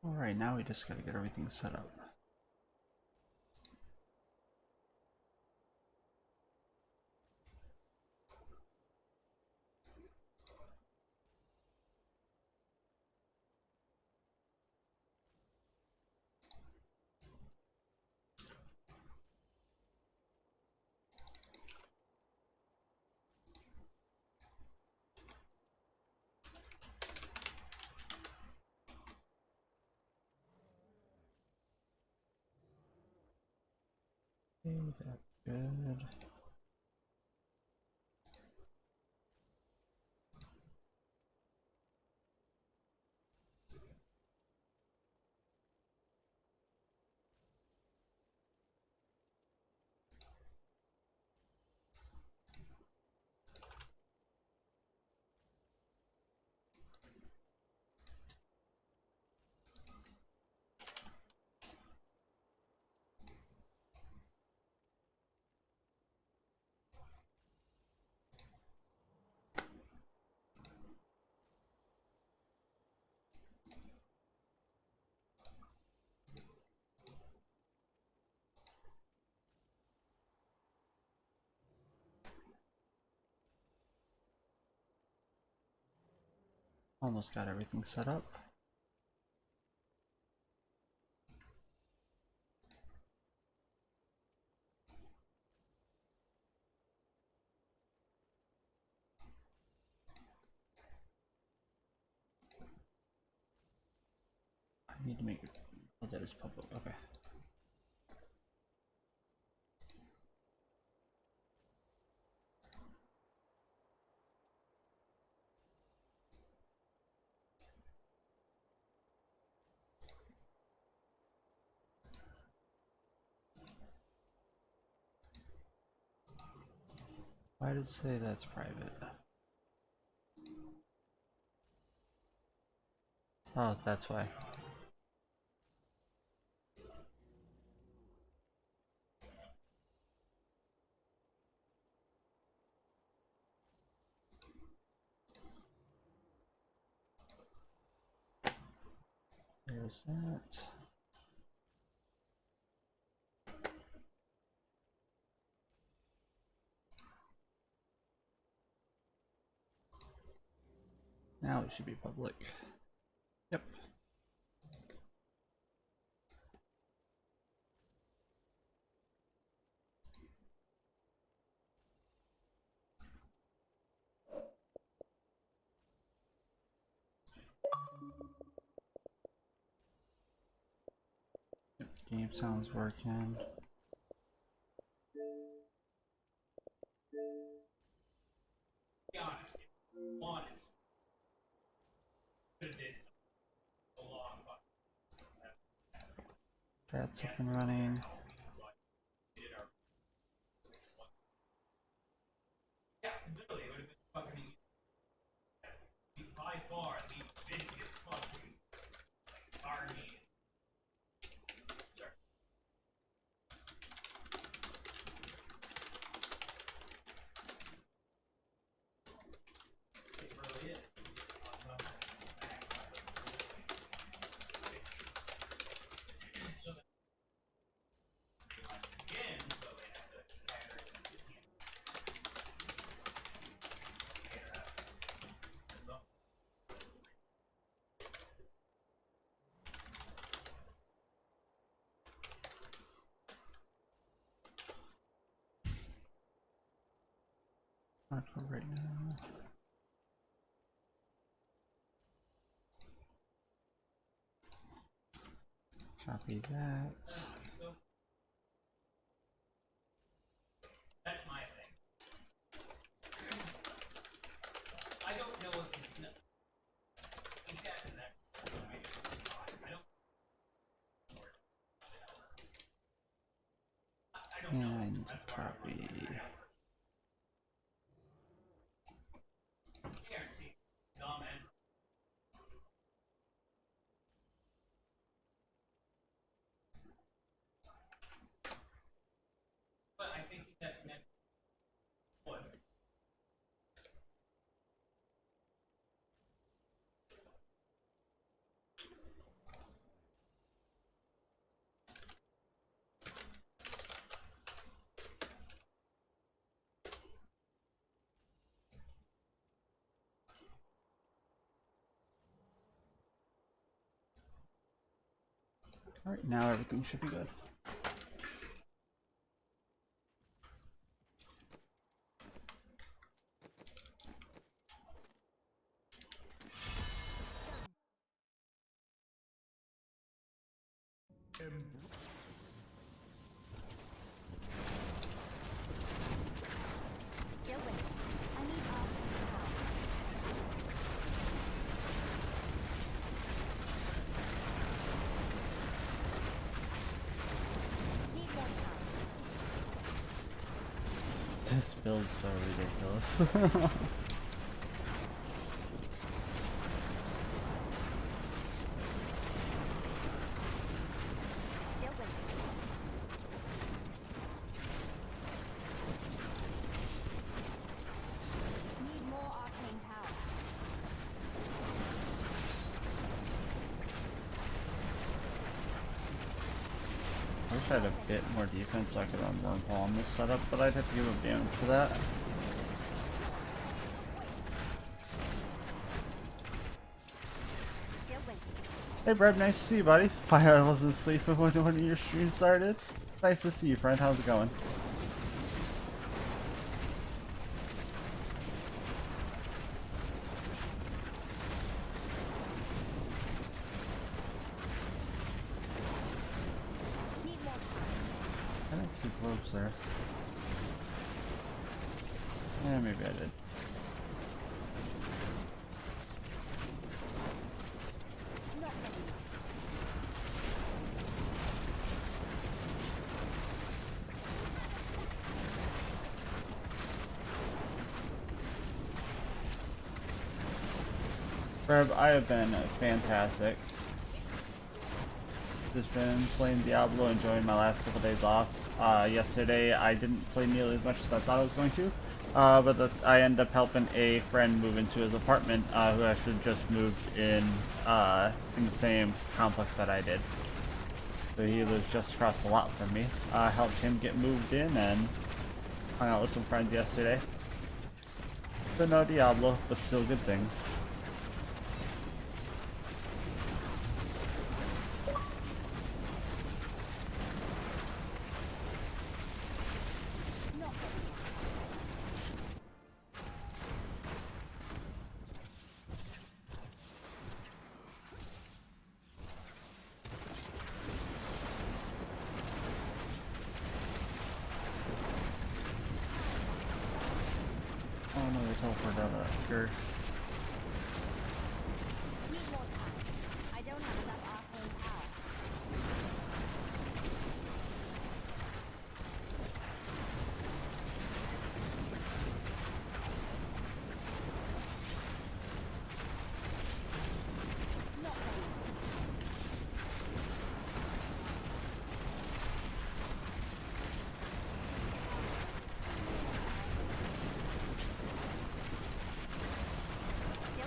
Alright, now we just gotta get everything set up. Okay, that's good. Almost got everything set up. I need to make it. Oh, that is public. Okay. Why does it say that's private? Oh, that's why. There's that. Now it should be public. Yep. Yep. Game sounds working. Be honest, if you wanted to, could have did a long That's up and running. Yeah, literally, it would have been fucking by far the busiest fucking army. It really is. So again, so they have to hire Not for right now. Copy that. That's my thing. I don't know if it's exactly that. I don't know. And copy. Guarantee. Dumb and Alright, now everything should be good. Still waiting. I need all power. Need more time. This build's so ridiculous. Still waiting. Need more arcane power. I wish I had a bit more defense so I could run Wormhole on this setup, but I'd have to give up damage for that. Still waiting. Hey Brad, nice to see you, buddy. Finally, I wasn't sleeping when one of your streams started. Nice to see you, friend. How's it going? Need more time. I didn't see globes there. Yeah, maybe I did. Not ready yet. Brad, I have been fantastic. Just been playing Diablo, enjoying my last couple days off. Yesterday I didn't play nearly as much as I thought I was going to, but I ended up helping a friend move into his apartment who actually just moved in the same complex that I did. So he lives just across the lot from me. I helped him get moved in and hung out with some friends yesterday. So no Diablo, but still good things. Not ready yet. Oh no, they teleported out of that. Sure. Need more time. I don't have enough arcane power. Not ready yet. Still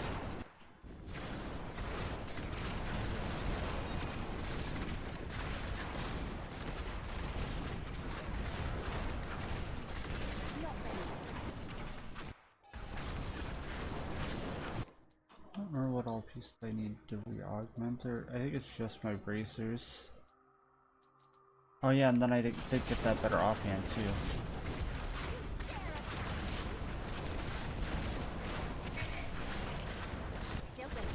waiting. Not ready yet. I don't remember what all pieces I need to re-augment, or I think it's just my bracers. Oh yeah, and then I did get that better offhand too. Still waiting.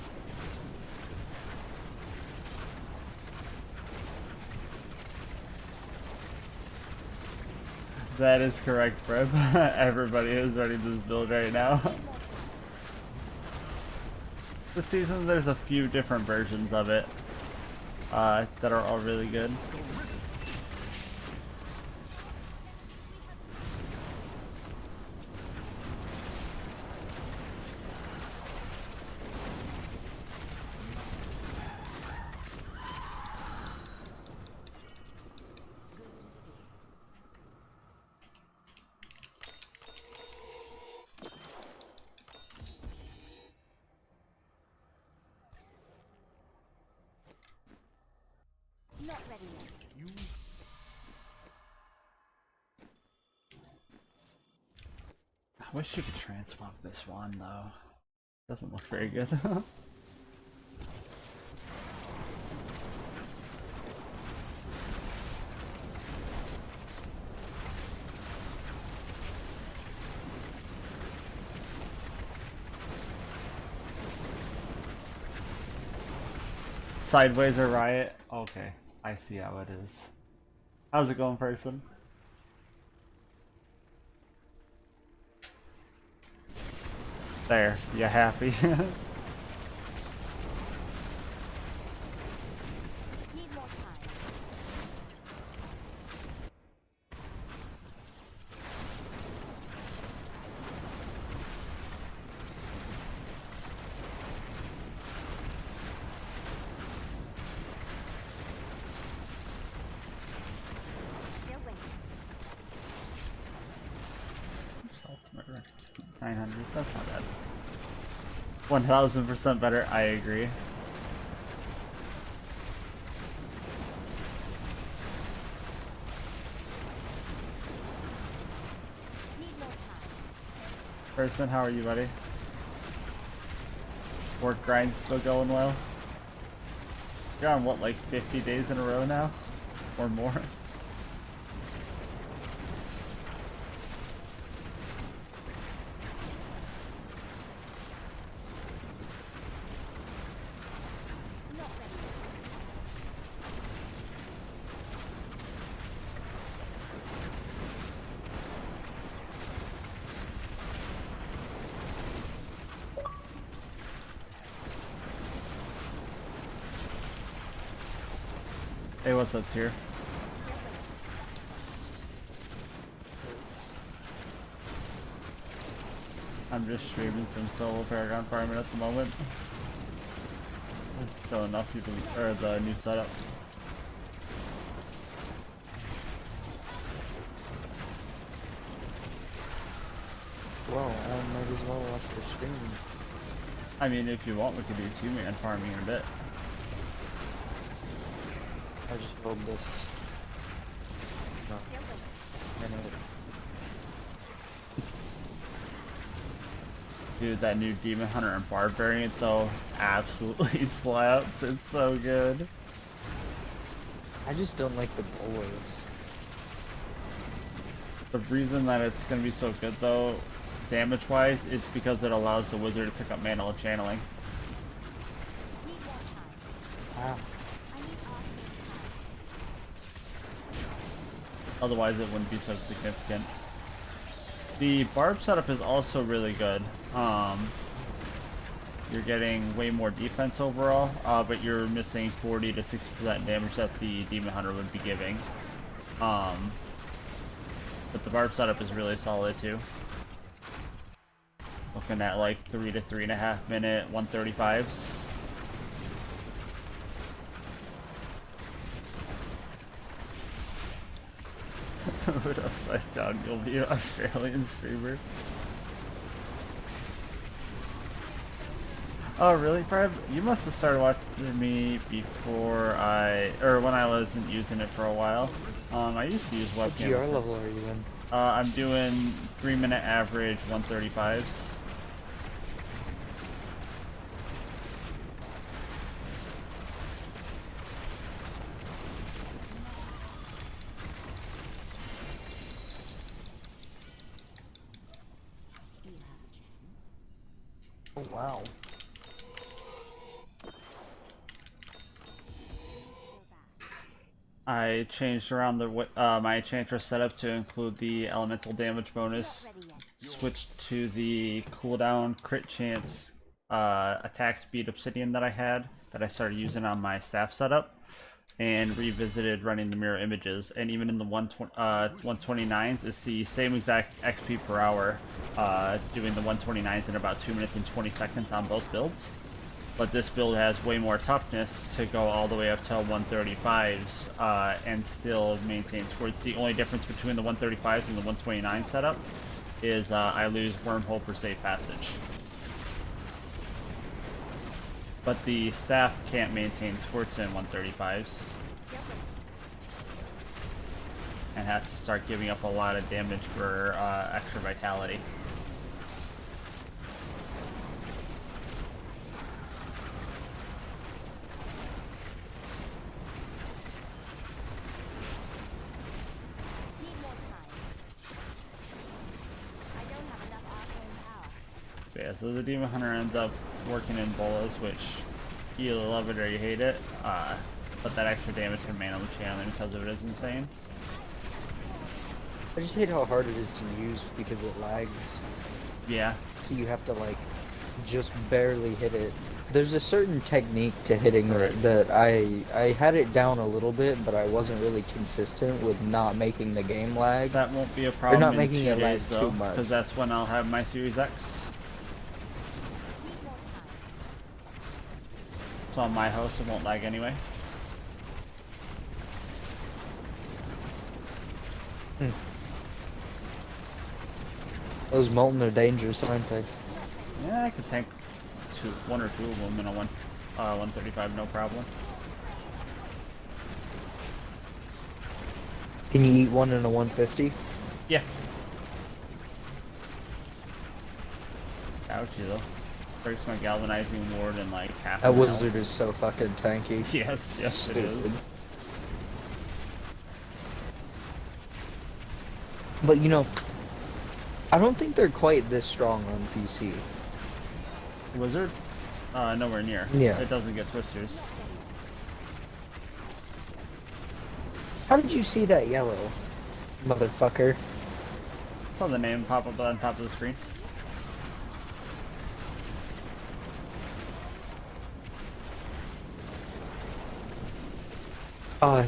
That is correct, Breb. Everybody is running this build right now. Need more time. This season there's a few different versions of it that are all really good. Not ready yet. I wish you could transmog this one though. Doesn't look very good. Sideways or riot? Okay, I see how it is. How's it going, person? There, you happy? Need more time. Still waiting. Ultimate Rex 900, that's not bad. 1000% better, I agree. Need more time. Person, how are you, buddy? Work grind still going well? You're on what, like 50 days in a row now? Or more? Not ready. Hey, what's up, tier? Still waiting. I'm just streaming some solo Paragon farming at the moment. Showing off people or the new setup. Well, I might as well watch the stream. I mean, if you want, we could do 2-man farming in a bit. I just rolled this. No, Still waiting. I know it. Dude, that new Demon Hunter and Bard variant though absolutely slaps. It's so good. I just don't like the boys. The reason that it's gonna be so good though, damage-wise, is because it allows the wizard to pick up mantle channeling. Need more time. Ah, I need offering time. Otherwise, it wouldn't be so significant. The barb setup is also really good. You're getting way more defense overall, but you're missing 40 to 60% damage that the Demon Hunter would be giving. But the barb setup is really solid too. Looking at like 3 to 3.5 minute 135s. Put upside down, you'll be an Australian streamer. Oh really, Fred? You must have started watching me before when I wasn't using it for a while. I used to use what webcam. GR level are you in? I'm doing 3-minute average 135s. Oh wow. I changed around my Enchantress setup to include the elemental damage bonus. Not ready yet. Switched to the cooldown crit chance attack speed obsidian that I started using on my staff setup, and revisited running the mirror images. And even in the 129s, it's the same exact XP per hour, doing the 129s in about 2 minutes and 20 seconds on both builds. But this build has way more toughness to go all the way up to 135s and still maintain squirts. The only difference between the 135s and the 129 setup is I lose wormhole for safe passage. But the staff can't maintain squirts in 135s and has to start giving up a lot of damage for extra vitality. Need more time. I don't have enough offering power. Yeah, so the Demon Hunter ends up working in bolas, which you love it or you hate it. But that extra damage from manually channeling because of it is insane. I just hate how hard it is to use because it lags. Yeah. So you have to like just barely hit it. There's a certain technique to hitting it that I had it down a little bit, but I wasn't really consistent with not making the game lag. That won't be a Or problem not in making 2 it lag days though, too much. because that's when I'll have my Series X. Need more time. So on my house it won't lag anyway. Those molten are dangerous, aren't they? Yeah, I could tank one or two of them in a 135, no problem. Can you eat one in a 150? Yeah. Ouchie though. Breaks my galvanizing ward in like half That an hour. wizard is so fucking tanky. Yes, yes it is. Stupid. But you know, I don't think they're quite this strong on PC. Wizard? Nowhere near. Yeah. It doesn't get twisters. How did you see that yellow, motherfucker? Saw the name pop up on top of the screen.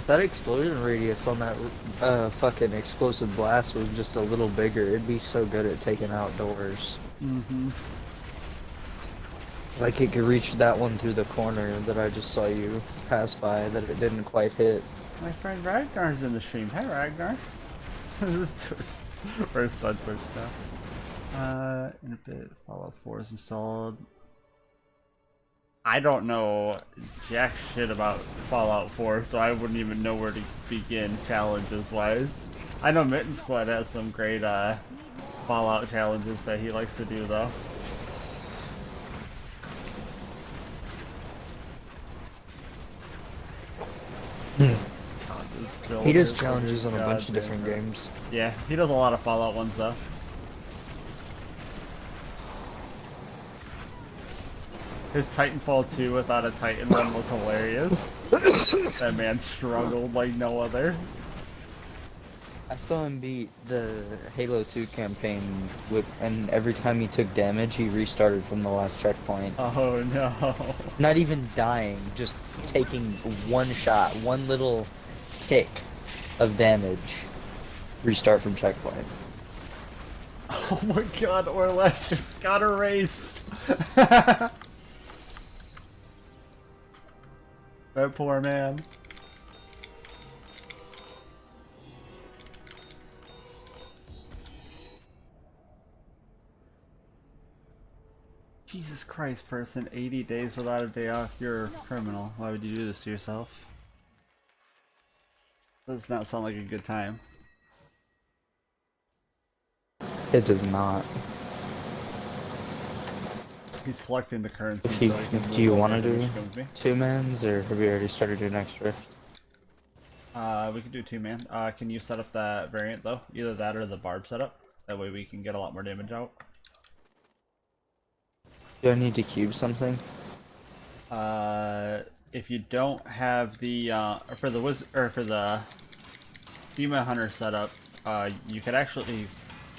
That explosion radius on that fucking explosive blast was just a little bigger. It'd be so good at taking out doors. Mm-hmm. Like it could reach that one through the corner that I just saw you pass by that it didn't quite hit. My friend Ragnar's in the stream. Hey Ragnar. Where's Sun Twitch now? In a bit, Fallout 4 is installed. I don't know jack shit about Fallout 4, so I wouldn't even know where to begin challenges wise. I know Mitten Squad has some great Fallout challenges that he likes to do though. He does challenges on a bunch of different games. Yeah, he does a lot of Fallout ones though. His Titanfall 2 without a Titan one was hilarious. That man struggled like no other. I saw him beat the Halo 2 campaign and every time he took damage, he restarted from the last checkpoint. Oh no. Not even dying, just taking one shot, one little tick of damage. Restart from checkpoint. Oh my god, Orlesh just got erased. That poor man. Jesus Christ, person, 80 days without a day off, you're a criminal. Why would you do this to yourself? Does not sound like a good time. It does not. He's collecting the currency. If he, so he can do you move want to over do which comes me. 2-mans, or have you already started your next rift? We can do 2-man. Can you set up that variant though? Either that or the barb setup. That way we can get a lot more damage out. Do I need to cube something? If you don't have the for the Demon Hunter setup, you could actually,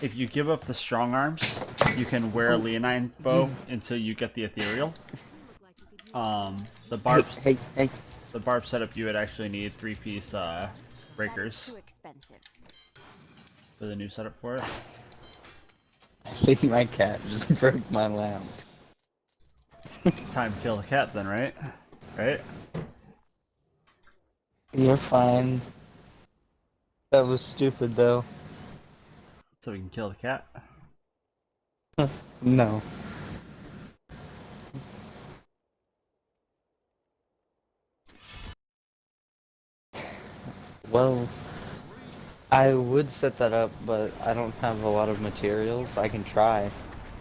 if you give up the strong arms, you can wear a Leonine bow until you get the ethereal. The barb Hey. the barb setup, you would actually need 3-piece breakers Too expensive. for the new setup for it. I think my cat just broke my lamp. Time to kill the cat then, right? Right? You're fine. That was stupid though. So we can kill the cat. No. Well, I would set that up, but I don't have a lot of materials. I can try.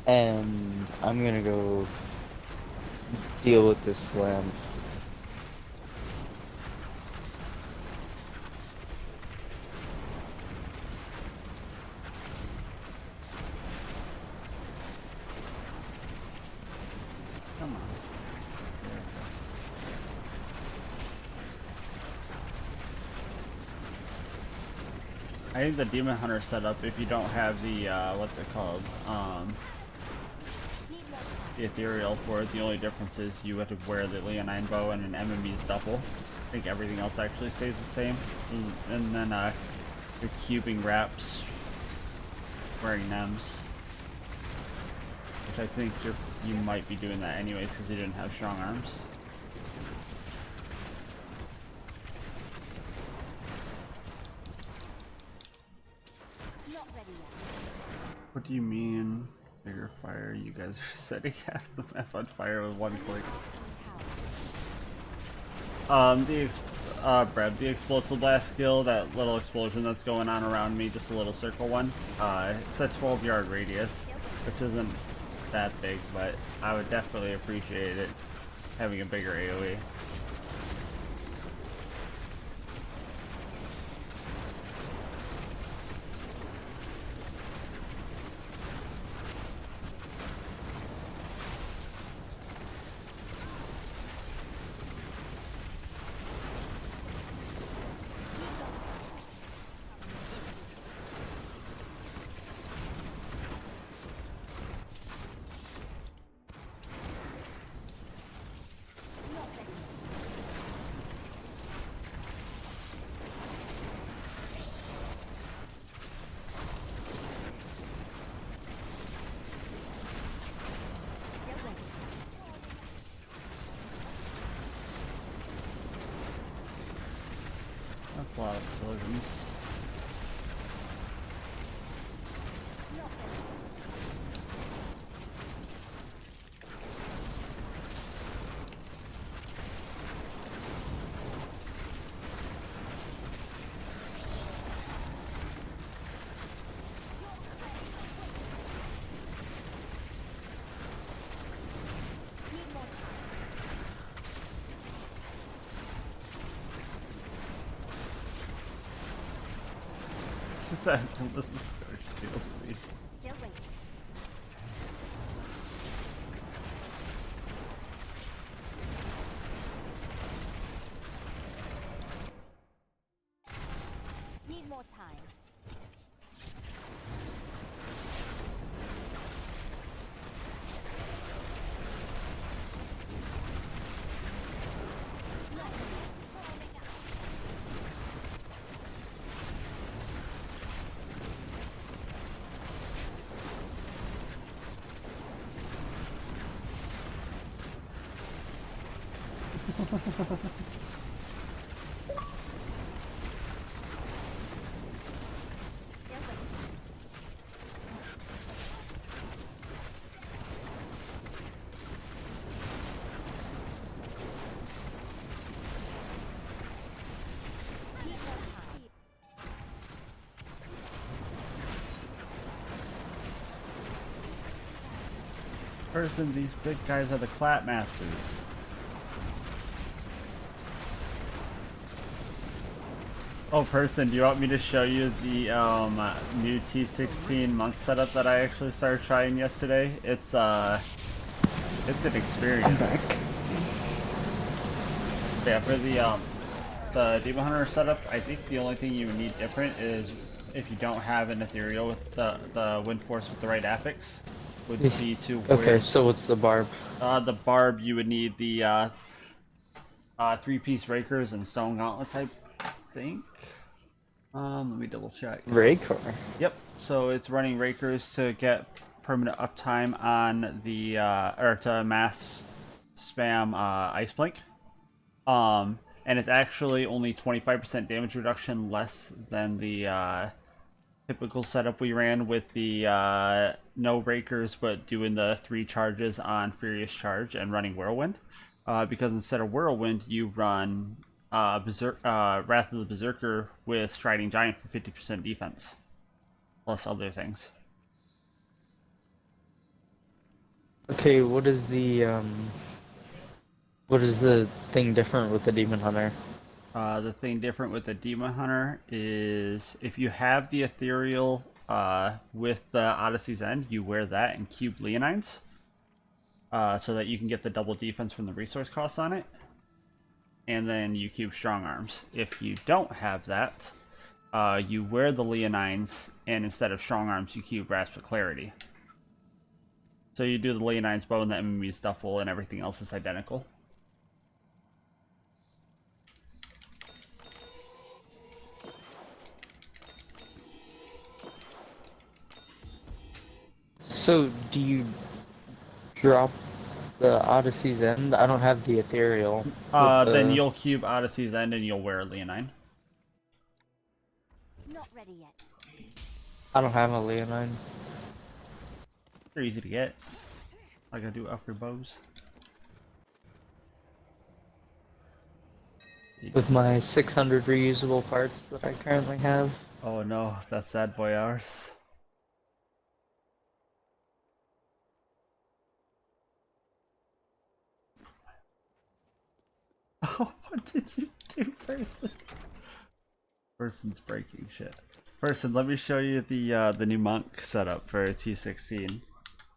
And I'm gonna go deal with this slam. Come on. There we go. I think the Demon Hunter setup, if you don't have the, what's it called, Need more time. the Ethereal for it, the only difference is you have to wear the Leonine bow and an MME's duffel. I think everything else actually stays the same. And then, your cubing wraps, wearing NEMs. Which I think you might be doing that anyways because you didn't have strong arms. Not ready yet. What do you mean? Bigger fire? You guys are setting half the map on fire with one click. Breb, the explosive blast skill, that little explosion that's going on around me, just a little circle one. It's a 12-yard radius, which isn't that big, but I would definitely appreciate it having a bigger AoE. That's a lot of explosions. This is DLC. Still waiting. Need more time. Still waiting. Need more time. Person, these big guys are the clap masters. Oh, person, do you want me to show you the new T16 monk setup that I actually started trying yesterday? It's an experience. I'm back. Yeah, for the Demon Hunter setup, I think the only thing you would need different is if you don't have an ethereal with the wind force with the right affix, would be to wear. Okay, so what's the barb? The barb, you would need the three-piece rakers and stone gauntlets, I think. Let me double check. Raycar. Yep. So it's running rakers to get permanent uptime on the or to mass spam ice blink. And it's actually only 25% damage reduction less than the typical setup we ran with the no rakers but doing the 3 charges on Furious Charge and running Whirlwind. Because instead of Whirlwind, you run Wrath of the Berserker with Striding Giant for 50% defense, plus other things. Okay, what is the thing different with the Demon Hunter? The thing different with the Demon Hunter is if you have the Ethereal with the Odyssey's End, you wear that and cube Leonines, so that you can get the double defense from the resource cost on it. And then you cube Strong Arms. If you don't have that, you wear the Leonines, and instead of strong arms, you cube grasp with clarity. So you do the Leonine's bow and the MME's duffel, and everything else is identical. So, do you drop the Odyssey's End? I don't have the Ethereal. Then you'll cube Odyssey's End and you'll wear a Leonine. Not ready yet. I don't have a Leonine. They're easy to get. Like I do upgrade bows. With my 600 reusable parts that I currently have. Oh no, that's sad boy hours. Oh, what did you do, person? Person's breaking shit. Person, let me show you the new monk setup for T16.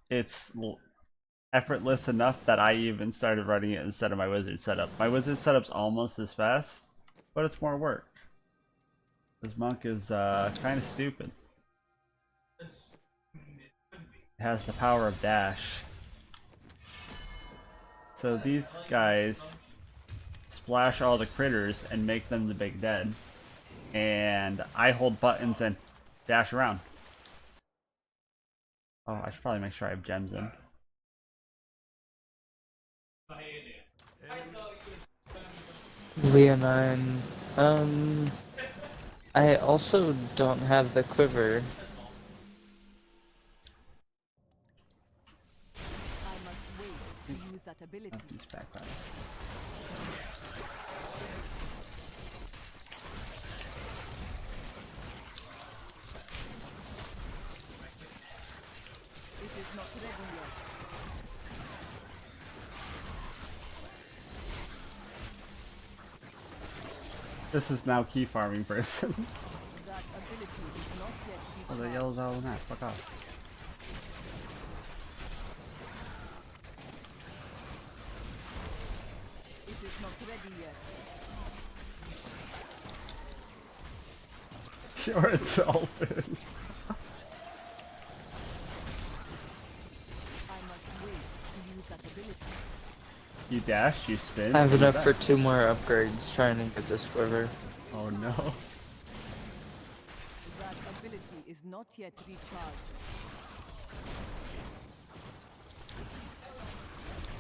It's effortless enough that I even started running it instead of my wizard setup. My wizard setup's almost as fast, but it's more work. This monk is kind of stupid. It has the power of dash. So these guys splash all the critters and make them the big dead. And I hold buttons and dash around. Oh, I should probably make sure I have gems in. Leonine. I also don't have the quiver. I must wait to use that ability. These backfires. It is not ready yet. This is now key farming person. That ability is not yet Oh, the yellow's out of the map. Fuck off. It is not ready yet. You're a dolphin. I must wait to use that ability. You dash, you spin. I have you enough for back. 2 more upgrades trying to get this quiver. Oh no. That ability is not yet recharged.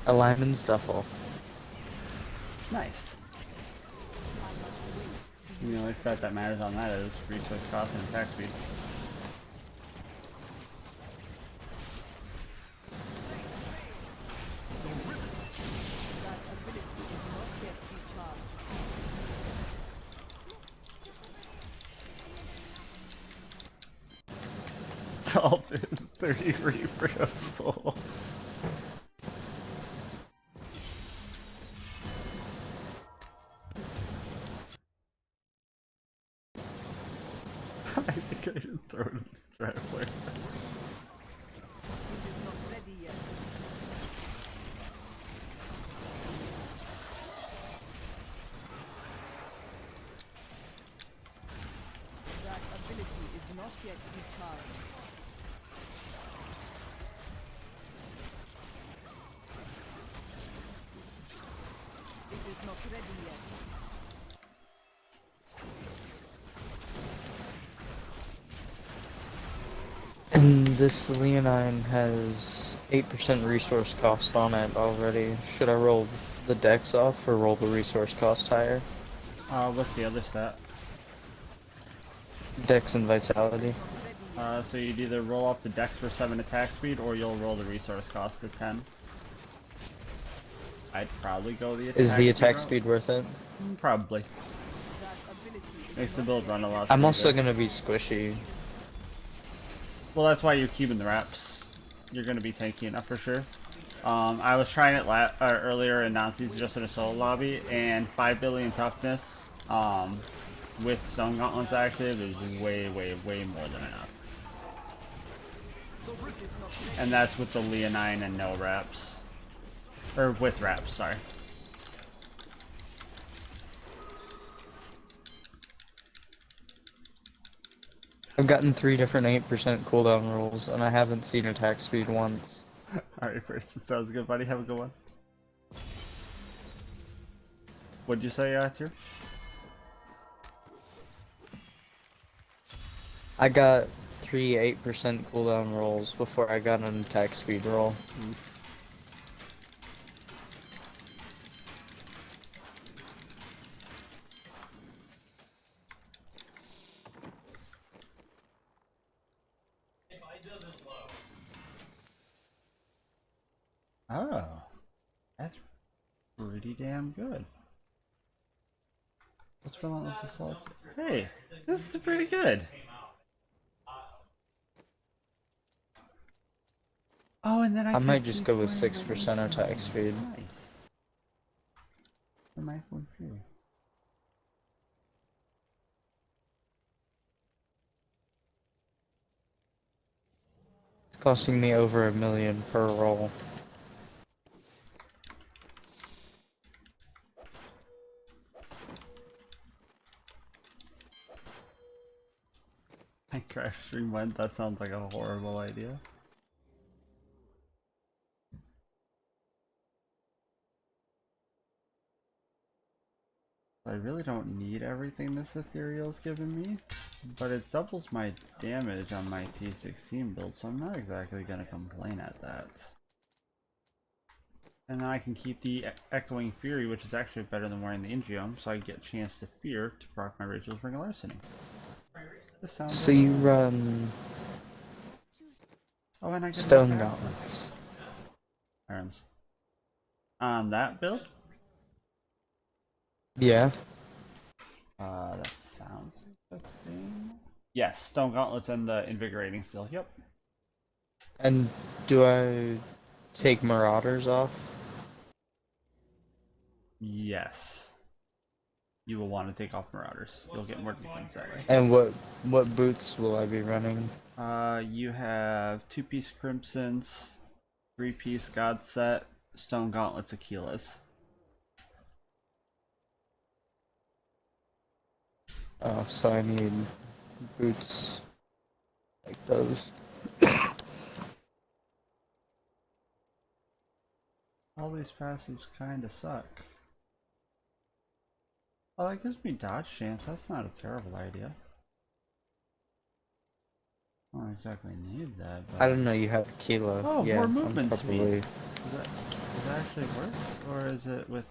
A Lyman's Duffel. Nice. The only stat that matters on that is resource cost and attack speed. That ability is not yet recharged. Dolphin, 30 Reaper of Souls. I think I should throw it in the driveway. It is not ready yet. That ability is not yet recharged. It is not ready yet. And this Leonine has 8% resource cost on it already. Should I roll the dex off or roll the resource cost higher? What's the other stat? Dex and vitality. So you'd either roll off the dex for 7 attack speed, or you'll roll the resource cost to 10. I'd probably go the attack Is the attack route. speed worth it? Probably. That ability is Makes the build run a lot I'm also smoother. gonna be squishy. Well, that's why you're cubing the reps. You're gonna be tanky enough for sure. I was trying it earlier in non-season just in a solo lobby, and 5 billion toughness with Stone Gauntlets active is way, way, way more than enough. And that's with the Leonine and no reps. Or with reps, sorry. I've gotten 3 different 8% cooldown rolls, and I haven't seen attack speed once. Alright, first, sounds good, buddy. Have a good one. What'd you say, Arthur? I got 3 8% cooldown rolls before I got an attack speed roll. If I doesn't load. Oh, that's pretty damn good. What's Relentless Assault? Hey, this is pretty good. Oh, and then I I might just go with 6% attack speed. Nice. For my phone free. It's costing me over $1 million per roll. Minecraft stream went. That sounds like a horrible idea. I really don't need everything this ethereal's given me, but it doubles my damage on my T16 build, so I'm not exactly gonna complain at that. And then I can keep the Echoing Fury, which is actually better than wearing the Ingeom, so I get a chance to fear to proc my Rachel's Ring of Larceny. This sounds So you run oh, and I get Stone Gauntlets. Irons. On that build? Yeah. That sounds like a thing. Yes, Stone Gauntlets and the Invigorating Steel, yep. And do I take Marauders off? Yes. You will want to take off Marauders. You'll get more defense that way. And what boots will I be running? You have 2-piece Crimsons, 3-piece God Set, Stone Gauntlets, Aquilas. Oh, so I need boots like those. All these passives kinda suck. Well, that gives me dodge chance. That's not a terrible idea. I don't exactly need that, but... I don't know, you have Kilo. Oh, yeah, more movement probably... speed. Does that actually work? Or is it with,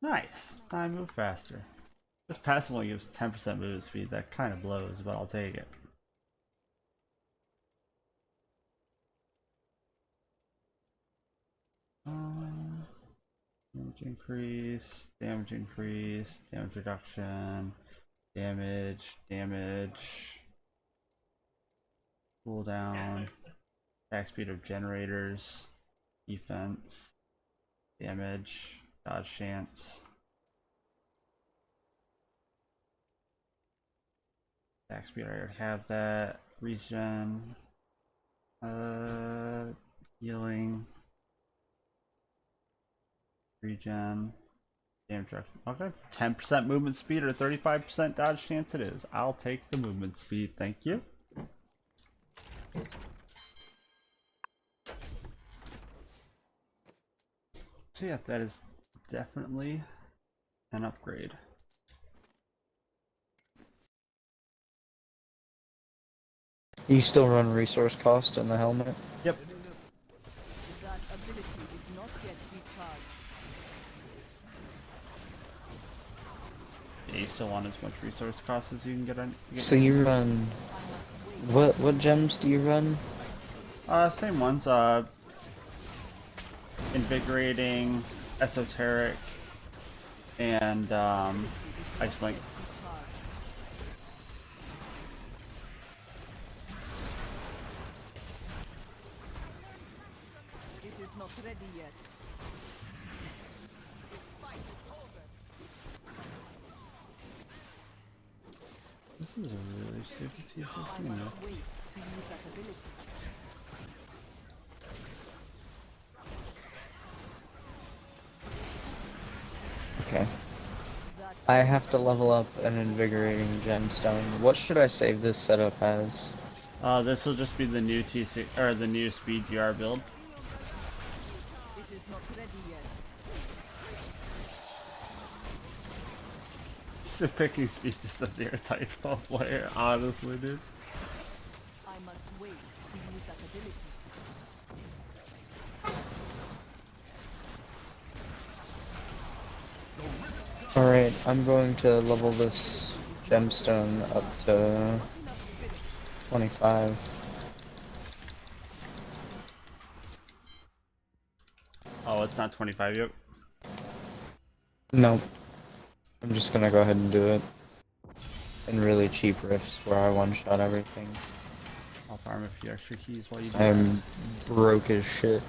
Nice! I move faster. This passive only gives 10% movement speed. That kind of blows, but I'll take it. Damage increase, damage increase, damage reduction, damage, cooldown, attack speed of generators, defense, damage, dodge chance, attack speed. I already have that. Regen, healing, regen, damage reduction. Okay, 10% movement speed or 35% dodge chance it is. I'll take the movement speed, thank you. So yeah, that is definitely an upgrade. You still run resource cost in the helmet? Yep. That ability is not yet recharged. Yeah, you still want as much resource cost as you can get on. So you run... What gems do you run? Same ones. Invigorating, esoteric, and ice blink. It is not ready yet. This is a really stupid T16 I though. must wait to use that ability. Okay. That I have to level up an invigorating gemstone. What should I save this setup as? This will just be the new T6 or the new speed GR build. it is not ready yet. Just picking speed just as your typo player, honestly, dude. I must wait to use that ability. Alright, I'm going to level this gemstone up to Not enough spirit. 25. Oh, it's not 25 yet. Nope. I'm just gonna go ahead and do it. In really cheap rifts where I one-shot everything. I'll farm a few extra keys while you do that. I'm broke as shit.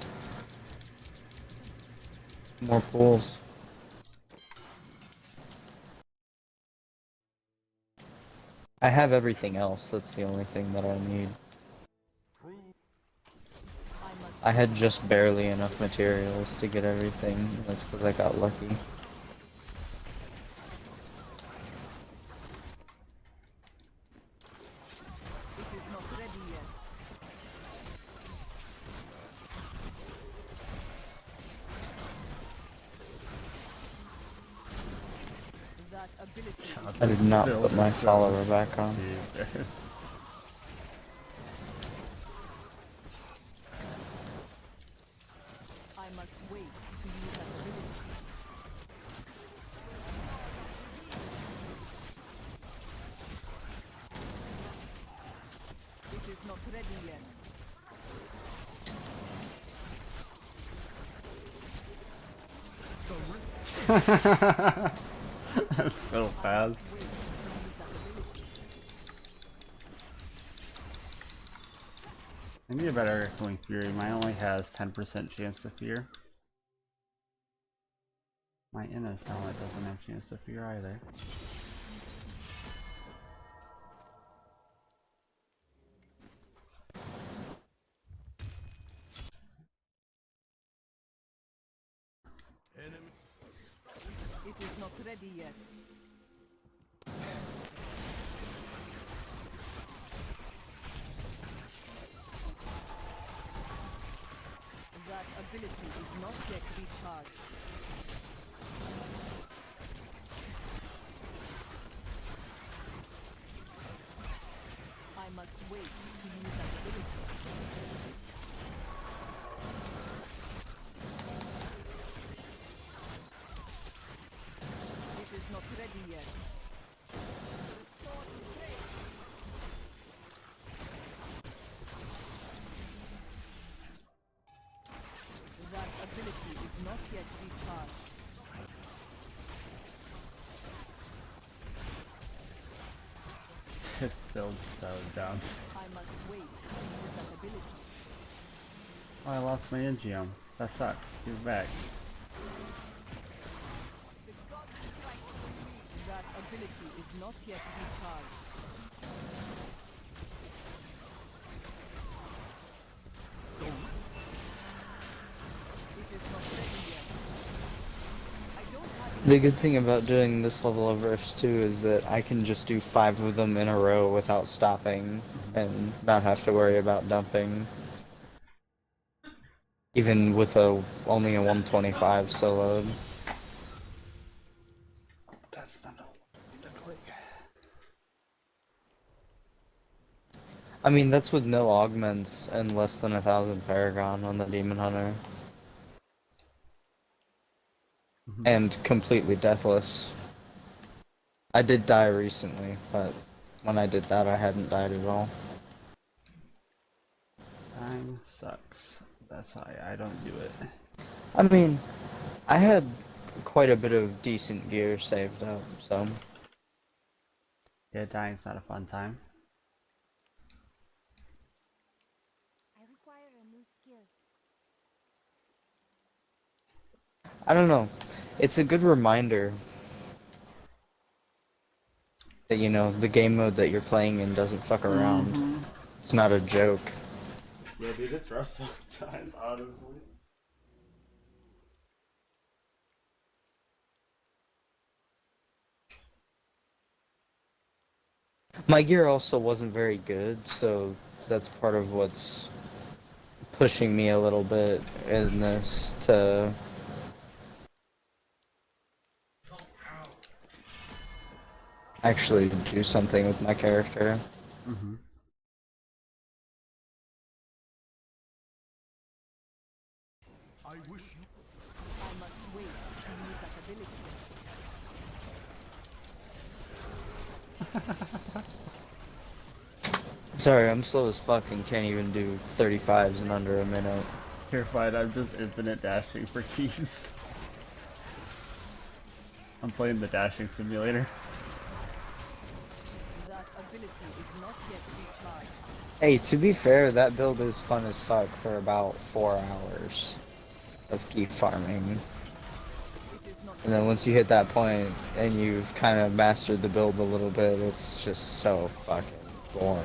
More pools. I have everything else, that's the only thing that I need. I must I had just barely enough materials to get everything, that's because I got lucky. it is not ready yet. That ability is I did not Build put my is so follower back on. stupid. I must wait to use that ability. It is not ready yet. That's so fast. Wait to use that ability. I need a better Echoing Fury. Mine only has 10% chance to fear. My Inna's helmet doesn't have chance to fear either. It is not ready yet. That ability is not yet recharged. I must wait to use that ability. It is not ready yet. Restore strength. That ability is not yet recharged. This build's so dumb. I must wait to use that ability. Oh, I lost my Ingeum. That sucks. Give it back. That ability is not yet recharged. It is not ready yet. I don't have The good thing about doing this level of rifts too is that I can just do 5 of them in a row without stopping and not have to worry about dumping. Even with only a 125 soloed. That's not a to click. I mean, that's with no augments and less than 1,000 Paragon on the Demon Hunter. And completely deathless. I did die recently, but when I did that, I hadn't died at all. Dying sucks. That's why I don't do it. I mean, I had quite a bit of decent gear saved up, so... Yeah, dying's not a fun time. I require a new skill. I don't know. It's a good reminder that, you know, the game mode that you're playing in doesn't fuck around. It's not a joke. Yeah, dude, it's rough sometimes, honestly. My gear also wasn't very good, so that's part of what's pushing me a little bit in this to actually do something with my character. Mm-hmm. I must wait to use that ability. Sorry, I'm slow as fuck and can't even do 35s in under a minute. You're fine, I'm just infinite dashing for keys. I'm playing the dashing simulator. That ability is not yet recharged. Hey, to be fair, that build is fun as fuck for about 4 hours of keep farming. It is not And then once you hit that point and you've kind of mastered the build a little bit, it's just so fucking boring.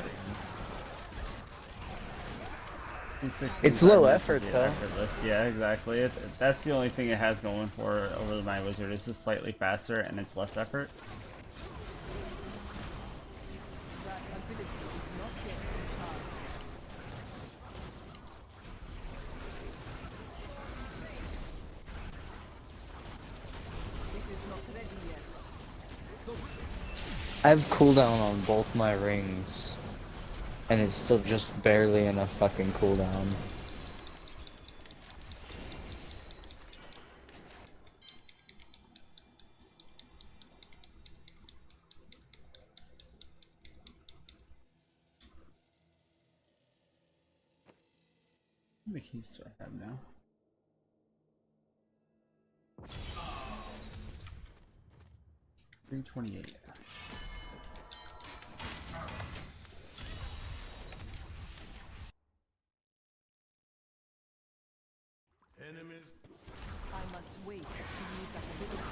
260s It's are low meant to effort be though. effortless. Yeah, exactly. That's the only thing it has going for it over my wizard. It's just slightly faster and it's less effort. that ability is not yet recharged. It is not ready yet. I have cooldown on both my rings, and it's still just barely enough fucking cooldown. How many keys do I have now? $328. I must wait to use that ability.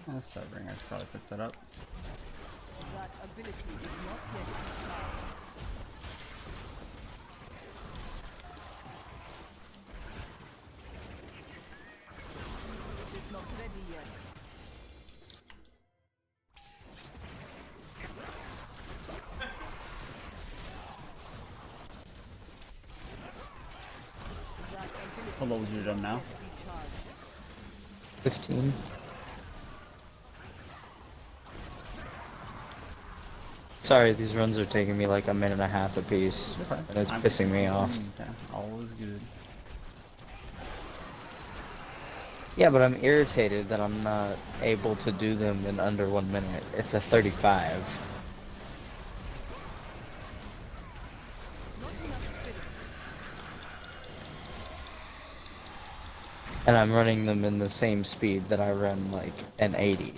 That's that ring. I should probably pick that up. That ability is not yet recharged. It is not ready yet. That ability How low is your done now? recharged. 15. Sorry, these runs are taking me like a minute and a half apiece, Okay. and it's pissing me off. Okay. Always good. Yeah, but I'm irritated that I'm not able to do them in under 1 minute. It's a 35. Not enough spirit. And I'm running them in the same speed that I run like an 80 in.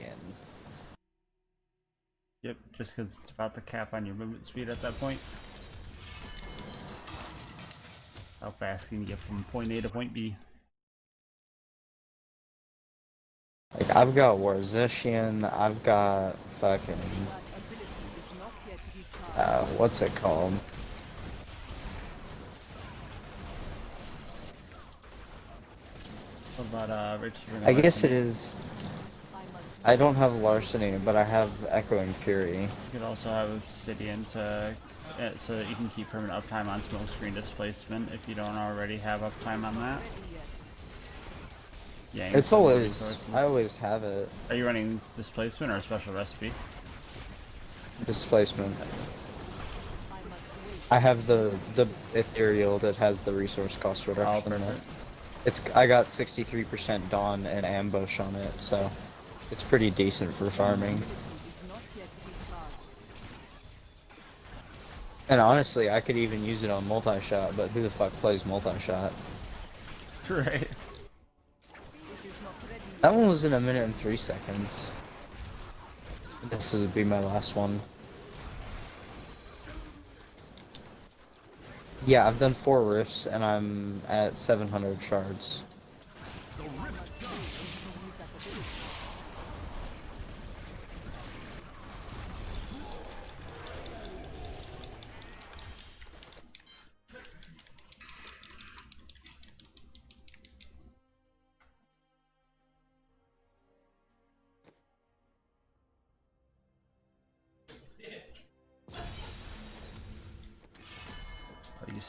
Yep, just because it's about the cap on your movement speed at that point. How fast can you get from point A to point B? Like, I've got Warzishian, I've got fucking, That ability is not yet recharged. what's it called? What about Rich? I guess it is, I must I don't have Larceny, but I have Echoing Fury. You could also have Obsidian to, so that you can keep permanent uptime on smoke screen displacement if you don't already have uptime on that. ready yet. Yeah, It's some more always, resources. I always have it. Are you running displacement or a special recipe? Displacement. I must wait. I have the ethereal that has the resource cost Oh, reduction in it. perfect. I got 63% dawn and ambush on it, so it's pretty decent for farming. Ability is not yet recharged. And honestly, I could even use it on multi-shot, but who the fuck plays multi-shot? Right. It is not ready That one was in a minute and 3 seconds. This would be my last one. Yeah, I've done 4 rifts and I'm at 700 shards.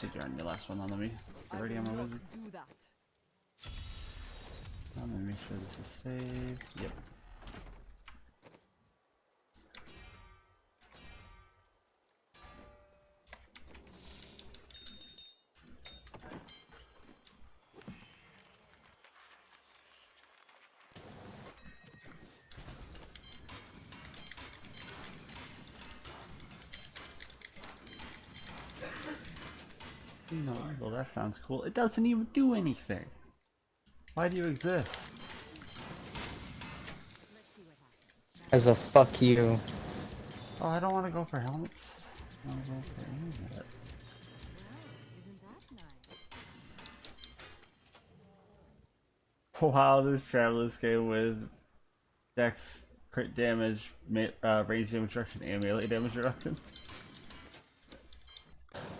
said you're on your last one. Now let me I get ready will on my not wizard. do that. Let me make sure this is saved. Yep. No, well that sounds cool. It doesn't even do anything. Why do you exist? Let's see what happens. As a fuck you. Oh, I don't want to go for helmets. I want to go for helmets. Well, isn't that nice? Wow, this Traveler's game with Dex, crit damage, range damage reduction, and melee damage reduction.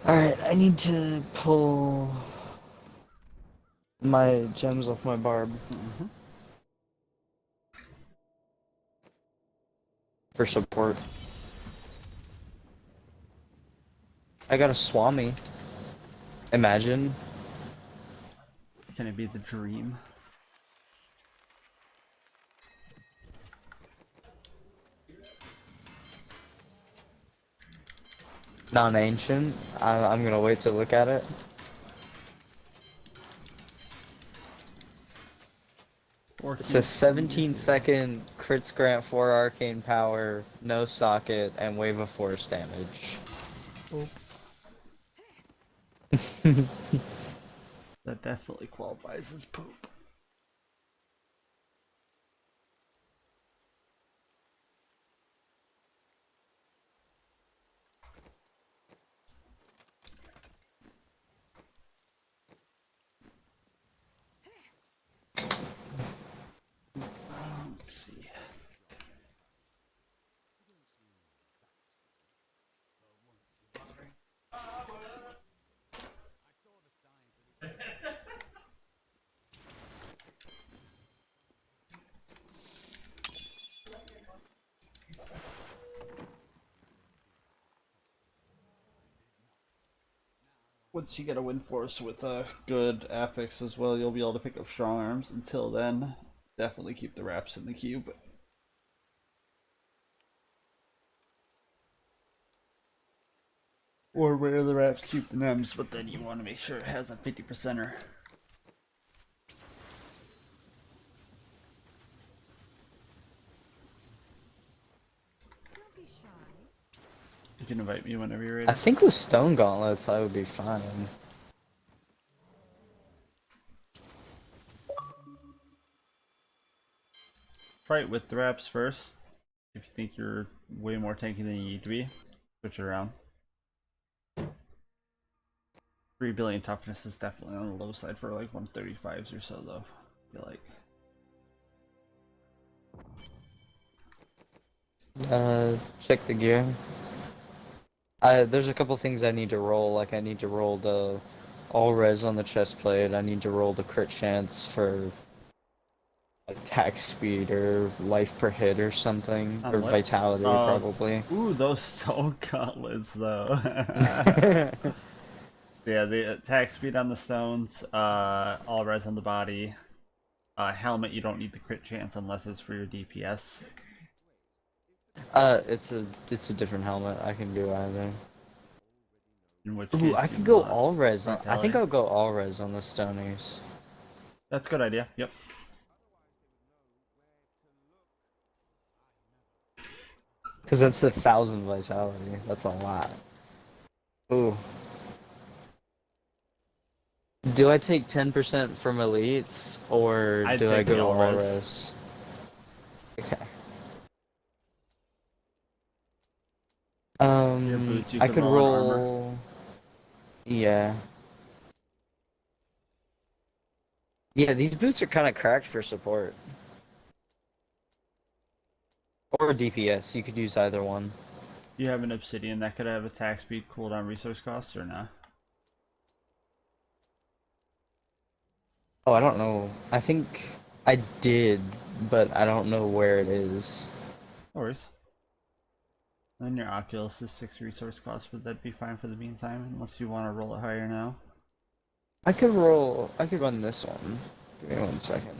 Alright, I need to pull my gems off my barb for support. I got a Swami. Imagine. Can it be the dream? Non-ancient. I'm gonna wait to look at it. It's a 17-second crits grant 4 arcane power, no socket, and wave of force damage. That definitely qualifies as poop. Let's see. Once you get a wind force with a good affix as well, you'll be able to pick up strong arms. Until then, definitely keep the wraps in the cube. Or wear the wraps, keep the NEMs, but then you want to make sure it has a 50%er. Don't be shy. You can invite me whenever you're I ready. think with stone gauntlets I would be fine. Try it with the wraps first. If you think you're way more tanky than you need to be, switch it around. 3 billion toughness is definitely on the low side for like 135s or so, though. I feel like. Check the gear. There's a couple things I need to roll, like I need to roll the all res on the chest plate, I need to roll the crit chance for attack speed or life per hit or something, or What? vitality probably. Ooh, those stone gauntlets though. Yeah, the attack speed on the stones, all res on the body. Helmet, you don't need the crit chance unless it's for your DPS. It's a different helmet. I can do either. In which Ooh, case I you could go want all res on. I vitality. think I'll go all res on the stonies. That's a good idea. Yep. Because that's 1,000 vitality. That's a lot. Ooh. Do I take 10% from elites, or I'd do I take the go all all res. res? Okay. Your boots, you I could could roll on armor. roll. Yeah. Yeah, these boots are kind of cracked for support. Or DPS. You could use either one. You have an obsidian that could have attack speed, cooldown, resource costs, or not? Oh, I don't know. I think I did, but I don't know where it is. No worries. Then your Oculus is 6 resource cost, would that be fine for the meantime? Unless you want to roll it higher now. I could run this one. Give me 1 second.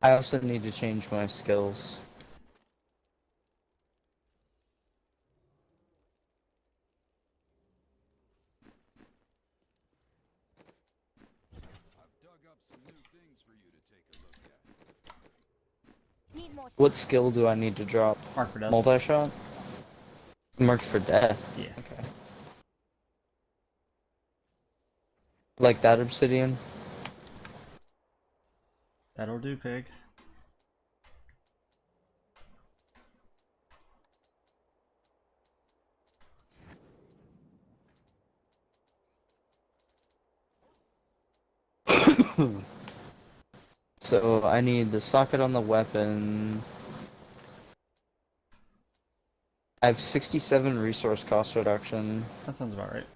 I also need to change my skills. I've dug up some new things for you to take a look at. Need more time. What skill do I need to drop? Mark for death. Multi-shot? Marked for death? Yeah. Okay. Like that obsidian? That'll do, pig. So I need the socket on the weapon. I have 67 resource cost reduction That sounds about right.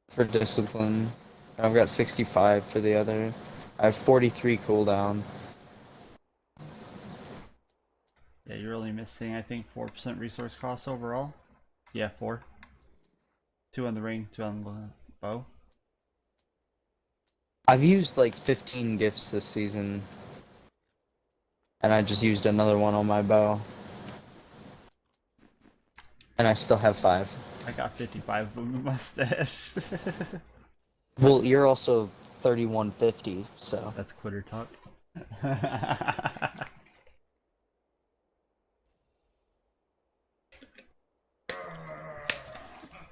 for discipline. And I've got 65 for the other. I have 43 cooldown. Yeah, you're only missing, I think, 4% resource cost overall. Yeah, 4. 2 on the ring, 2 on the bow. I've used like 15 gifts this season. And I just used another one on my bow. And I still have 5. I got 55 of them in my stash. Well, you're also 3150, so. That's quitter talk.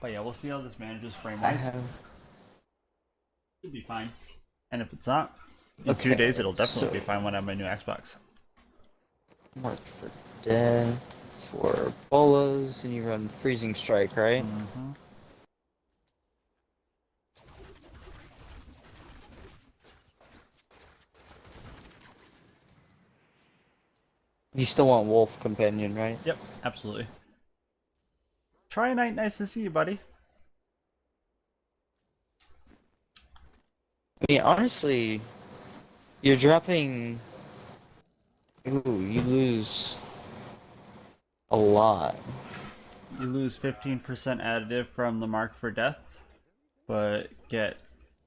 But yeah, we'll see how this manages frame I wise. have. Should be fine. And if it's not, in 2 days it'll definitely be fine when I have my new Xbox. Marked for death. For bolas, and you run freezing strike, right? Mm-hmm. You still want wolf companion, right? Yep, absolutely. Try night, nice to see you, buddy. I mean, honestly, you're dropping. Ooh, you lose a lot. You lose 15% additive from the mark for death, but get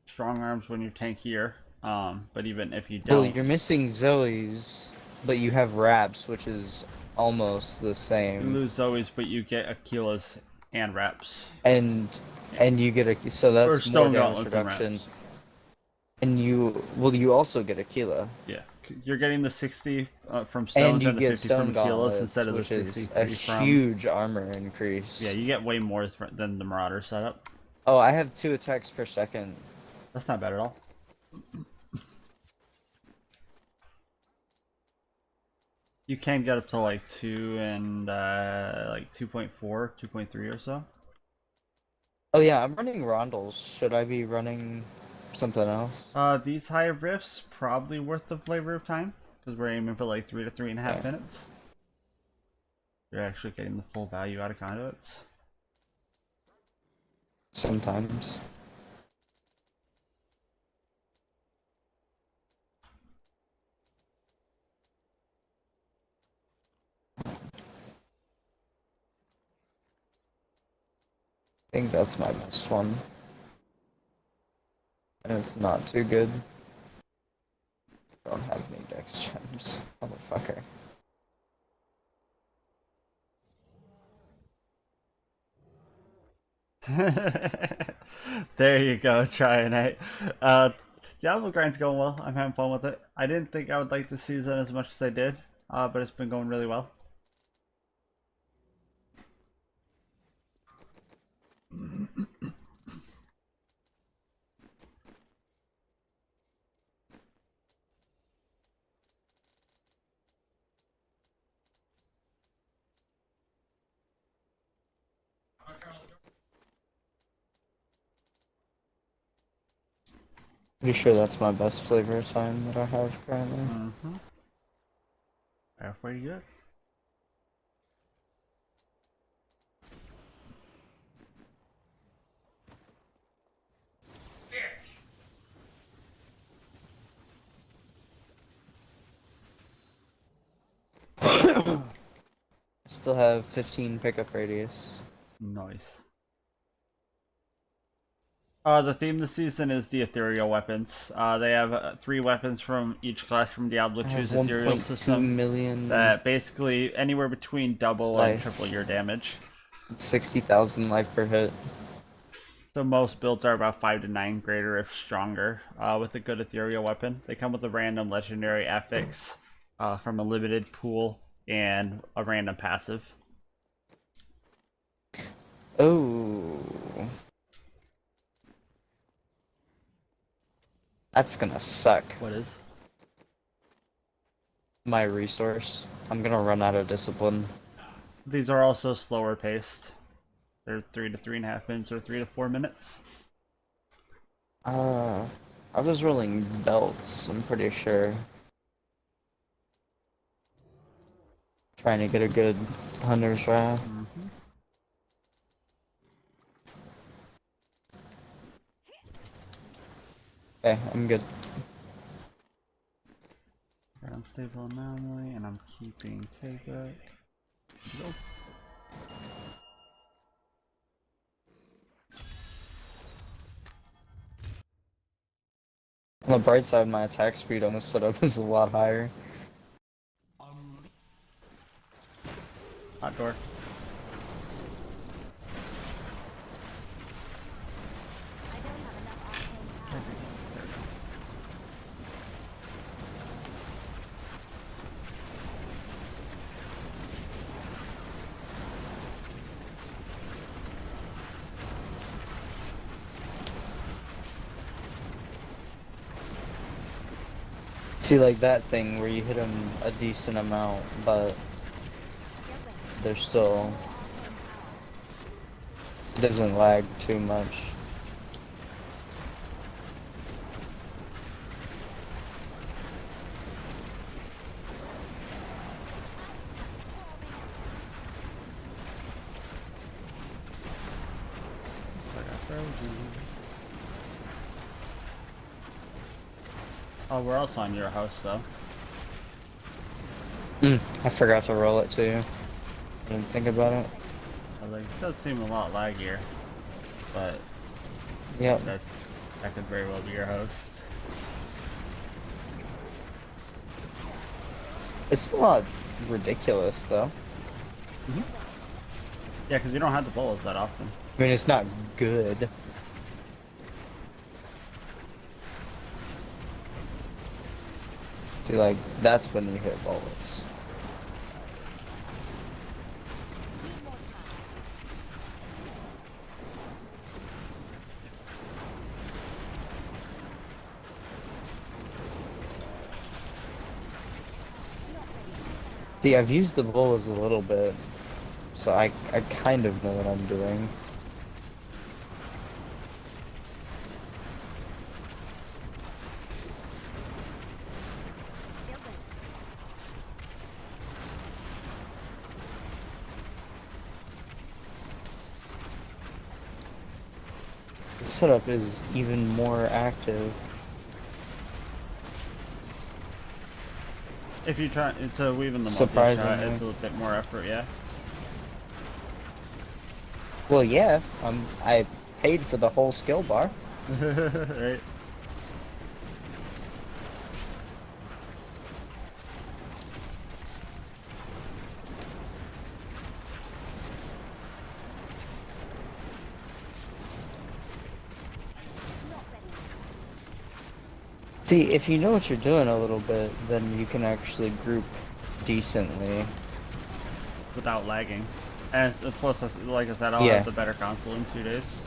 strong arms when you're tankier. But even if you Well, don't, you're missing Zoe's, but you have Raps, which is almost the you same. lose Zoe's, but you get Aquilas and Raps. And you get a so Or that's more Stone damage Gauntlets and reduction. Raps. And you also get Aquila. Yeah, you're getting the 60 from stones And you and the get 50 Stone from Aquilas Gauntlets, instead of the which is 63 a from. huge armor increase. Yeah, you get way more than the Marauder setup. Oh, I have 2 attacks per second. That's not bad at all. You can get up to like 2 and like 2.4, 2.3 or so. Oh yeah, I'm running rondels. Should I be running something else? These higher rifts probably worth the flavor of time because we're aiming for like 3 to 3.5 minutes. You're actually getting the full value out of conduits. Sometimes. I think that's my best one. And it's not too good. Don't have any dex gems, motherfucker. There you go, try a night. Diablo grind's going well. I'm having fun with it. I didn't think I would like the season as much as I did, but it's been going really well. Pretty sure that's my best flavor of time that I have currently. Mm-hmm. Halfway good. still have 15 pickup radius. Nice. The theme this season is the ethereal weapons. They have 3 weapons from each class from Diablo I have 2's ethereal 1.2 system million that basically anywhere between double and life. triple your damage. 60,000 life per hit. So most builds are about 5 to 9 greater if stronger with a good ethereal weapon. They come with a random legendary affix from a limited pool and a random passive. Oh. That's gonna suck. What is? My resource. I'm gonna run out of discipline. These are also slower paced. They're 3 to 3.5 minutes or 3 to 4 minutes. I was rolling belts, I'm pretty sure. Trying to get a good Hunter's Wrath. Mm-hmm. Okay, I'm good. Unstable anomaly, and I'm keeping Tayback. Nope. On the bright side, my attack speed on this setup is a lot higher. Hot door. I don't have enough arcane power. See, like that thing where you hit them a decent amount, but they're still... It doesn't lag too much. Oh, we're also on your house, though. I forgot to roll it too. I didn't think about it. I was like, it does seem a lot laggier, but Yep. that could very well be your host. It's still not ridiculous though. Yeah, because you don't have the bullets that often. I mean, it's not good. See, like, that's when you hit bullets. See, I've used the bullets a little bit, so I kind of know what I'm doing. Still wait. The setup is even more active. If you try to weave in the multi-shot, Surprisingly. it's a bit more effort, yeah. Well, yeah, I paid for the whole skill bar. Right? Not ready. See, if you know what you're doing a little bit, then you can actually group decently. Without lagging. And plus, like I said, I'll Yeah. have the better console in 2 days.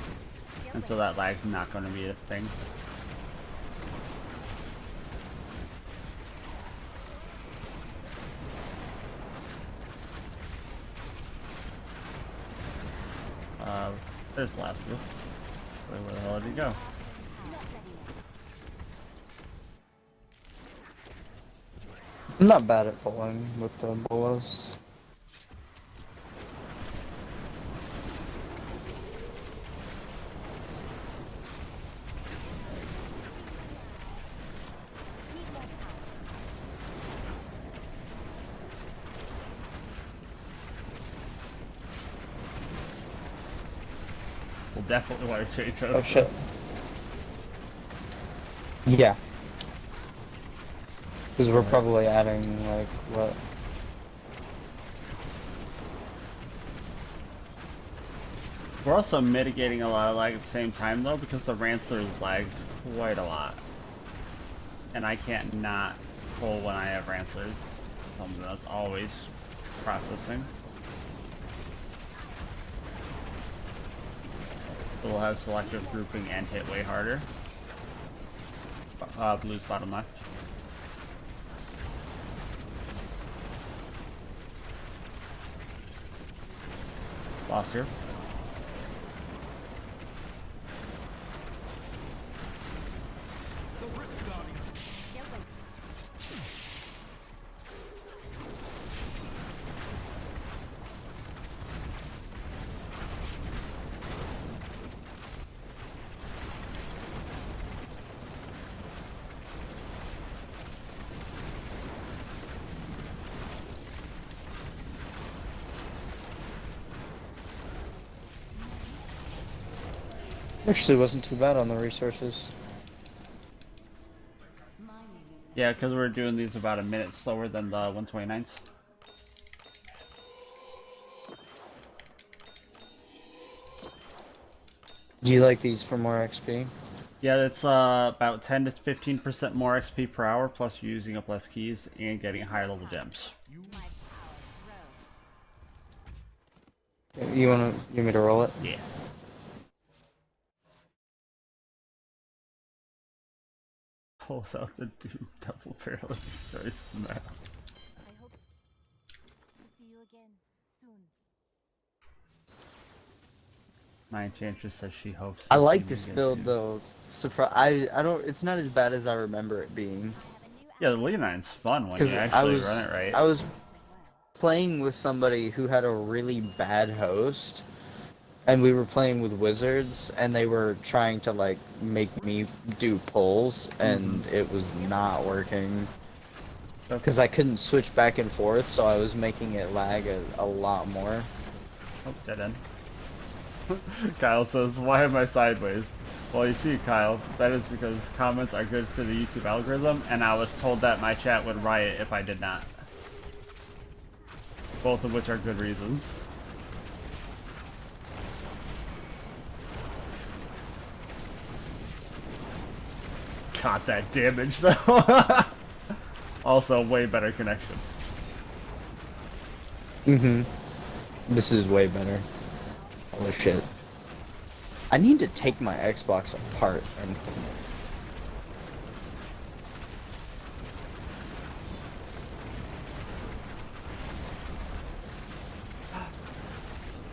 And so that lag's not going to be a thing. There's last view. Where the hell did he go? Not ready yet. I'm not bad at pulling with the bullets. Need more time. We'll definitely want to change those. Oh shit. Yeah. Because we're probably adding, like, what? We're also mitigating a lot of lag at the same time though, because the Rancer's lags quite a lot. And I can't not pull when I have Rancers. Something that's always processing. So we'll have selective grouping and hit way harder. Blue's bottom left. Boss here. Actually wasn't too bad on the resources. Yeah, because we're doing these about a minute slower than the 129s. Do you like these for more XP? Yeah, it's about 10 to 15% more XP per hour, plus you're using up less keys and getting higher level gems. You want me to roll it? Yeah. Pulls out the Doom double barrel and destroys the map. I hope to see you again soon. My enchantress says she hopes. I to like see this me again build soon. though. I don't. It's not as bad as I remember it being. Yeah, the Leonine's fun when Because you actually run it right. I was playing with somebody who had a really bad host, and we were playing with wizards, and they were trying to like make me do pulls, and it was not working. Because I couldn't switch back and forth, so I was making it lag a lot more. Oh, dead end. Kyle says, why am I sideways? Well, you see, Kyle, that is because comments are good for the YouTube algorithm, and I was told that my chat would riot if I did not. Both of which are good reasons. Got that damage, though. Also, way better connection. This is way better. Holy shit. I need to take my Xbox apart and...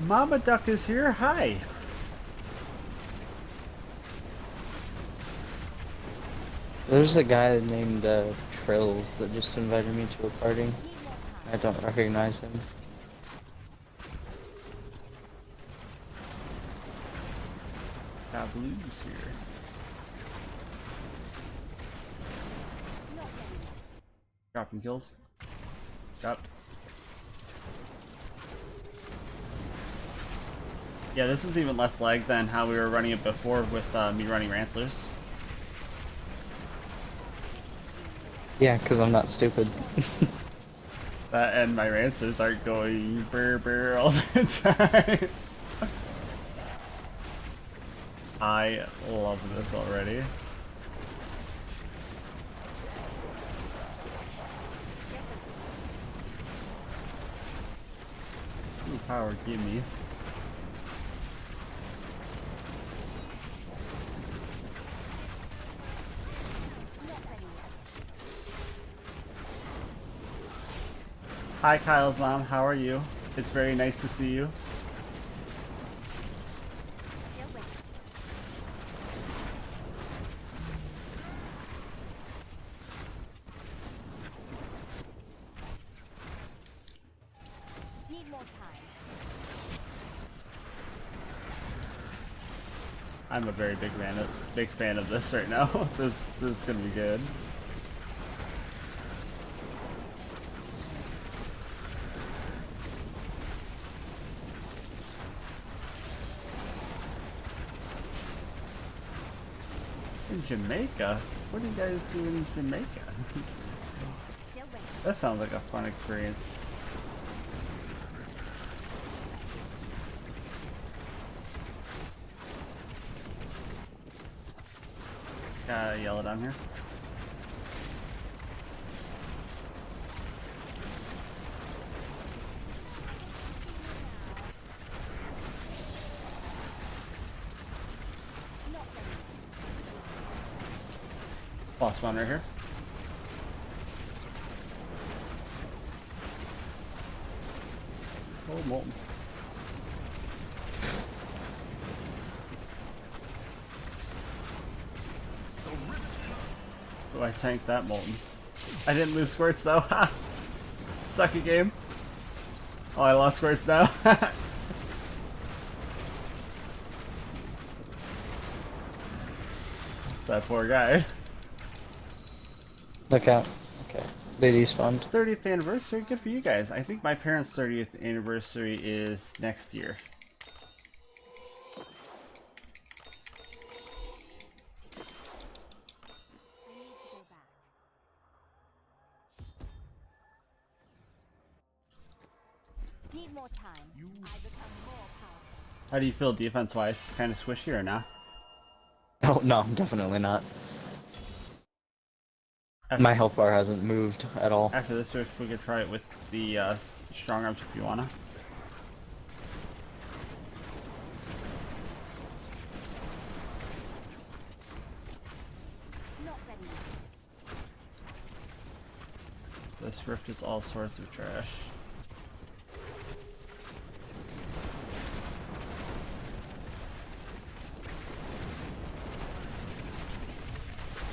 Mama Duck is here. Hi. There's a guy named Trills that just invited me to a party. I don't recognize him. Got Blues here. Dropping kills. Yep. Yeah, this is even less lag than how we were running it before with me running Rancelers. Yeah, because I'm not stupid. That and my Rancelers aren't going brr brr all the time. I love this already. Ooh, power, gimme. Hi Kyle's mom, how are you? It's very nice to see you. Still waiting. Need more time. I'm a very big fan of this right now. This is gonna be good. in Jamaica? What do you guys do in Jamaica? Still waiting. That sounds like a fun experience. Yellow down here. Not ready. Boss one right here. Oh, molten. Oh, I tanked that molten. I didn't lose squirts though. Sucky game. Oh, I lost squirts now. That poor guy. Look out. Okay. They despawned. 30th anniversary, good for you guys. I think my parents' 30th anniversary is next year. I need to go back. Need more time. I become more powerful. How do you feel defense-wise? Kind of squishy or not? Oh, no, definitely not. My health bar hasn't moved at all. After this, if we could try it with the strong arms if you wanna. Not ready yet. This rift is all sorts of trash.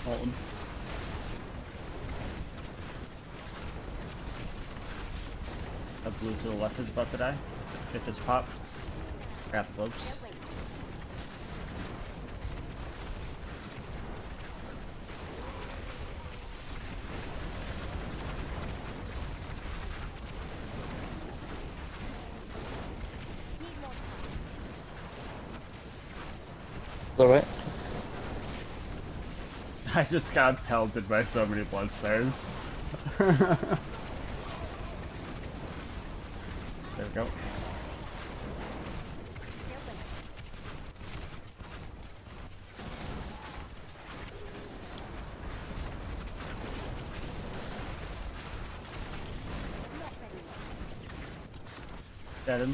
Molten. That blue to the left is about to die. It just popped. Got the globes. Still waiting. Need more time. Alright. I just got pelted by so many blood stars. There we go. Still waiting. Not ready yet. Dead him.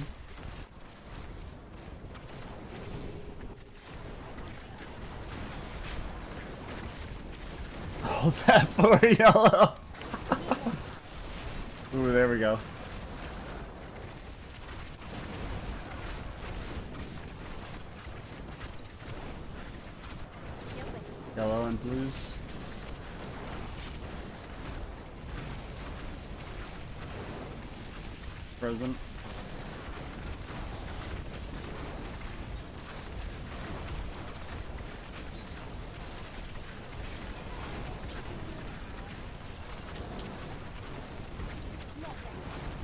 Hold that for yellow. Ooh, there we go. Still waiting. Yellow and blues. Frozen.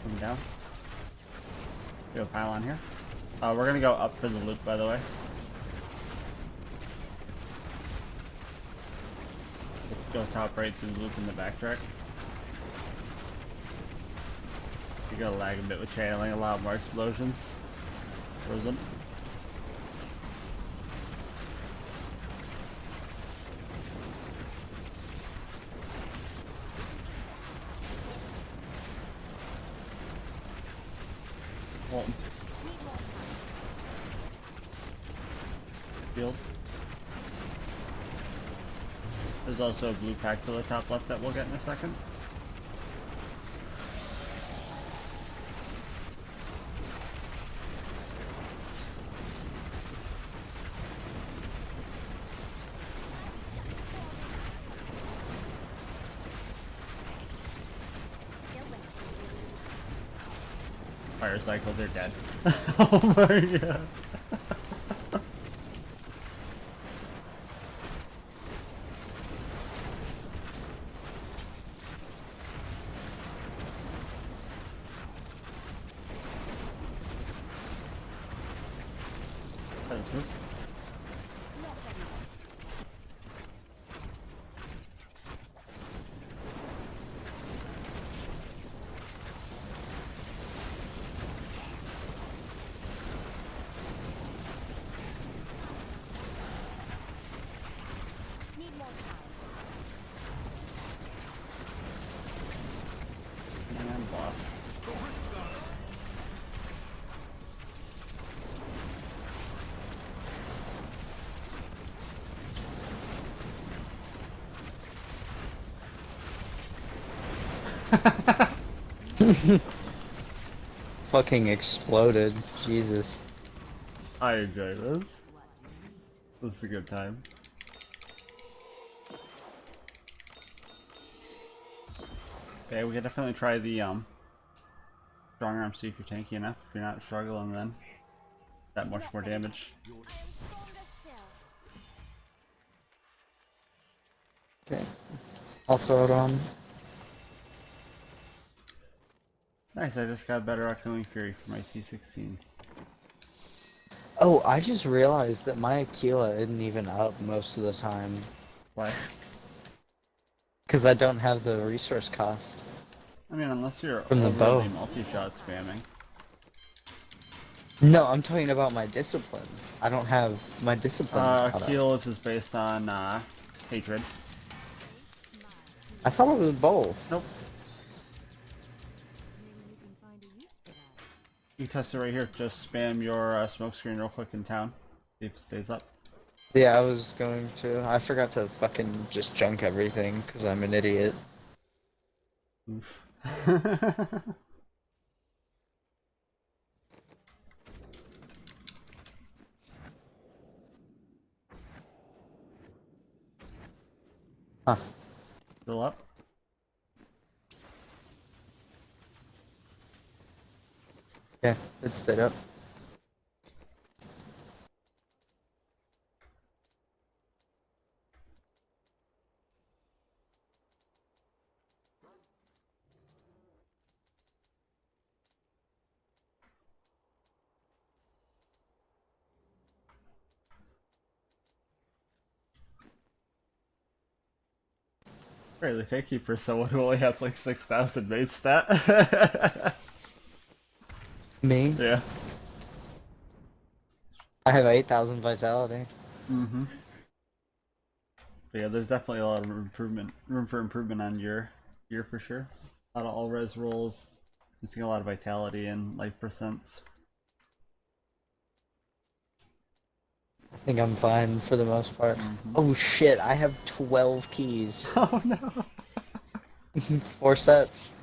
Coming down. We have a pylon here. We're gonna go up for the loop, by the way. Go top right through the loop in the backtrack. You're gonna lag a bit with channeling, a lot more explosions. Frozen. Molten. Need more time. Field. There's also a blue pack to the top left that we'll get in a second. Still waiting. Fire cycle, they're dead. Oh my god. That was good. Not ready yet. Fucking exploded. Jesus. I enjoy this. This is a good time. Okay, we can definitely try the strong arm, see if you're tanky enough. If you're not struggling, then that much more damage. I am stronger still. Okay. I'll throw it on. Nice, I just got better Echoing Fury for my T16. Oh, I just realized that my Aquila isn't even up most of the time. Why? Because I don't have the resource cost. I mean, unless you're From the overly bow. multi-shot spamming. No, I'm talking about my discipline. I don't have my discipline. Is not up. Keyless is based on hatred. I thought it was both. Nope. Maybe you can find a use for that. You test it right here. Just spam your smoke screen real quick in town. See if it stays up. Yeah, I was going to. I forgot to fucking just junk everything because I'm an idiot. Oof. Huh. Still up? Yeah, it stayed up. Really picky for someone who only has like 6,000 mate stat. Me? Yeah. I have 8,000 vitality. Mm-hmm. But yeah, there's definitely a lot of room for improvement on your gear for sure. A lot of all res rolls, missing a lot of vitality and life percents. I think I'm fine for the most part. Oh shit, I have 12 keys. Oh no. 4 sets.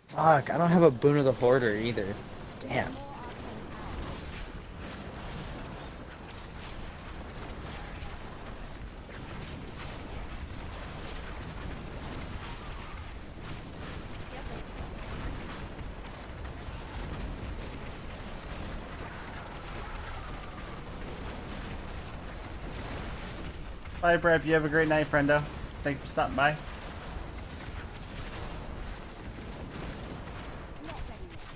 Fuck, I don't have a Boon of the Hoarder either. Damn. Bye, Brad. You have a great night, friendo. Thanks for stopping by. Not ready yet.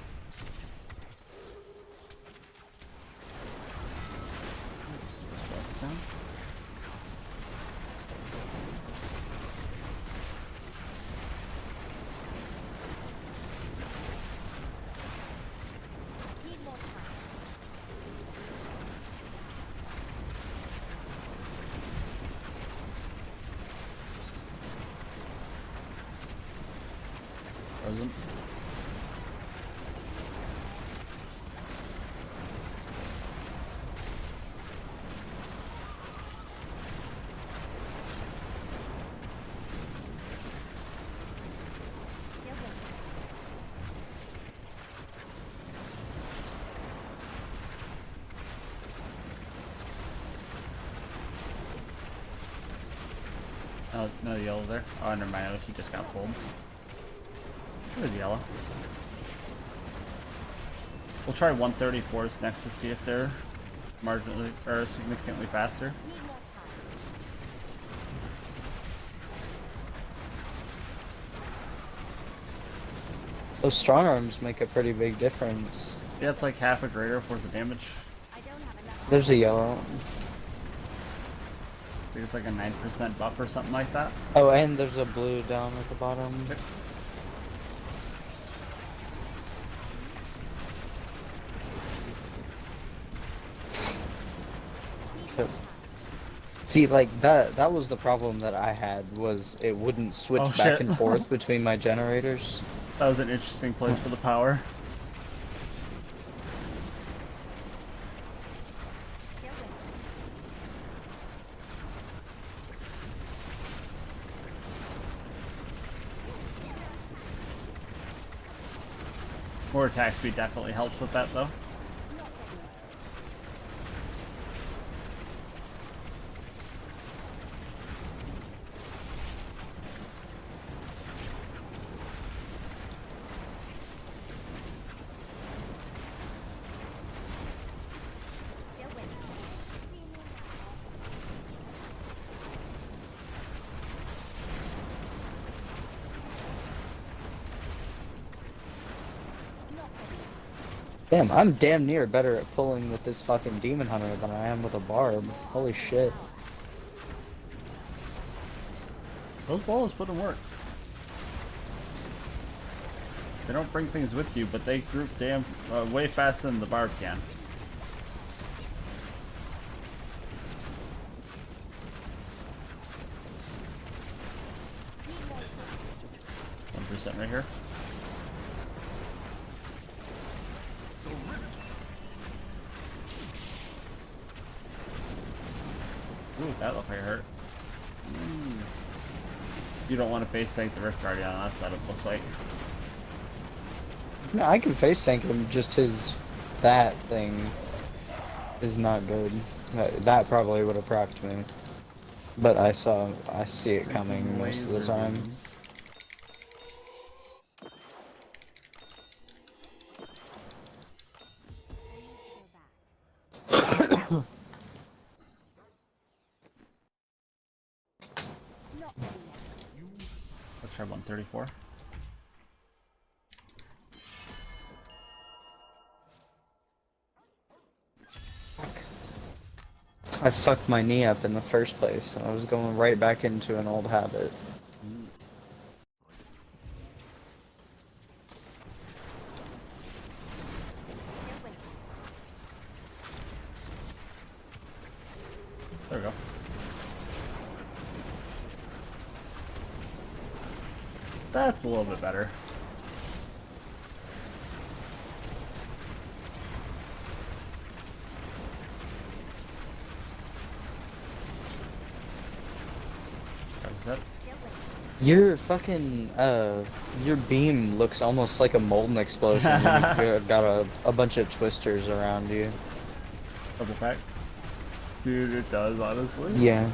Need more time. Frozen. Still waiting. Oh, no yellow there. Oh, never mind. He just got pulled. There's yellow. We'll try 134s next to see if they're marginally or significantly faster. Need more time. Those strong arms make a pretty big difference. Yeah, it's like half a greater worth of damage. I don't have enough. There's a yellow. I think it's like a 9% buff or something like that. Oh, and there's a blue down at the bottom. Need more time. See, like that was the problem that I had, was it wouldn't switch Oh, back shit. and forth between my generators. That was an interesting place for the power. Still waiting. Core attack speed definitely helps with that though. Still waiting. See me now. Not ready. Damn, I'm damn near better at pulling with this fucking demon hunter than I am with a barb. Holy shit. Those balls put in work. They don't bring things with you, but they group damn way faster than the barb can. Need more time. 1% right here. Ooh, that looked like it hurt. You don't want to face tank the Rift Guardian on that side, it looks like. No, I can face tank him, just his that thing is not good. That probably would have procced me. But I see it coming most of the time. I need to go back. Not ready yet. Let's try 134. I fucked my knee up in the first place, and I was going right back into an old habit. Still waiting. There we go. That's a little bit better. How's that? Still waiting. Your fucking, your beam looks almost like a molten explosion when you've got a bunch of twisters around you. Double pack? Dude, it does, honestly. Yeah.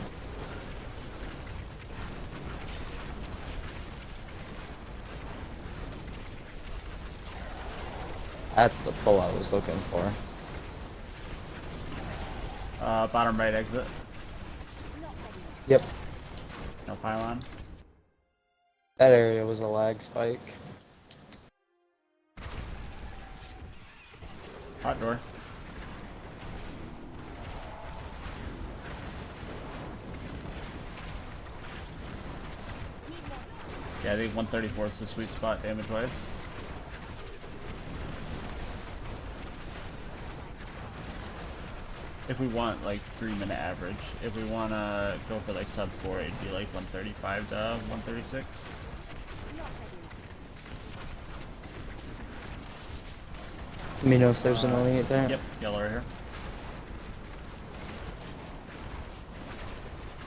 That's the pull I was looking for. Bottom right exit. Not ready yet. Yep. No pylon. That area was a lag spike. Hot door. Need more time. Yeah, I think 134 is the sweet spot damage-wise. If we want like 3-minute average. If we want to go for like sub 4, it'd be like 135 to 136. Not ready yet. Let me know if there's an elite there. Yep, yellow right here.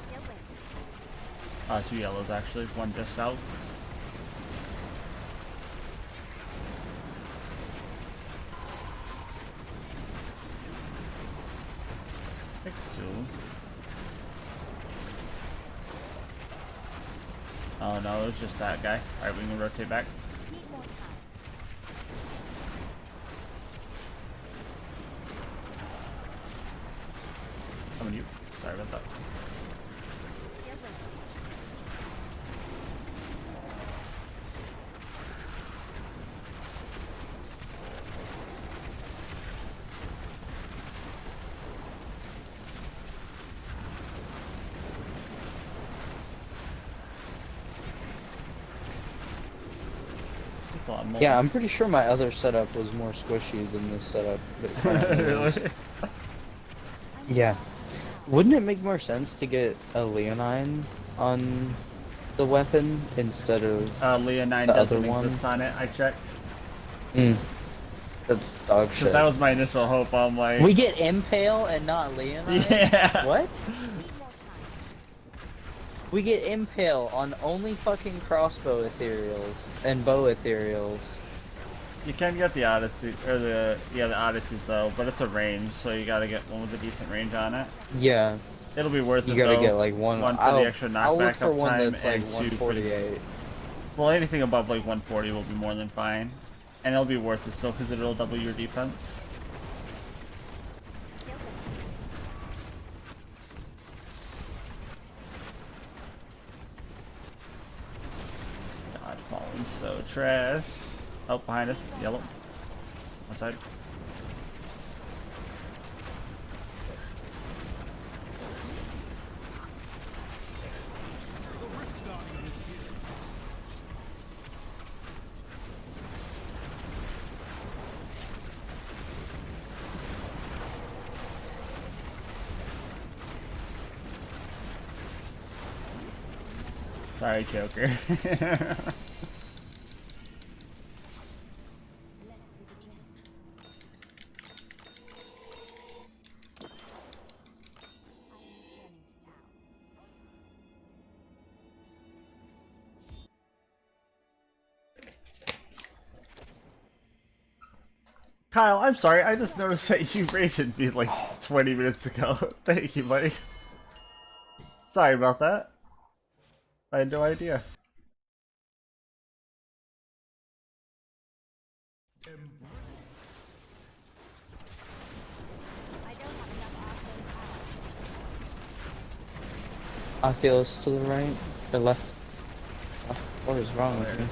Still waiting. 2 yellows actually, one just south. Fix two. Oh no, it was just that guy. Alright, we can rotate back. Need more time. Coming to you. Sorry about that. Still waiting. That's a lot more. Yeah, I'm pretty sure my other setup was more squishy than this setup. But currently is. Really? Yeah. Wouldn't it make more sense to get a Leonine on the weapon instead of Leonine the doesn't other one? exist on it, I checked. That's dog shit. That was my initial hope, I'm like... We get Impale and not Leonine? Yeah. What? Need more time. We get Impale on only fucking crossbow ethereals and bow ethereals. You can get the Odyssey, or the Odysseys though, but it's a range, so you gotta get one with a decent range on it. Yeah, It'll be worth you it gotta though. get like one. One for the extra I'll look knockback for one uptime, that's like and two for the 148. well, anything above like 140 will be more than fine, and it'll be worth it still because it'll double your defense. Still with God, falling so trash. Oh, behind us, yellow. On side. Sorry, Joker. Let's see the gem. I am returning to town. Kyle, I'm sorry. I just noticed that you rated me like 20 minutes ago. Thank you, buddy. Sorry about that. I had no idea. I don't have enough arcane power. Oculus to the right or left. Fuck, what is wrong with me?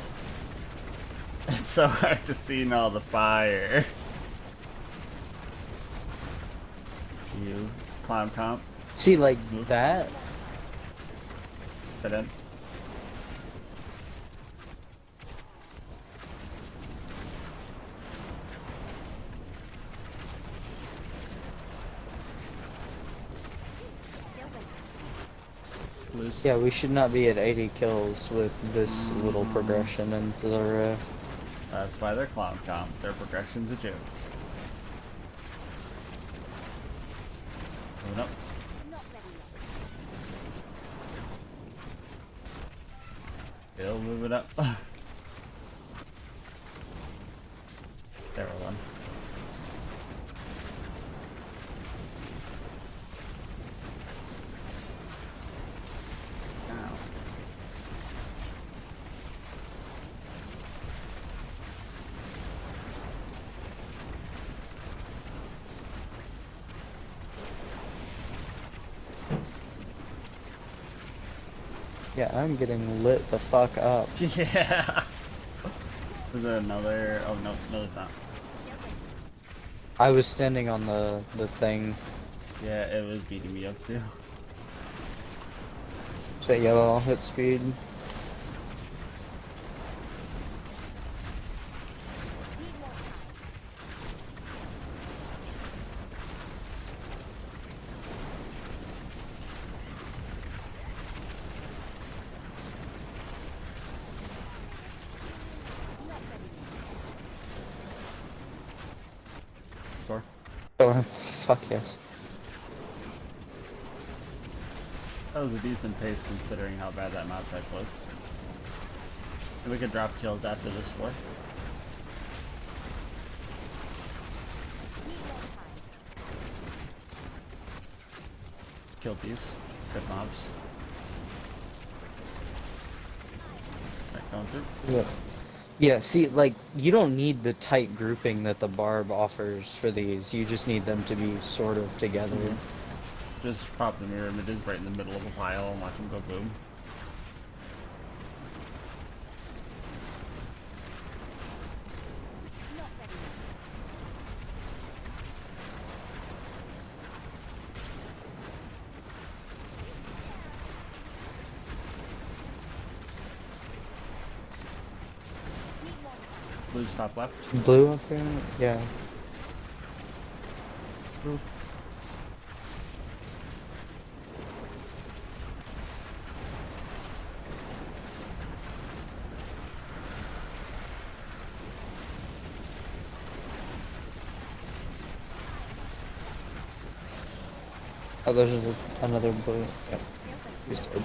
It's so hard to see in all the fire. You clown comp, See, like that. fit in. Still with Loose. Yeah, we should not be at 80 kills with this little progression into the rift. That's why they're clown comp. Their progression's a joke. Moving up. not ready yet. Still moving up. There we're one. Ow. Yeah, I'm getting lit the fuck up. Yeah. Is there another? Oh no, no, it's not. I was standing on the thing. Yeah, it was beating me up too. Say yellow, I'll hit speed. Need more time. Not ready yet. Score. Oh, fuck yes. That was a decent pace considering how bad that mob type was. And we could drop kills after this war. Need more time. Killed these. Good mobs. Right, going through. Yeah. Yeah, see, like, you don't need the tight grouping that the barb offers for these. You just need them to be sort of together. Just pop the mirror images right in the middle of a pile and watch them go boom. Not ready yet. Need more time. Blue's top left. Blue up here? Yeah. Blue. Oh, there's another blue. Yep. He's dead.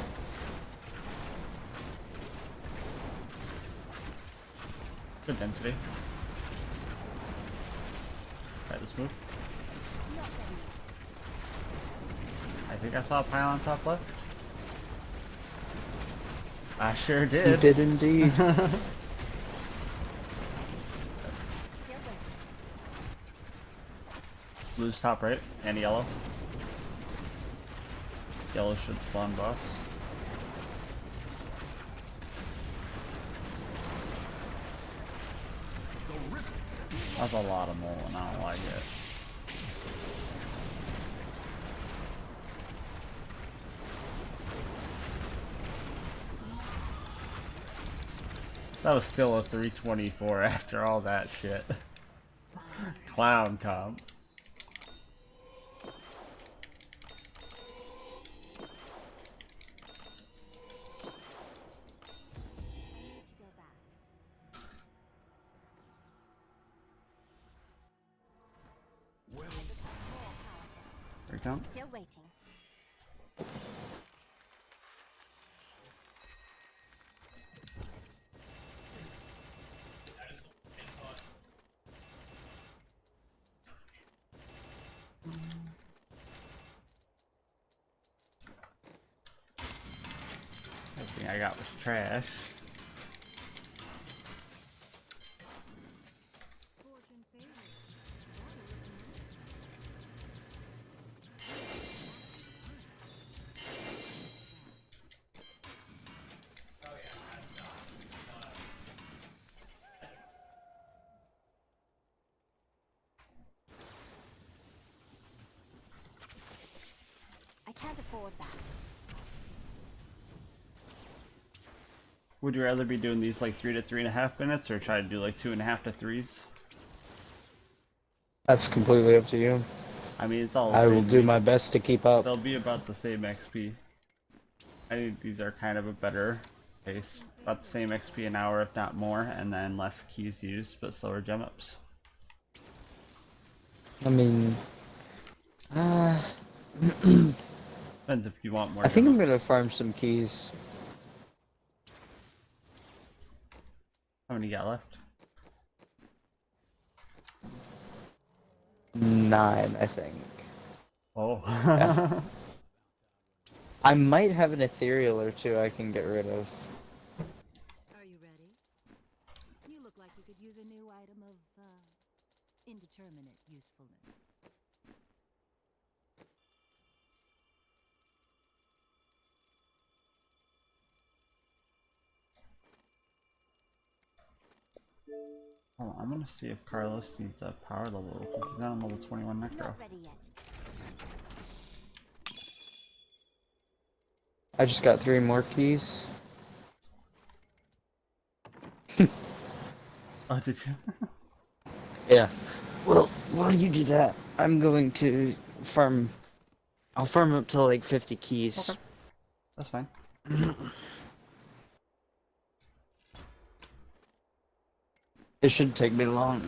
Good density. this move. Not ready yet. I think I saw a pile on top left. I sure You did. did indeed. Still waiting. Blue's top right, and yellow. Yellow should spawn boss. That's a lot of mole, and I don't like it. That was still a 324 after all that shit. Clown comp. Need to go back. Well, I become more powerful. Recount. Still waiting. Everything I got was trash. Fortune favors. I can't afford that. Would you rather be doing these like 3 to 3.5 minutes, or try to do like 2.5 to 3s? That's completely up to you. I mean, it's all the I will same do thing. my best to keep up. They'll be about the same XP. I think these are kind of a better pace. About the same XP an hour, if not more, and then less keys used, but slower gem ups. I mean, Depends if you want more I think gem I'm ups. gonna farm some keys. How many you got left? 9, I think. Oh. I might have an ethereal or two I can get rid of. Are you ready? You look like you could use a new item of, indeterminate usefulness. Hold on, I'm gonna see if Carlos needs a power level real quick. He's not on level 21 necro. Not ready yet. I just got 3 more keys. Oh, did you? Yeah. Well, while you do that, I'm going to farm. I'll farm up to like 50 keys. Okay. That's fine. It shouldn't take me long.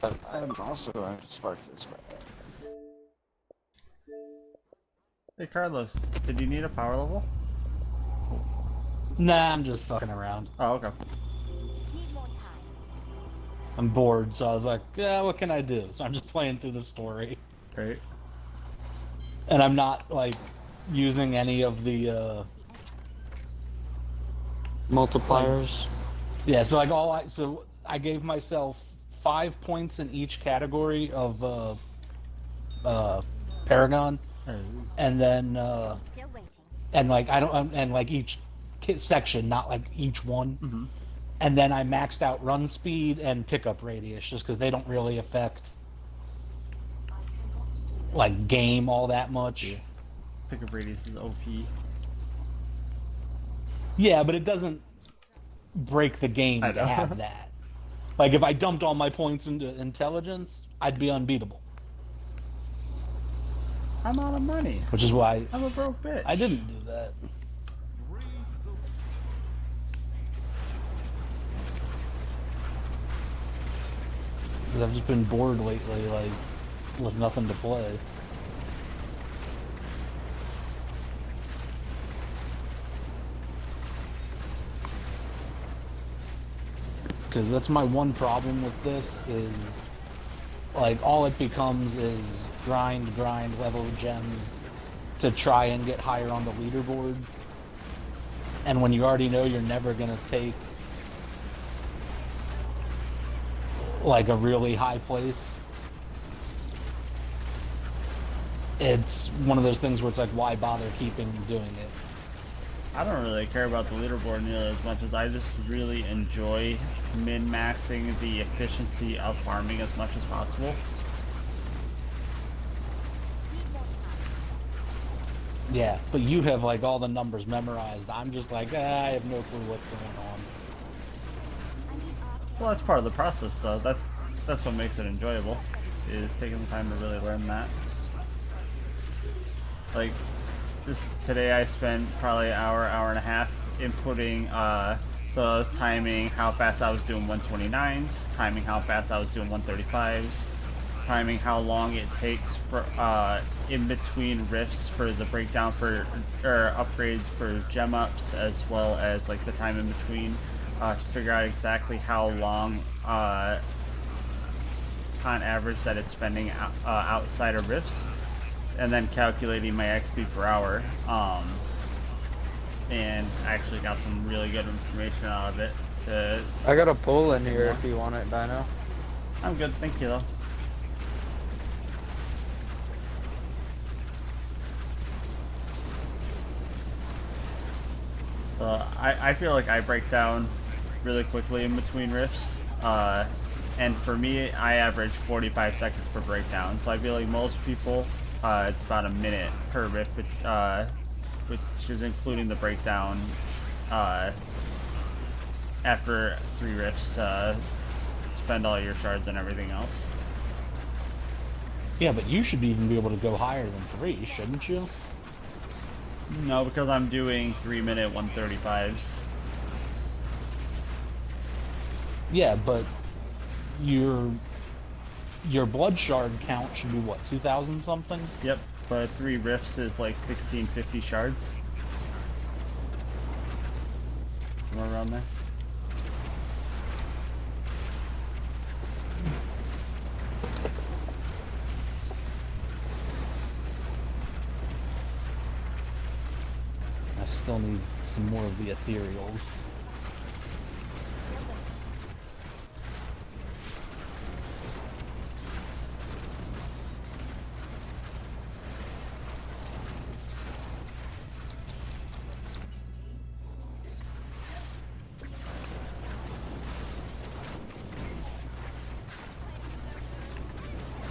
But I'm also going to spark this back. Hey Carlos, did you need a power level? Nah, I'm just fucking around. Oh, okay. Need more time. I'm bored, so I was like, yeah, what can I do? So I'm just playing through the story. Great. And I'm not, like, using any of the, Multipliers. yeah, so like so I gave myself 5 points in each category of, Paragon. Oh. And then, Still waiting. and like, and like each section, not like each one. Mm-hmm. And then I maxed out run speed and pickup radius, just because they don't really affect like game all that much. Yeah. Pickup radius is OP. Yeah, but it doesn't break the game I to know. have that. Like if I dumped all my points into intelligence, I'd be unbeatable. I'm out of money. Which is why I'm a broke bitch. I didn't do that. brave the Because I've just been bored lately, like with nothing to play. Because that's my one problem with this is Like, all it becomes is grind, level gems to try and get higher on the leaderboard. And when you already know you're never gonna take like a really high place, it's one of those things where it's like, why bother keeping doing it? I don't really care about the leaderboard nearly as much as I just really enjoy min-maxing the efficiency of farming as much as possible. Yeah, but you have like all the numbers memorized. I'm just like, I have no clue what's going on. Well, that's part of the process, though. That's what makes it enjoyable, is taking the time to really learn that. Like, today I spent probably an hour and a half inputting, so I was timing how fast I was doing 129s, timing how fast I was doing 135s, timing how long it takes for, in between rifts for the breakdown for, or upgrades for gem ups, as well as like the time in between, to figure out exactly how long, on average that it's spending outside of rifts, and then calculating my XP per hour, and actually got some really good information out of it. I got a pull in here if you want it, Dino. I'm good, thank you though. I feel like I break down really quickly in between rifts, and for me, I average 45 seconds per breakdown, so I feel like most people, it's about a minute per rift, which is including the breakdown, after 3 rifts, spend all your shards and everything else. Yeah, but you should even be able to go higher than 3, shouldn't you? No, because I'm doing 3-minute 135s. Yeah, but your blood shard count should be what, 2,000 something? Yep, but 3 rifts is like 1650 shards. Somewhere around there. I still need some more of the ethereals.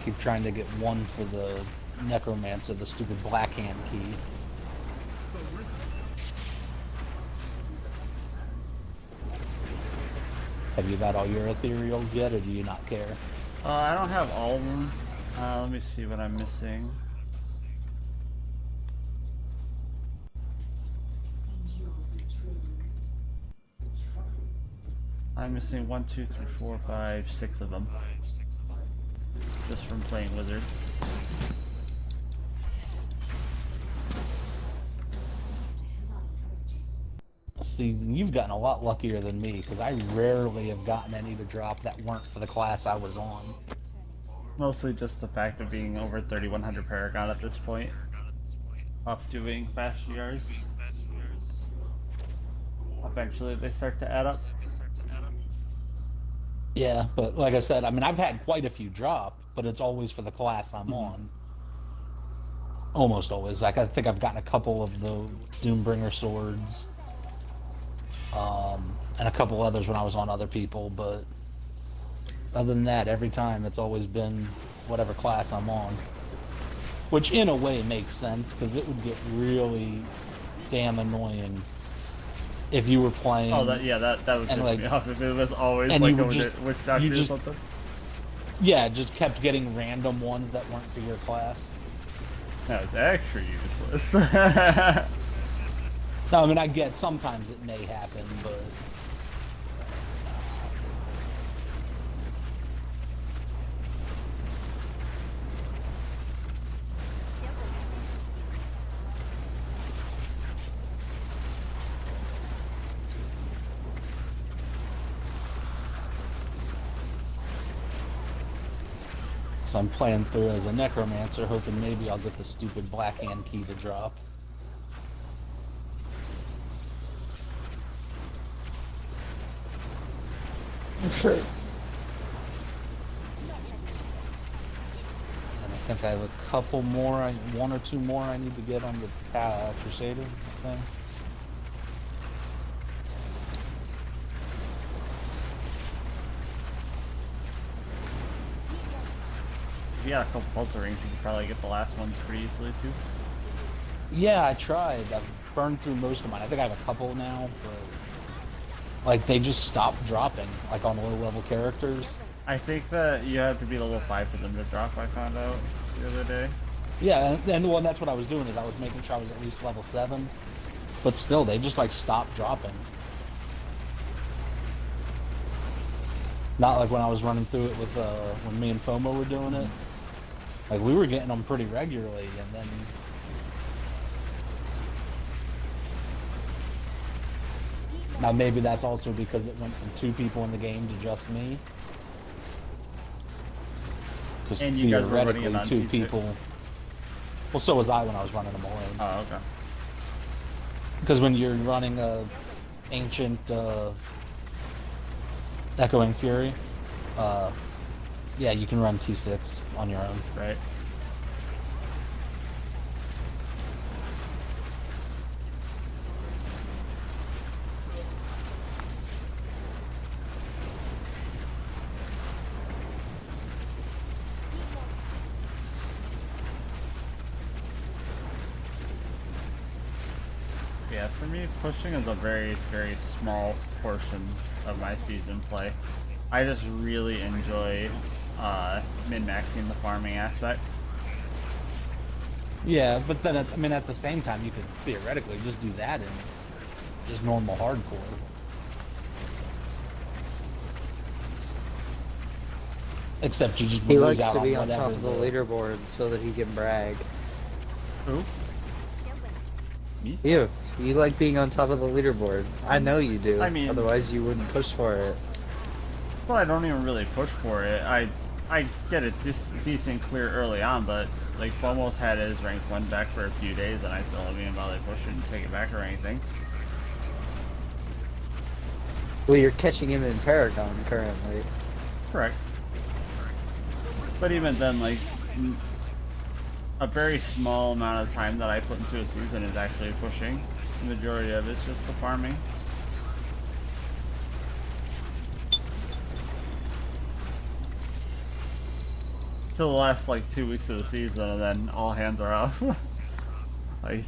Keep trying to get one for the necromancer, the stupid black hand key. Have you got all your ethereals yet, or do you not care? I don't have all of them. Let me see what I'm missing. I'm missing 1, 2, 3, 4, 5, 6 of them. Just from playing Wizard. See, you've gotten a lot luckier than me, because I rarely have gotten any to drop that weren't for the class I was on. Mostly just the fact of being over 3100 Paragon at this point. Off doing fast GRs. Eventually they start to add up. Yeah, but like I said, I mean, I've had quite a few drop, but it's always for the class I'm on. Almost always. Like, I think I've gotten a couple of the Doombringer swords. And a couple others when I was on other people, but other than that, every time it's always been whatever class I'm on. Which in a way makes sense, because it would get really damn annoying if you were playing... Oh, that would piss like, me off if it was always and like you a would just- witch doctor you or just- something. Yeah, just kept getting random ones that weren't for your class. No, it's extra useless. No, I mean, I get sometimes it may happen, but... So I'm playing through as a necromancer, hoping maybe I'll get the stupid black hand key to drop. Sure. And I think I have a couple more, one or two more I need to get on the Crusader thing. If you got a couple puzzle rings, you could probably get the last ones pretty easily too. Yeah, I tried. I've burned through most of mine. I think I have a couple now, but like they just stopped dropping, like on low level characters. I think that you have to be level 5 for them to drop, I found out the other day. Yeah, and well, that's what I was doing, is I was making sure I was at least level 7. But still, they just like stopped dropping. Not like when I was running through it with, when me and FOMO were doing it. Like, we were getting them pretty regularly, and then... Now, maybe that's also because it went from 2 people in the game to just me. Because And you guys were running theoretically, it on 2 T6. people... Well, so was I when I was running them alone. Oh, okay. Because when you're running a ancient Echoing Fury, yeah, you can run T6 on your own. Right. Yeah, for me, pushing is a very, very small portion of my season play. I just really enjoy min-maxing the farming aspect. Yeah, but then, I mean, at the same time, you could theoretically just do that in just normal hardcore. Except you just He lose likes out to be on whatever top of the leaderboards so that he can brag. Who? You like being on top of the leaderboard. I know you do. I mean- otherwise you wouldn't push for it. Well, I don't even really push for it. I get it decent clear early on, but like almost had his rank 1 back for a few days, and I still haven't even bothered pushing to take it back or anything. Well, you're catching him in Paragon currently. Correct. But even then, like, a very small amount of time that I put into a season is actually pushing. The majority of it's just the farming. Till the last, like, 2 weeks of the season, and then all hands are off. Like,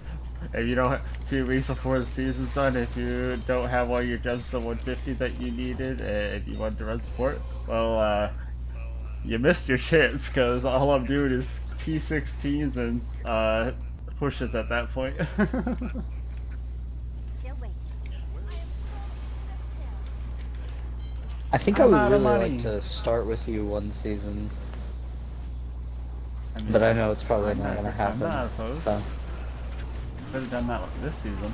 if you don't, 2 weeks before the season's done, if you don't have all your gems to 150 that you needed, and you want to run support, well, you missed your chance, because all I'm doing is T16s and pushes at that point. Still waiting. I think I I'm would out of really money. like to start with you one season, I mean, but I know it's probably I'm not going to happen. I'm not opposed. So. Could have done that this season.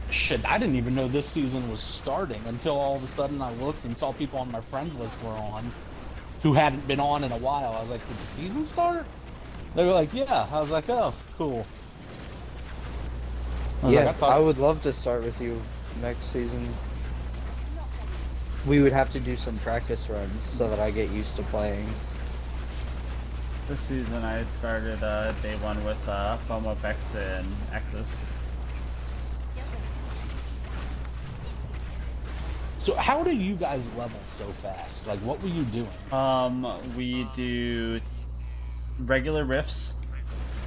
Shit, I didn't even know this season was starting until all of a sudden I looked and saw people on my friends list were on who hadn't been on in a while. I was like, did the season start? They were like, yeah. I was like, oh, cool. Yeah, I would love to start with you next season. We would have to do some practice runs so that I get used to playing. This season I started day 1 with FOMO, Vex, and Exus. So how do you guys level so fast? Like, what were you doing? We do regular rifts.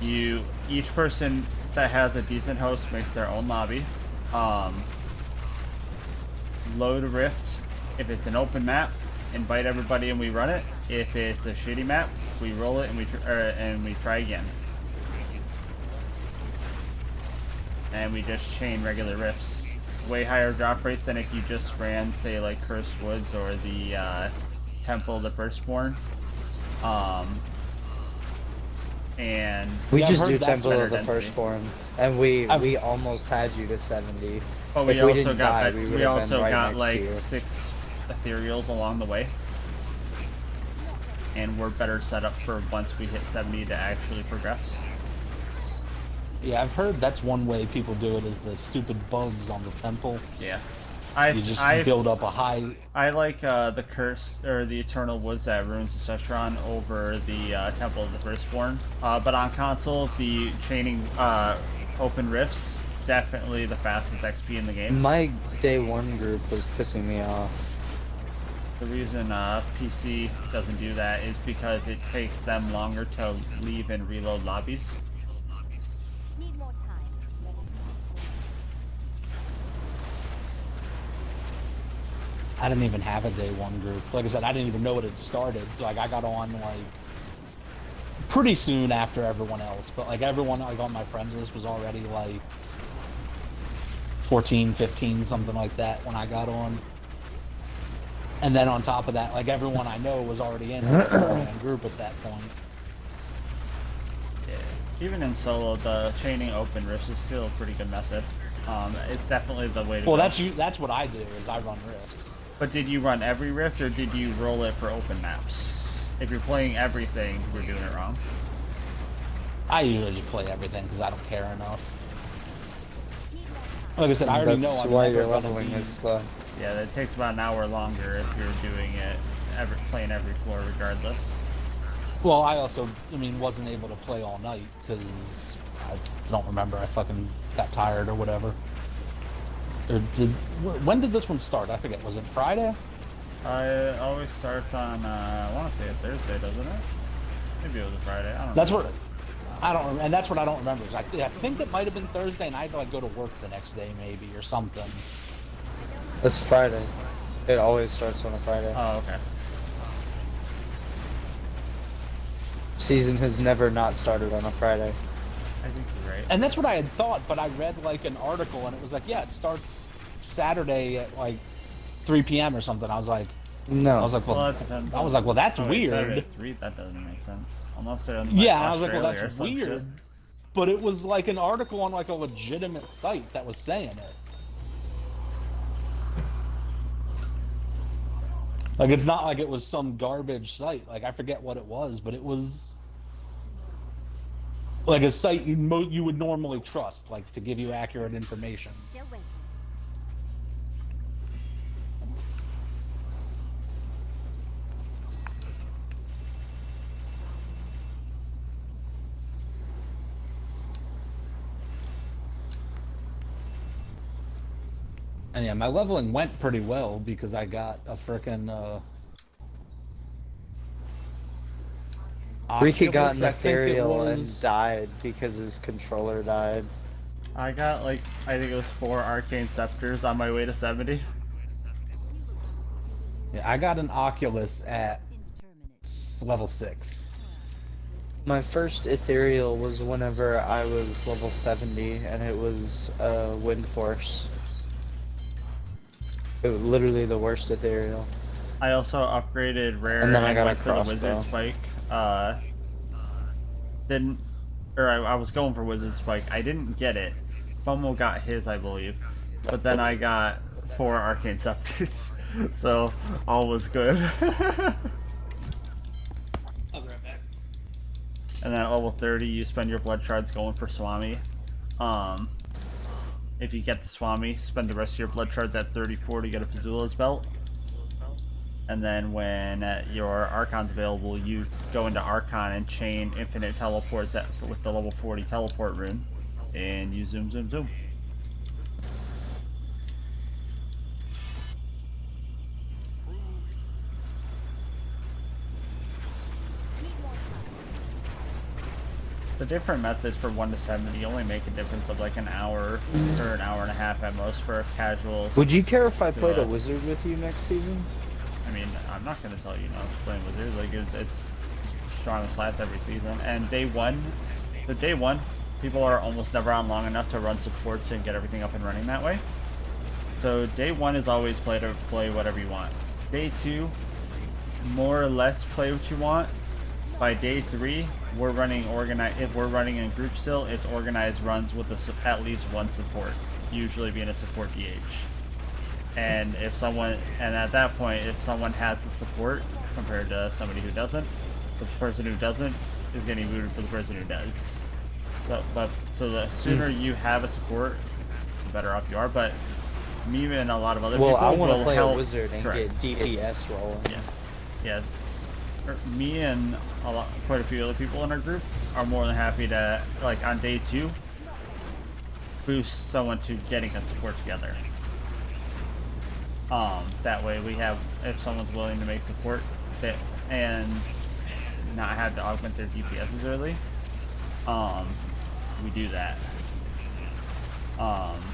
Each person that has a decent host makes their own lobby. Load a rift. If it's an open map, invite everybody and we run it. If it's a shitty map, we roll it and we try again. And we just chain regular rifts. Way higher drop rates than if you just ran, say, like Cursed Woods or the Temple of the Firstborn. And We Yeah, I've just heard do that's Temple better of the density. Firstborn, and we I've- almost had you to 70. oh, we If we also didn't got die, that. we We would've also been right got next like to you. 6 ethereals along the way. and we're better set up for once we hit 70 to actually progress. Yeah, I've heard that's one way people do it is the stupid bugs on the temple. Yeah. You just build up a high... I like the curse or the eternal woods that ruins the Cestron over the temple of the firstborn. But on console, the chaining open rifts definitely the fastest XP in the game. My day one group was pissing me off. The reason PC doesn't do that is because it takes them longer to leave and reload lobbies. Need more time. I didn't even have a day one group. Like I said, I didn't even know it had started. So like I got on like pretty soon after everyone else. But like everyone like on my friends list was already like 14, 15, something like that when I got on. And then on top of that, like everyone I know was already in a group at that point. Yeah. Even in solo, the chaining open rifts is still a pretty good method. It's definitely the way to go. Well, that's what I do is I run rifts. But did you run every rift, or did you roll it for open maps? If you're playing everything, you're doing it wrong. I usually just play everything because I don't care enough. Like I said, I already know That's I'm why never your gonna leveling be... is slow. Yeah, it takes about an hour longer if you're doing it, playing every floor regardless. Well, I also, I mean, wasn't able to play all night because I don't remember. I fucking got tired or whatever. Or when did this one start? I forget. Was it Friday? It always starts on, I want to say a Thursday, doesn't it? Maybe it was a Friday. I don't That's know. what I don't, and that's what I don't remember. I think it might have been Thursday, and I had to like go to work the next day, maybe or something. It's Friday. It always starts on a Friday. Oh, okay. Season has never not started on a Friday. I think you're right. And that's what I had thought, but I read like an article, and it was like, yeah, it starts Saturday at like 3 p.m. or something. I was like, No. Well, it depends. well, that's Oh, wait, weird. Saturday at 3? That doesn't make sense. Unless they're in like, Yeah, I was like, Australia well, or that's some shit. weird. But it was like an article on like a legitimate site that was saying it. Like, it's not like it was some garbage site. Like, I forget what it was, but it was like a site you would normally trust, like, to give you accurate information. Still waiting. And yeah, my leveling went pretty well because I got a frickin' Ricky got an Oculus, I think it ethereal was. and died because his controller died. I got like, I think it was 4 arcane scepters on my way to 70. Yeah, I got an Oculus at Indeterminate. level 6. My first ethereal was whenever I was level 70, and it was Wind Force. It was literally the worst ethereal. I also upgraded rare And then I got a went for the crossbow. wizard spike. I was going for wizard spike. I didn't get it. FOMO got his, I believe, but then I got 4 arcane scepters, so all was good. I'll be right back. And then at level 30, you spend your blood shards going for Swami. If you get the Swami, spend the rest of your blood shards at 34 to get a Fazula's belt. And then when your Archon's available, you go into Archon and chain infinite teleports with the level 40 teleport rune. And you zoom, zoom, zoom. Need more time. The different methods for 1 to 70 only make a difference of like an hour or an hour and a half at most for a casual. Would you care if I played a Yeah. wizard with you next season? I mean, I'm not going to tell you not to play Wizards. Like, it's strongest class every season. And day one, people are almost never on long enough to run supports and get everything up and running that way. So day 1 is always play whatever you want. Day 2, more or less play what you want. By day 3, we're running organized. If we're running in group still, it's organized runs with at least one support, usually being a support DH. And at that point, if someone has the support compared to somebody who doesn't, the person who doesn't is getting booted for the person who does. So the sooner you have a support, the better off you are. But me and a lot of other Well, people I want to will play help. a wizard and Correct. get DPS rolling. Yeah. Me and quite a few other people in our group are more than happy to, like, on day 2, boost someone to getting a support together. That way we have, if someone's willing to make support and not have to augment their DPS as early, we do that.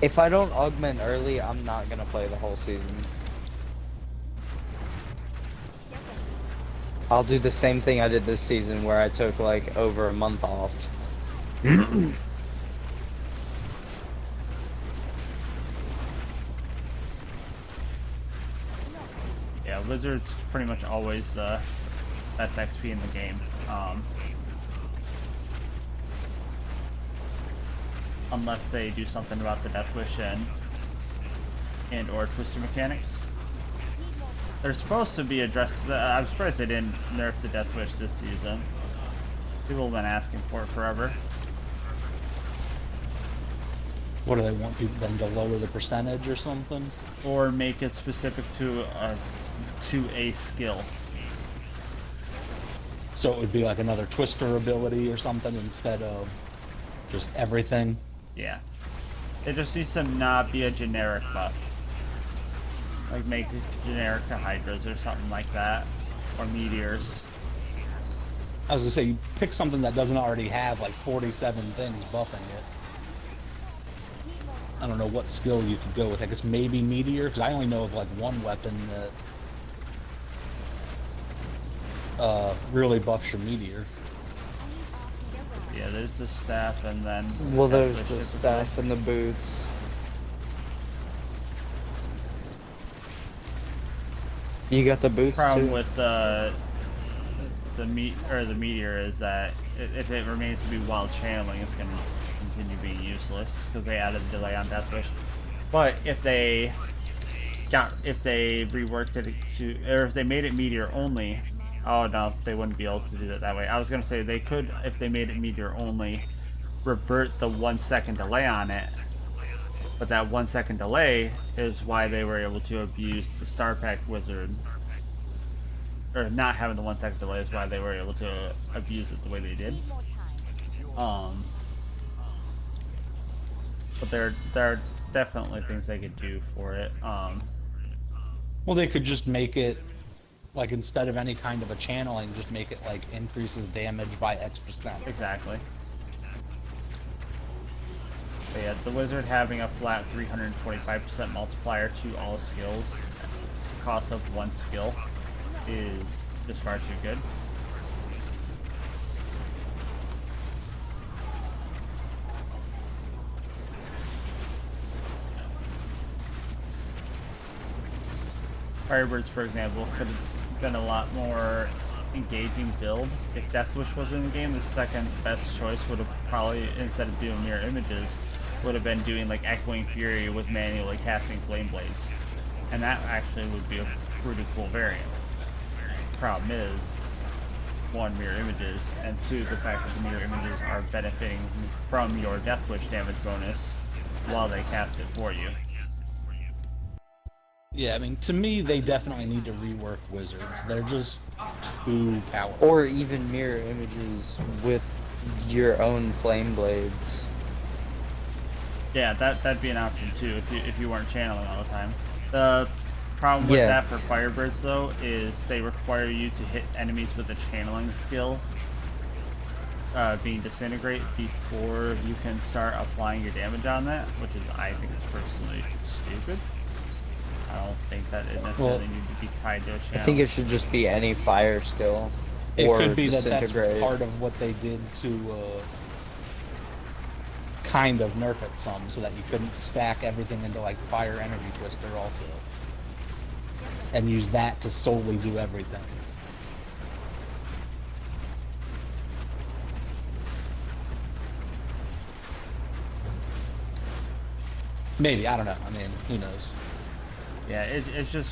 If I don't augment early, I'm not gonna play the whole season. I'll do the same thing I did this season where I took like over a month off. Yeah, Wizard's pretty much always the best XP in the game. Unless they do something about the Death Wish and or Twister mechanics. They're supposed to be addressed. I'm surprised they didn't nerf the Death Wish this season. People have been asking for it forever. What do they want people then to lower the percentage or something? Or make it specific to a skill. So it would be like another Twister ability or something instead of just everything. Yeah. It just needs to not be a generic buff. Like make it generic to Hydras or something like that. Or Meteors. I was gonna say, you pick something that doesn't already have like 47 things buffing it. I don't know what skill you could go with. I guess maybe Meteor, because I only know of like one weapon that really buffs your Meteor. Yeah, there's the staff and then... Well, there's the staff and the boots. You got the boots Problem too? with the meteor is that if it remains to be while channeling, it's going to continue being useless because they added the delay on Death Wish. But if they reworked it to, or if they made it meteor only, oh no, they wouldn't be able to do it that way. I was going to say they could, if they made it meteor only, revert the 1 second delay on it. But that 1 second delay is why they were able to abuse the Star Pack Wizard. Or not having the 1 second delay is why they were able to abuse it the way they did. But there are definitely things they could do for it. Well, they could just make it, like, instead of any kind of a channeling, just make it, like, increases damage by X%. Exactly. But yeah, the Wizard having a flat 325% multiplier to all skills, cost of one skill, is just far too good. Firebirds, for example, could have been a lot more engaging build. If Death Wish was in the game, the second best choice would have probably, instead of doing mirror images, would have been doing like Echoing Fury with manually casting Flame Blades. And that actually would be a pretty cool variant. Problem is, one, mirror images, and two, the fact that the mirror images are benefiting from your Death Wish damage bonus while they cast it for you. Yeah, I mean, to me, they definitely need to rework Wizards. They're just too powerful. Or even mirror images with your own flame blades. Yeah, that'd be an option too if you weren't channeling all the time. The problem with that for Firebirds though is they require you to hit enemies with a channeling skill, being Disintegrate, before you can start applying your damage on that, which is, I think, is personally stupid. I don't think that it necessarily needs to be tied to a channel. I think it should just be any fire skill. It or could be that Disintegrate. that's part of what they did to kind of nerf it some, so that you couldn't stack everything into like Fire Energy Twister also. And use that to solely do everything. Maybe, I don't know. I mean, who knows? Yeah, it's just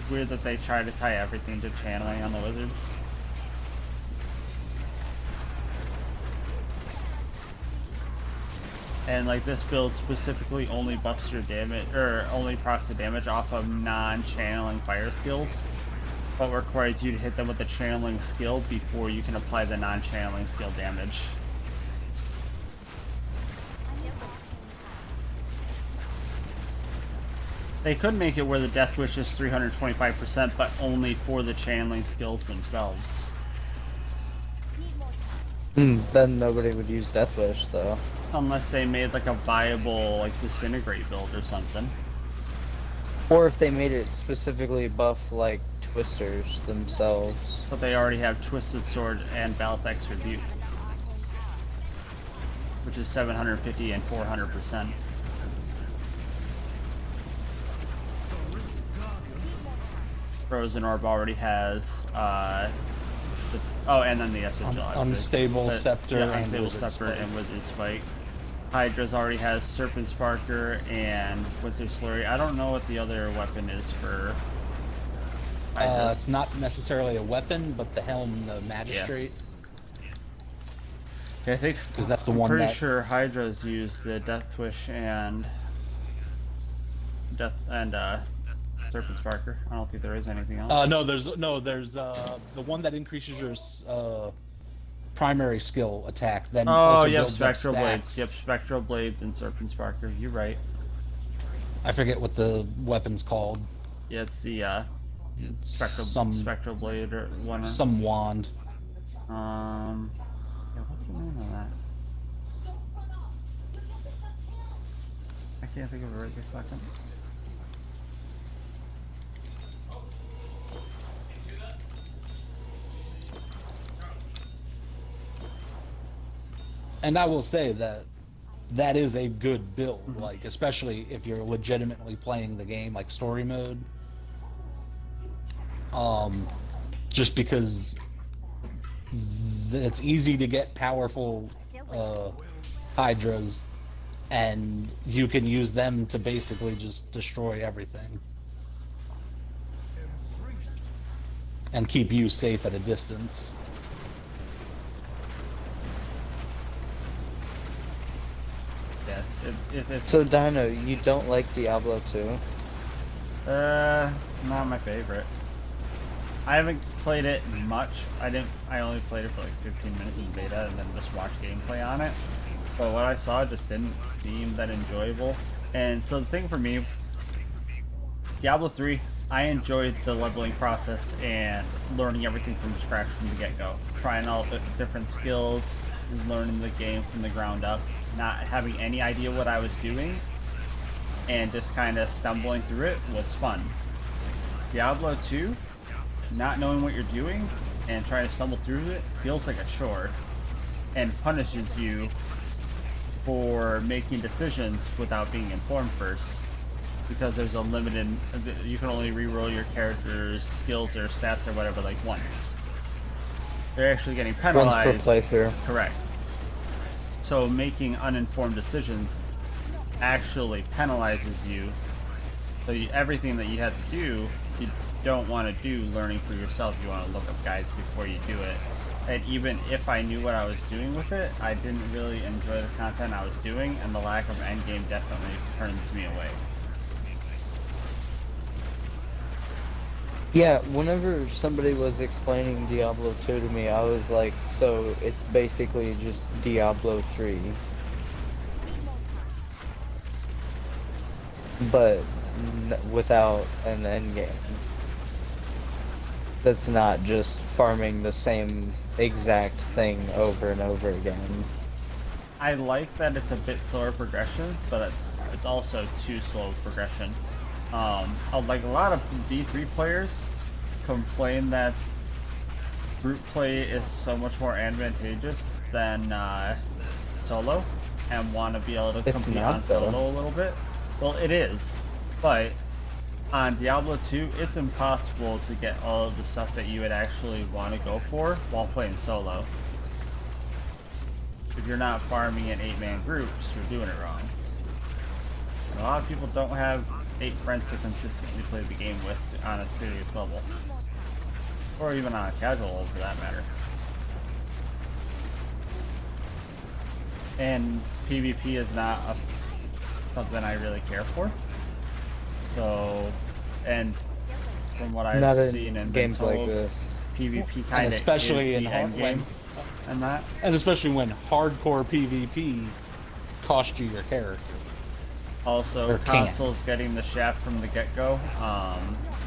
weird that they try to tie everything to channeling on the Wizards. And like this build specifically only buffs your damage, or only procs the damage off of non-channeling fire skills, but requires you to hit them with the channeling skill before you can apply the non-channeling skill damage. They could make it where the Death Wish is 325%, but only for the channeling skills themselves. Then nobody would use Death Wish, though. Unless they made like a viable like disintegrate build or something. Or if they made it specifically buff like Twisters themselves. But they already have Twisted Sword and Balthex Rebuke, which is 750 and 400%. Frozen Orb already has and then the Essential Unstable Scepter yeah, and Unstable Wizard Scepter Spike. and Wizard Spike. Hydra's already has Serpent Sparker and Winter Slurry. I don't know what the other weapon is for Hydra. It's not necessarily a weapon, but the helm, the Magistrate. I think, Because that's the I'm one pretty that... sure Hydra's used the Death Wish and Serpent Sparker. I don't think there is anything else. there's the one that increases your primary skill attack. Then also Yep, builds up Spectral Blades. stats. Yep, Spectral Blades and Serpent Sparker. You're right. I forget what the weapon's called. Yeah, it's the Spectral Blade or one. Some wand. Yeah, what's the name of that? I can't think of it right this second. And I will say that that is a good build, like especially if you're legitimately playing the game like story mode. Just because it's easy to get powerful Hydras, and you can use them to basically just destroy everything and keep you safe at a distance. Yeah, if it's So Dino, you don't like Diablo 2? not my favorite. I haven't played it much. I only played it for like 15 minutes in beta and then just watched gameplay on it. But what I saw just didn't seem that enjoyable. And so the thing for me, Diablo 3, I enjoyed the leveling process and learning everything from scratch from the get-go. Trying all the different skills, learning the game from the ground up, not having any idea what I was doing, and just kind of stumbling through it was fun. Diablo 2, not knowing what you're doing and trying to stumble through it feels like a chore and punishes you for making decisions without being informed first, because there's a limited, you can only reroll your character's skills or stats or whatever like once. They're actually getting penalized. Once per playthrough. Correct. So making uninformed decisions actually penalizes you. So everything that you have to do, you don't want to do learning for yourself. You want to look up guides before you do it. And even if I knew what I was doing with it, I didn't really enjoy the content I was doing, and the lack of endgame definitely turns me away. Yeah, whenever somebody was explaining Diablo 2 to me, I was like, so it's basically just Diablo 3. But without an endgame. That's not just farming the same exact thing over and over again. I like that it's a bit slower progression, but it's also too slow progression. Like a lot of D3 players complain that group play is so much more advantageous than solo, and want to be able to It's compete not, on solo though. a little bit. Well, it is, but on Diablo 2, it's impossible to get all of the stuff that you would actually want to go for while playing solo. If you're not farming in 8-man groups, you're doing it wrong. And a lot of people don't have 8 friends to consistently play the game with on a serious level. Or even on a casual level, for that matter. and PvP is not something I really care for. So, and from what I've Not in seen and games been like told, this. PvP kind of especially is in the end game, and that. and especially when hardcore PvP cost you your character. Also, Or can. consoles getting the shaft from the get-go,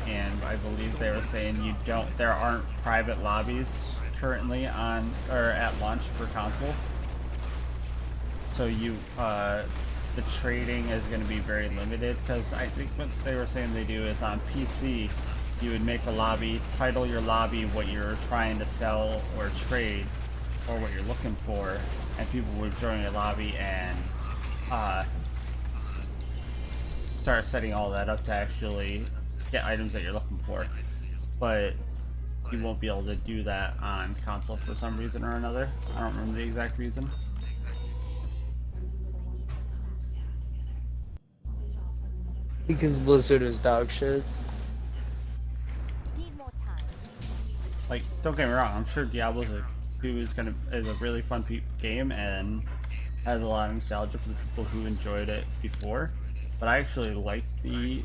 and I believe they were saying there aren't private lobbies currently on or at launch for console. So the trading is going to be very limited, because I think what they were saying they do is on PC, you would make a lobby, title your lobby what you're trying to sell or trade, or what you're looking for, and people would join your lobby and start setting all that up to actually get items that you're looking for. But you won't be able to do that on console for some reason or another. I don't remember the exact reason. Because Blizzard is dog shit. Need more time. Like, don't get me wrong, I'm sure Diablo 2 is a really fun game and has a lot of nostalgia for the people who enjoyed it before. But I actually like the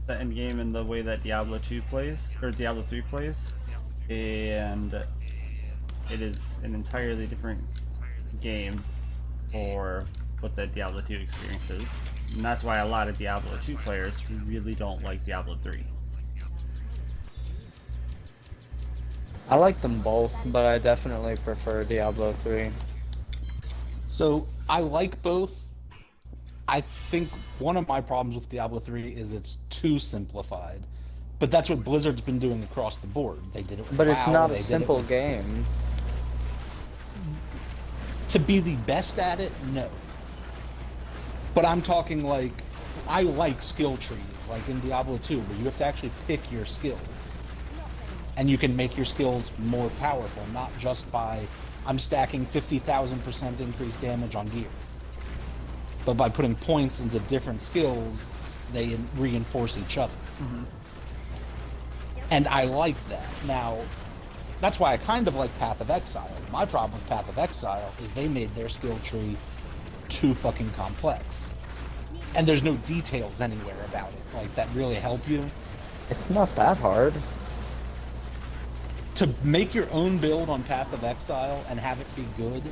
end game and the way that Diablo 2 plays, or Diablo 3 plays, and it is an entirely different game for what the Diablo 2 experience is. And that's why a lot of Diablo 2 players really don't like Diablo 3. I like them both, but I definitely prefer Diablo 3. So I like both. I think one of my problems with Diablo 3 is it's too simplified. But that's what Blizzard's been doing across the board. They did it with But it's WoW, not a they did it simple with- game. To be the best at it, no. But I'm talking like, I like skill trees, like in Diablo 2, where you have to actually pick your skills. And you can make your skills more powerful, not just by, I'm stacking 50,000% increased damage on gear. But by putting points into different skills, they reinforce each other. Mm-hmm. And I like that. Now, that's why I kind of like Path of Exile. My problem with Path of Exile is they made their skill tree too fucking complex. And there's no details anywhere about it, like, that really help you. It's not that hard. To make your own build on Path of Exile and have it be good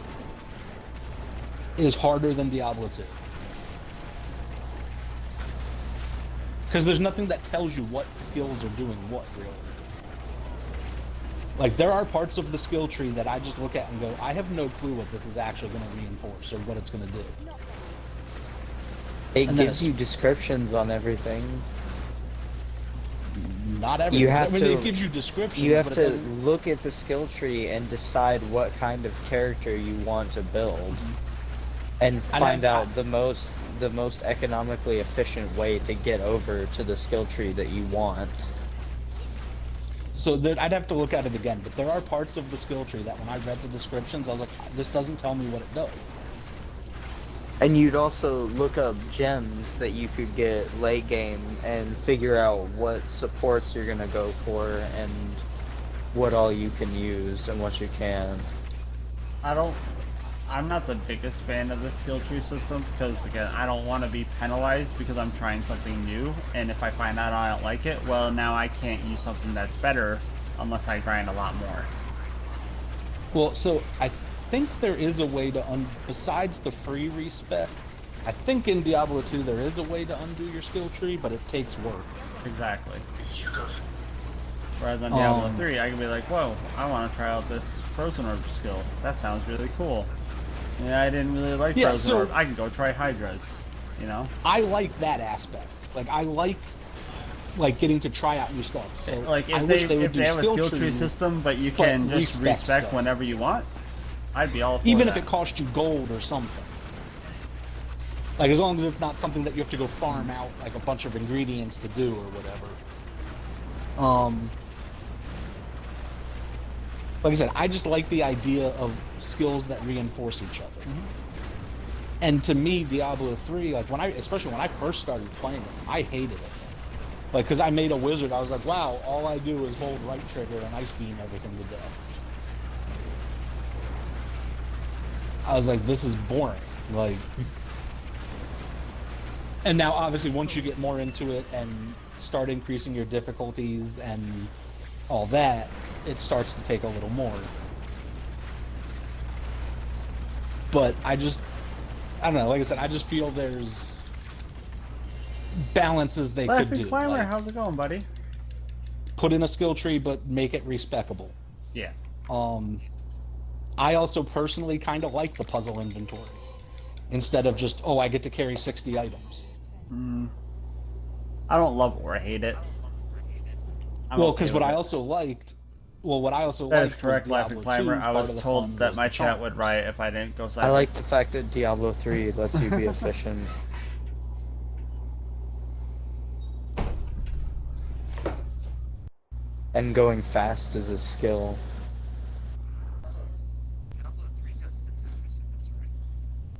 is harder than Diablo 2. Because there's nothing that tells you what skills are doing what, really. Like, there are parts of the skill tree that I just look at and go, I have no clue what this is actually going to reinforce or what it's going to do. It And then gives you descriptions on everything. Not everything. You have to- it gives you descriptions. You have but to it doesn't- look at the skill tree and decide what kind of character you want to build, and find out the most economically efficient way to get over to the skill tree that you want. So I'd have to look at it again, but there are parts of the skill tree that when I read the descriptions, I was like, this doesn't tell me what it does. And you'd also look up gems that you could get late game and figure out what supports you're gonna go for and what all you can use and what you can. I'm not the biggest fan of the skill tree system, because again, I don't want to be penalized because I'm trying something new, and if I find out I don't like it, well, now I can't use something that's better unless I grind a lot more. Well, so I think there is a way to besides the free respec, I think in Diablo 2 there is a way to undo your skill tree, but it takes work. Exactly. Whereas on Diablo 3, I can be like, whoa, I want to try out this Frozen Orb skill. That sounds really cool. Yeah, I didn't really like Frozen Orb. I can go try Hydras, you know? I like that aspect. Like, I like getting to try out new stuff. So like, I if wish they would do have a skill tree trees, system, but you but can just respec respec stuff. whenever you want, I'd be all for even that. if it costs you gold or something. Like, as long as it's not something that you have to go farm out, like, a bunch of ingredients to do or whatever. Like I said, I just like the idea of skills that reinforce each other. Mm-hmm. And to me, Diablo 3, like, especially when I first started playing it, I hated it. Like, because I made a wizard, I was like, wow, all I do is hold right trigger and ice beam everything to death. I was like, this is boring. Like, and now obviously once you get more into it and start increasing your difficulties and all that, it starts to take a little more. But I don't know, like I said, I just feel there's balances they could Laughing do. Climber, Like, how's it going, buddy? put in a skill tree, but make it respectable. Yeah. I also personally kind of like the puzzle inventory. Instead of just, oh, I get to carry 60 items. I don't love it or hate it. Well, because what I also liked... Well, what I also That liked is correct, was Diablo Laughing Climber. 2, I part was of the told fun that was my the chat would chunks. riot if I didn't go I like the fact that Diablo 3 lets you be efficient. And going fast is a skill.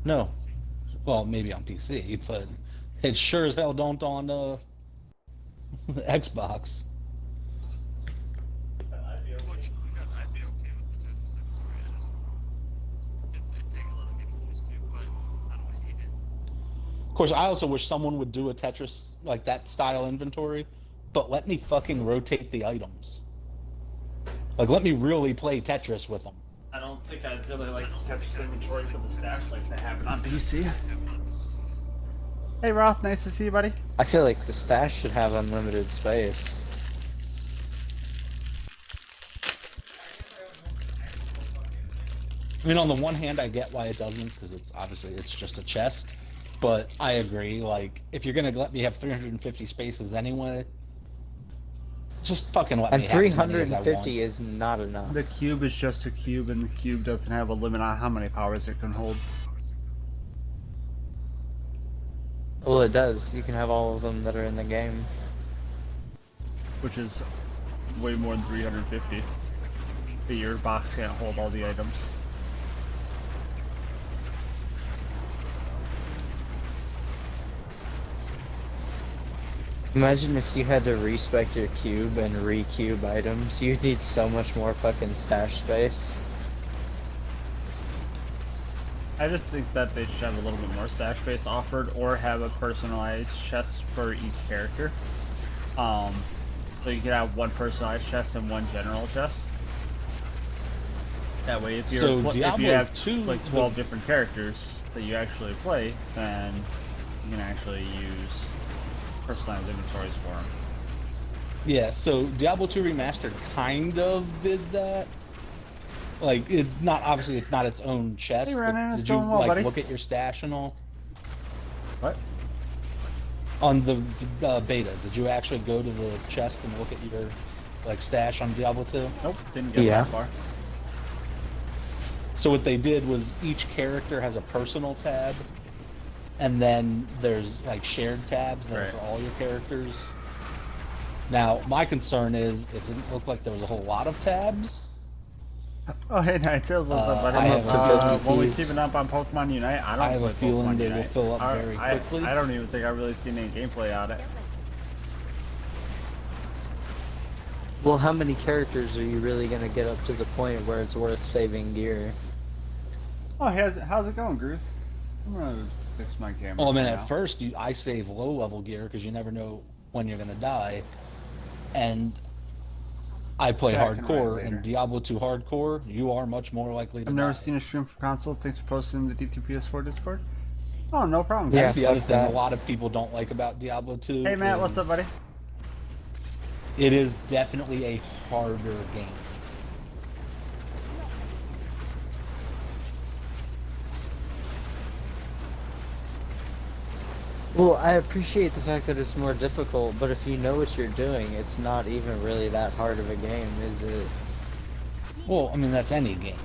No. Well, maybe on PC, but it sure as hell don't on Xbox. Of course, I also wish someone would do a Tetris like that style inventory, but let me fucking rotate the items. Like, let me really play Tetris with them. I don't think I'd really like Tetris inventory for the stash like they have it on PC. Hey Roth, nice to see you, buddy. I feel like the stash should have unlimited space. I mean, on the one hand, I get why it doesn't, because it's just a chest. But I agree, like, if you're gonna let me have 350 spaces anyway, just fucking let And me have as many as I 350 want. is not enough. The cube is just a cube, and the cube doesn't have a limit on how many powers it can hold. Well, it does. You can have all of them that are in the game. Which is way more than 350. But your box can't hold all the items. Imagine if you had to respec your cube and re-cube items. You'd need so much more fucking stash space. I just think that they should have a little bit more stash space offered, or have a personalized chest for each character. So you could have one personalized chest and one general chest. That way, if you're So if you Diablo have 2, like 12 different characters that you actually play, then you can actually use personalized inventories for them. Yeah, so Diablo 2 Remastered kind of did that. Like, it's not, obviously it's not its own chest, Hey, Renan, but it's did you, going well, like, buddy. look at your stash and all? What? On the beta, did you actually go to the chest and look at your, like, stash on Diablo 2? Nope, didn't get Yeah. that far. So what they did was each character has a personal tab, and then there's like shared tabs that are Right. for all your characters. Now, my concern is it didn't look like there was a whole lot of tabs. Oh, hey, Nighttails, what's up, buddy? I have to 50 when we keys. keeping up on Pokemon Unite, I don't I have a play feeling Pokemon they will Unite. fill up very quickly. I don't even think I've really seen any gameplay on it. Well, how many characters are you really gonna get up to the point where it's worth saving gear? Oh, how's it going, Bruce? I'm gonna fix my camera. Well, I mean, now. at first I save low-level gear because you never know when you're gonna die, and I play Check, hardcore. later. In Diablo 2 hardcore, you are much more likely to I've never die. seen a stream for console. Thanks for posting the D2PS4 Discord. Oh, no problem. Yeah, That's the other fuck thing that. a lot of people don't like about Diablo 2. Hey, Matt, what's up, is buddy? It is definitely a harder game. Well, I appreciate the fact that it's more difficult, but if you know what you're doing, it's not even really that hard of a game, is it? Well, I mean, that's any game.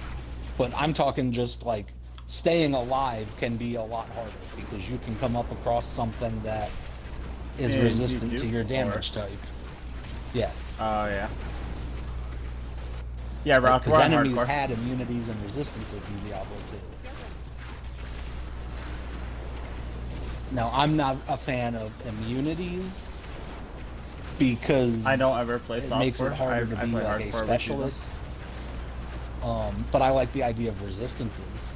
But I'm talking just like staying alive can be a lot harder because you can come up across something that is In resistant to YouTube, your damage type. Yeah. Oh, yeah. Yeah, Roth, Because we're on enemies hardcore. had immunities and resistances in Diablo 2. Now, I'm not a fan of immunities because I don't ever play it software. makes it harder to I be play like a hardcore with you, though. specialist. But I like the idea of resistances.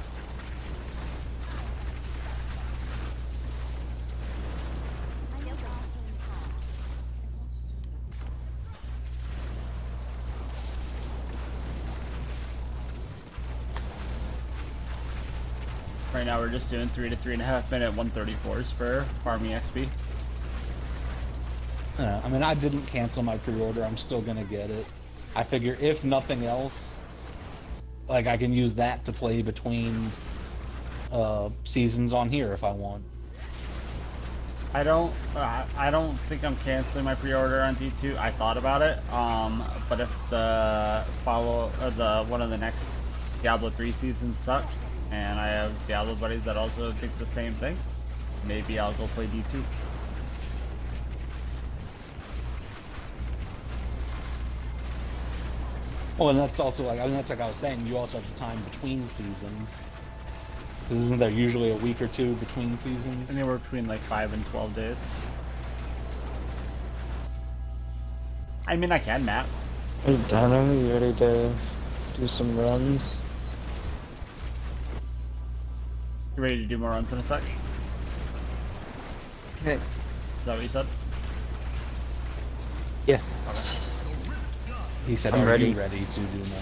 Right now we're just doing 3 to 3.5 minute 134s for farming XP. I mean, I didn't cancel my pre-order. I'm still gonna get it. I figure if nothing else, like I can use that to play between seasons on here if I want. I don't think I'm canceling my pre-order on D2. I thought about it, but if the one of the next Diablo 3 seasons suck, and I have Diablo buddies that also think the same thing, maybe I'll go play D2. Well, and that's also like, I mean, that's like I was saying, you also have the time between seasons. Because isn't there usually a week or two between seasons? Anywhere between like 5 and 12 days. I mean, I can map. Hey Dino, you ready to do some runs? You ready to do more runs in a sec? Okay. Is that what you said? Yeah. He said, I'm "Are ready. you ready to do more?"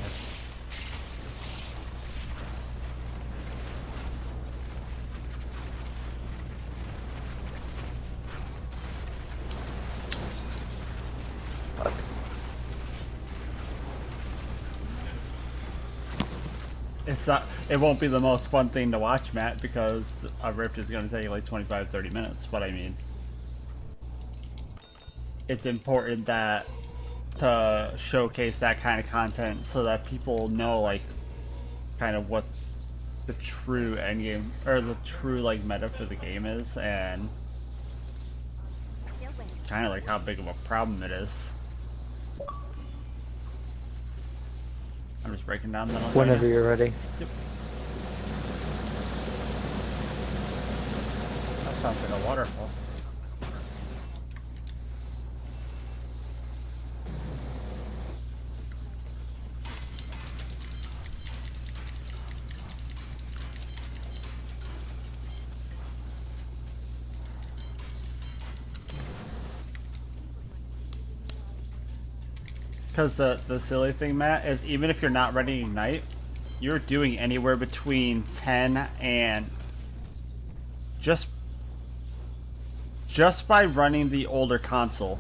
It's not. It won't be the most fun thing to watch, Matt, because a rift is going to take like 25-30 minutes. But I mean, it's important that to showcase that kind of content so that people know like kind of what the true end game or the true like meta for the game is, and Still waiting. kind of like how big of a problem it is. I'm just breaking down the Whenever you're ready. Yep. That sounds like a waterfall. Because the silly thing, Matt, is even if you're not ready to ignite, you're doing anywhere between 10 and just by running the older console.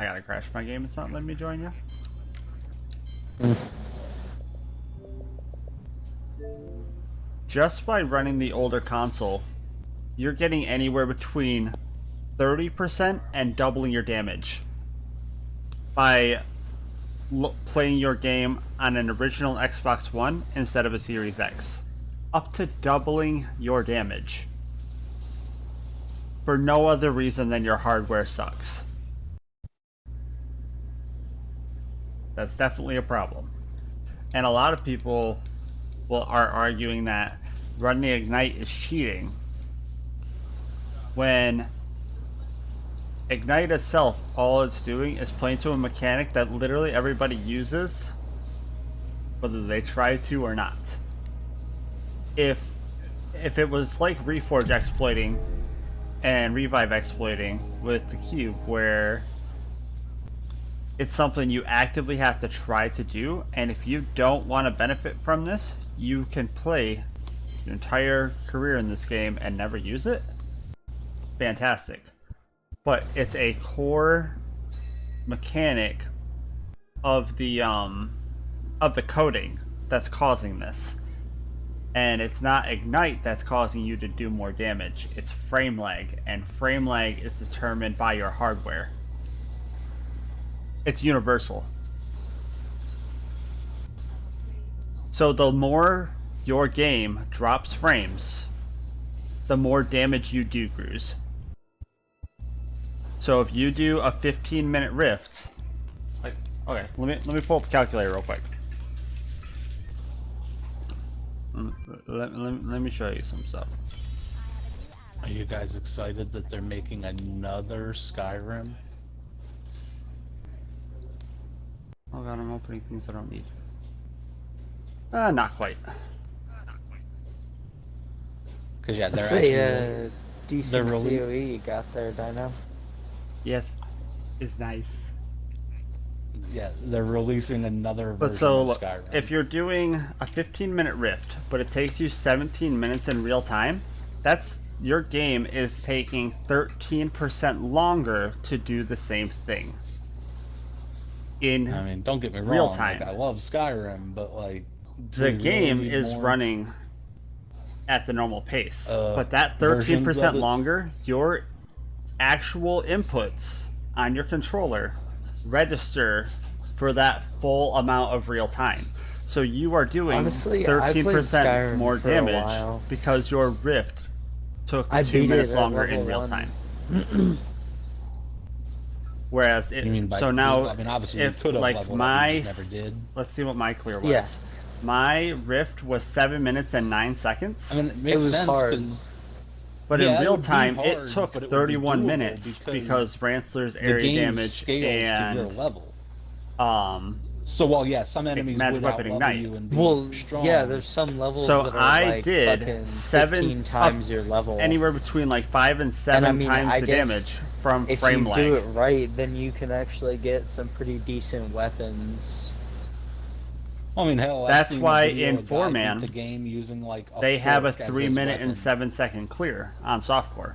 I gotta crash my game. It's not letting me join you. Just by running the older console, you're getting anywhere between 30% and doubling your damage by playing your game on an original Xbox One instead of a Series X. Up to doubling your damage. For no other reason than your hardware sucks. That's definitely a problem. And a lot of people are arguing that running Ignite is cheating, when Ignite itself, all it's doing is playing to a mechanic that literally everybody uses, whether they try to or not. If it was like Reforge exploiting and Revive exploiting with the cube, where it's something you actively have to try to do, and if you don't want to benefit from this, you can play your entire career in this game and never use it, fantastic. But it's a core mechanic of the coding that's causing this. And it's not Ignite that's causing you to do more damage. It's frame lag, and frame lag is determined by your hardware. It's universal. So the more your game drops frames, the more damage you do, Cruz. So if you do a 15-minute rift, like, okay, let me pull up the calculator real quick. Let me show you some stuff. Are you guys excited that they're making another Skyrim? Oh god, I'm opening things I don't need. Not quite. Because yeah, they're Let's actually say decent rele- COE you got there, Dino. Yes, it's nice. Yeah, they're releasing another But version so, of look, Skyrim. if you're doing a 15-minute rift, but it takes you 17 minutes in real time, that's your game is taking 13% longer to do the same thing. In I mean, don't get me real wrong, time. like I love Skyrim, but like do The we really game need is more running at the normal pace, but that versions of 13% it? longer, your actual inputs on your controller register for that full amount of real time. So you are doing Honestly, I played 13% Skyrim more for a damage while. because your rift took I 2 beat minutes it at longer in level real 1. time. Whereas it, You mean by so now, I mean, obviously if you could have like leveled my, up, you just never did. let's see what my clear was. Yeah. My rift was 7 minutes and 9 seconds. I mean, it makes was sense hard. 'cause But yeah, in it real would be time, hard, it took but it would be 31 doable minutes because Ransler's the area game damage scales to your and level. um So while some enemies magic would weapon outlevel ignite. you and be Well, strong. yeah, there's some levels So that are I like did fucking 15 times your level. anywhere between like 5 and 7 And I mean, times I the guess damage from if frame you lag. do it right, then you can actually get some pretty decent weapons. I mean, hell, I've That's seen a why video in of a guy beat 4-man, the game using like They have a fork as 3 his minute and weapon. 7-second clear on softcore.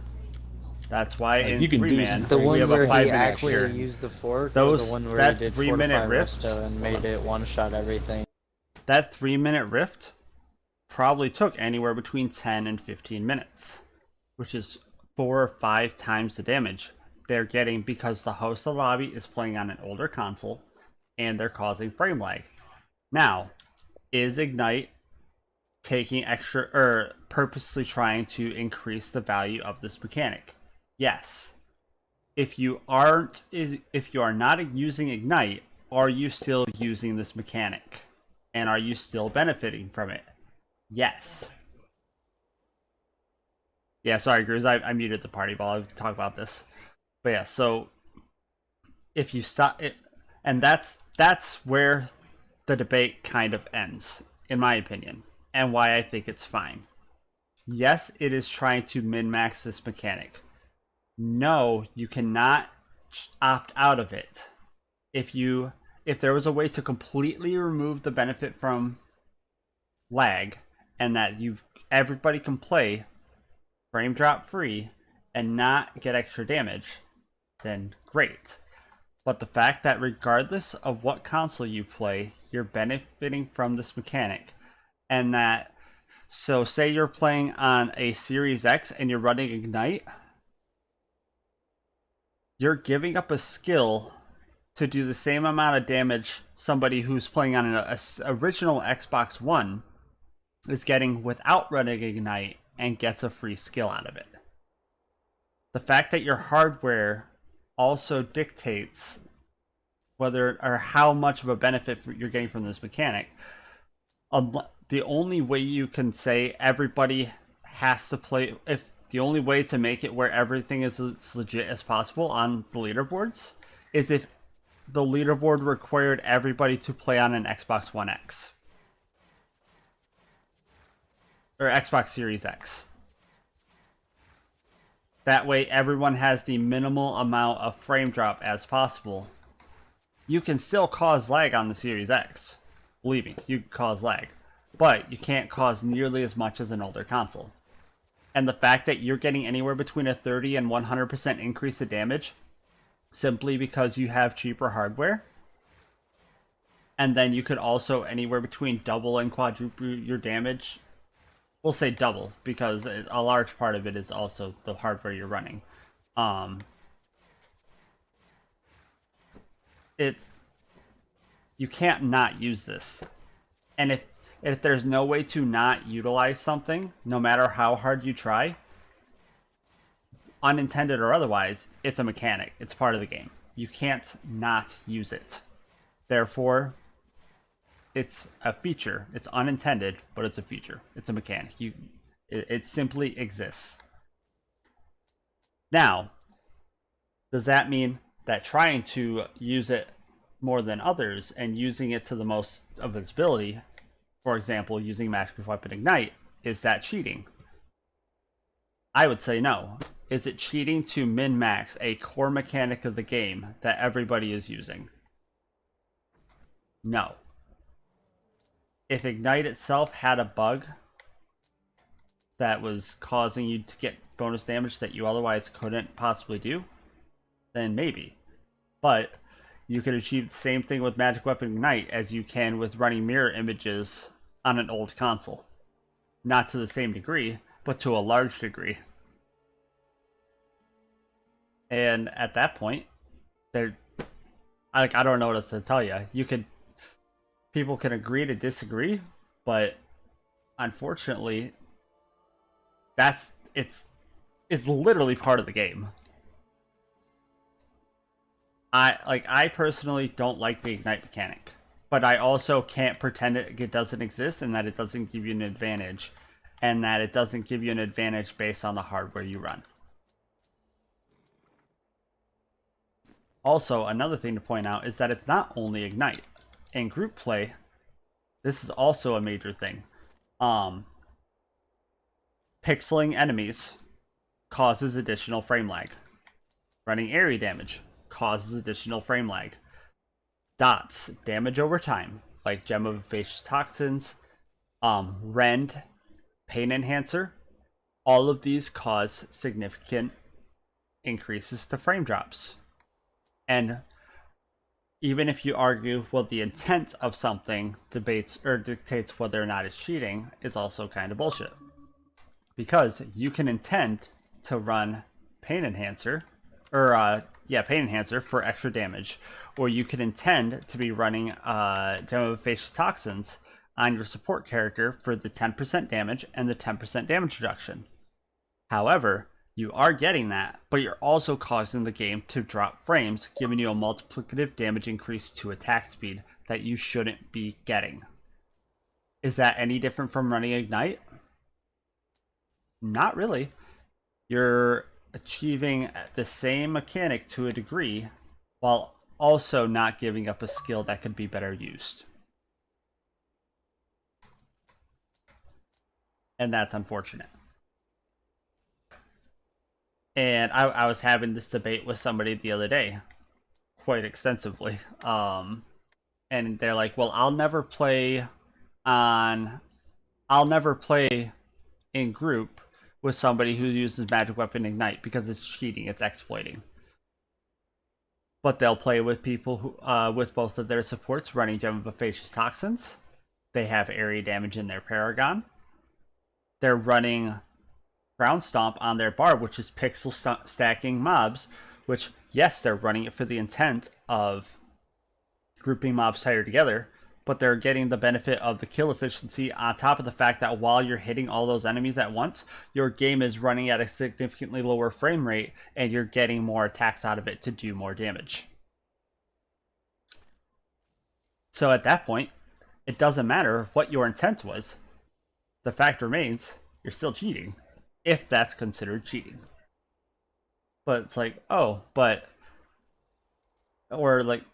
That's why Like, in you can do 3-man some The we one have where a he 5-minute actually clear. used the fork, or Those- the one where that he did 3-minute fortify rift- resto and made it one-shot everything. That 3-minute rift probably took anywhere between 10 and 15 minutes, which is 4 or 5 times the damage they're getting because the host of the lobby is playing on an older console and they're causing frame lag. Now, is Ignite taking extra or purposely trying to increase the value of this mechanic? Yes. If you are not using Ignite, are you still using this mechanic? And are you still benefiting from it? Yes. Yeah, sorry, Gruz, I muted the party while I talk about this. But yeah, so if you stop it, and that's where the debate kind of ends, in my opinion, and why I think it's fine. Yes, it is trying to min-max this mechanic. No, you cannot opt out of it. If there was a way to completely remove the benefit from lag, and that everybody can play frame drop free and not get extra damage, then great. But the fact that regardless of what console you play, you're benefiting from this mechanic, and that, so say you're playing on a Series X and you're running Ignite, you're giving up a skill to do the same amount of damage somebody who's playing on an original Xbox One is getting without running Ignite and gets a free skill out of it. The fact that your hardware also dictates whether or how much of a benefit you're getting from this mechanic. The only way you can say everybody has to play, if the only way to make it where everything is as legit as possible on the leaderboards is if the leaderboard required everybody to play on an Xbox One X or Xbox Series X. That way everyone has the minimal amount of frame drop as possible. You can still cause lag on the Series X. Believe me, you can cause lag. But you can't cause nearly as much as an older console. And the fact that you're getting anywhere between a 30 and 100% increase of damage simply because you have cheaper hardware. And then you could also anywhere between double and quadruple your damage. We'll say double because a large part of it is also the hardware you're running. You can't not use this. And if there's no way to not utilize something, no matter how hard you try, unintended or otherwise, it's a mechanic. It's part of the game. You can't not use it. Therefore, it's a feature. It's unintended, but it's a feature. It's a mechanic. It simply exists. Now, does that mean that trying to use it more than others and using it to the most of its ability, for example, using Magic Weapon Ignite, is that cheating? I would say no. Is it cheating to min-max a core mechanic of the game that everybody is using? No. If Ignite itself had a bug that was causing you to get bonus damage that you otherwise couldn't possibly do, then maybe. But you can achieve the same thing with Magic Weapon Ignite as you can with running mirror images on an old console. Not to the same degree, but to a large degree. And at that point, I don't know what else to tell you. People can agree to disagree, but unfortunately, it's literally part of the game. I personally don't like the Ignite mechanic, but I also can't pretend it doesn't exist and that it doesn't give you an advantage, and that it doesn't give you an advantage based on the hardware you run. Also, another thing to point out is that it's not only Ignite. In group play, this is also a major thing. Pixeling enemies causes additional frame lag. Running area damage causes additional frame lag. Dots, damage over time, like Gem of Facious Toxins, Rend, Pain Enhancer, all of these cause significant increases to frame drops. And even if you argue, well, the intent of something debates or dictates whether or not it's cheating, is also kind of bullshit. Because you can intend to run Pain Enhancer, Pain Enhancer for extra damage, or you can intend to be running Gem of Facious Toxins on your support character for the 10% damage and the 10% damage reduction. However, you are getting that, but you're also causing the game to drop frames, giving you a multiplicative damage increase to attack speed that you shouldn't be getting. Is that any different from running Ignite? Not really. You're achieving the same mechanic to a degree, while also not giving up a skill that could be better used. And that's unfortunate. And I was having this debate with somebody the other day, quite extensively. And they're like, well, I'll never play in group with somebody who uses Magic Weapon Ignite because it's cheating, it's exploiting. But they'll play with people who, with both of their supports running Gem of Facious Toxins. They have area damage in their Paragon. They're running Ground Stomp on their Barb, which is pixel stacking mobs, which, yes, they're running it for the intent of grouping mobs tighter together, but they're getting the benefit of the kill efficiency on top of the fact that while you're hitting all those enemies at once, your game is running at a significantly lower frame rate, and you're getting more attacks out of it to do more damage. So at that point, it doesn't matter what your intent was. The fact remains, you're still cheating, if that's considered cheating. But it's like, oh, but... Or, like,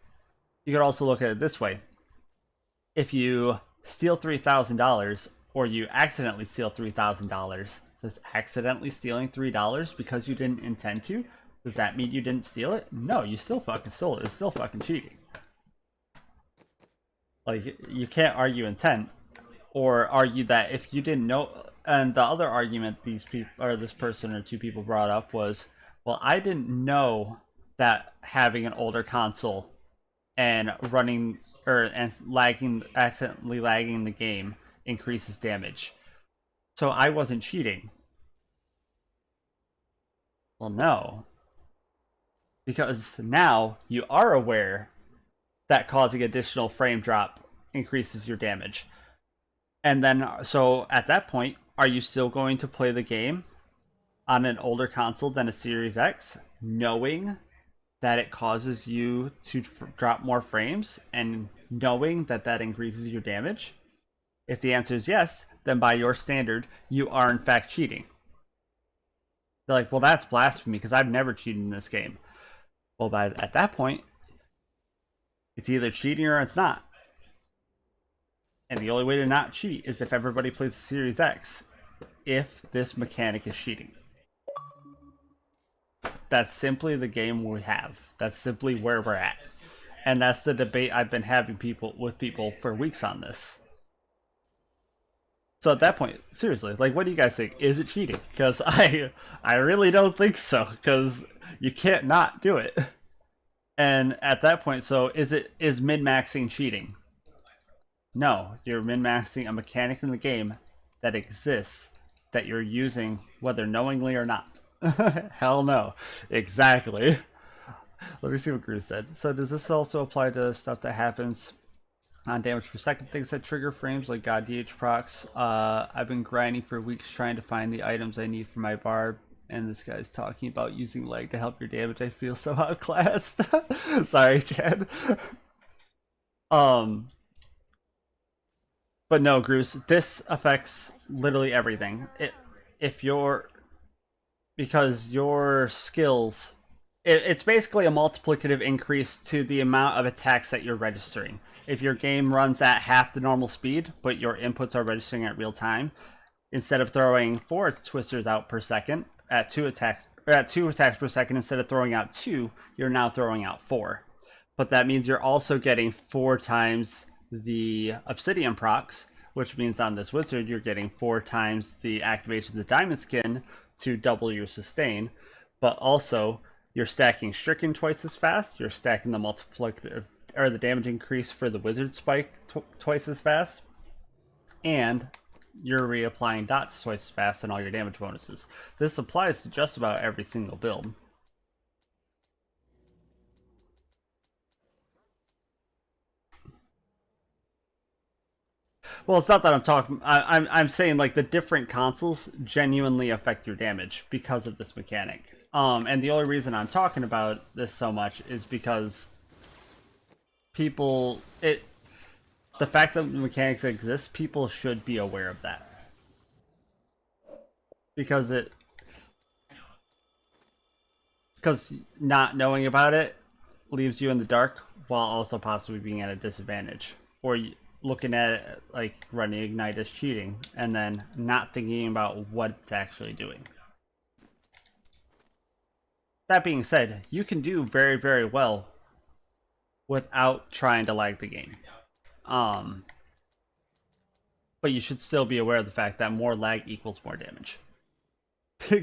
you could also look at it this way. If you steal $3,000, or you accidentally steal $3,000, does accidentally stealing $3 because you didn't intend to, does that mean you didn't steal it? No, you still fucking stole it. It's still fucking cheating. Like, you can't argue intent, or argue that if you didn't know... And the other argument these people, or this person or two people brought up was, well, I didn't know that having an older console and running and accidentally lagging the game increases damage, so I wasn't cheating. Well, no, because now you are aware that causing additional frame drop increases your damage, and then so at that point, are you still going to play the game on an older console than a Series X, knowing that it causes you to drop more frames and knowing that that increases your damage? If the answer is yes, then by your standard, you are in fact cheating. They're like, well, that's blasphemy because I've never cheated in this game. Well, at that point, it's either cheating or it's not. And the only way to not cheat is if everybody plays the Series X, if this mechanic is cheating. That's simply the game we have. That's simply where we're at. And that's the debate I've been having with people for weeks on this. So at that point, seriously, like, what do you guys think? Is it cheating? Because I really don't think so. Because you can't not do it. And at that point, so is min-maxing cheating? No, you're min-maxing a mechanic in the game that exists that you're using whether knowingly or not. Hell no. Exactly. Let me see what Gru said. So does this also apply to stuff that happens on damage per second, things that trigger frames like God DH procs? I've been grinding for weeks trying to find the items I need for my barb, and this guy's talking about using leg to help your damage. I feel so outclassed. Sorry, Chad. But no, Bruce, this affects literally everything. Because your skills, it's basically a multiplicative increase to the amount of attacks that you're registering. If your game runs at half the normal speed, but your inputs are registering at real time, instead of throwing 4 twisters out per second at 2 attacks per second, instead of throwing out 2, you're now throwing out 4. But that means you're also getting 4 times the obsidian procs, which means on this wizard you're getting 4 times the activation of the diamond skin to double your sustain, but also you're stacking stricken twice as fast, you're stacking the multiplicative or the damage increase for the wizard spike twice as fast, and you're reapplying dots twice as fast in all your damage bonuses. This applies to just about every single build. Well, it's not that I'm talking. I'm saying like the different consoles genuinely affect your damage because of this mechanic. And the only reason I'm talking about this so much is because the fact that the mechanics exist, people should be aware of that. Because not knowing about it leaves you in the dark while also possibly being at a disadvantage, or looking at it like running Ignite as cheating and then not thinking about what it's actually doing. That being said, you can do very, very well without trying to lag the game. But you should still be aware of the fact that more lag equals more damage.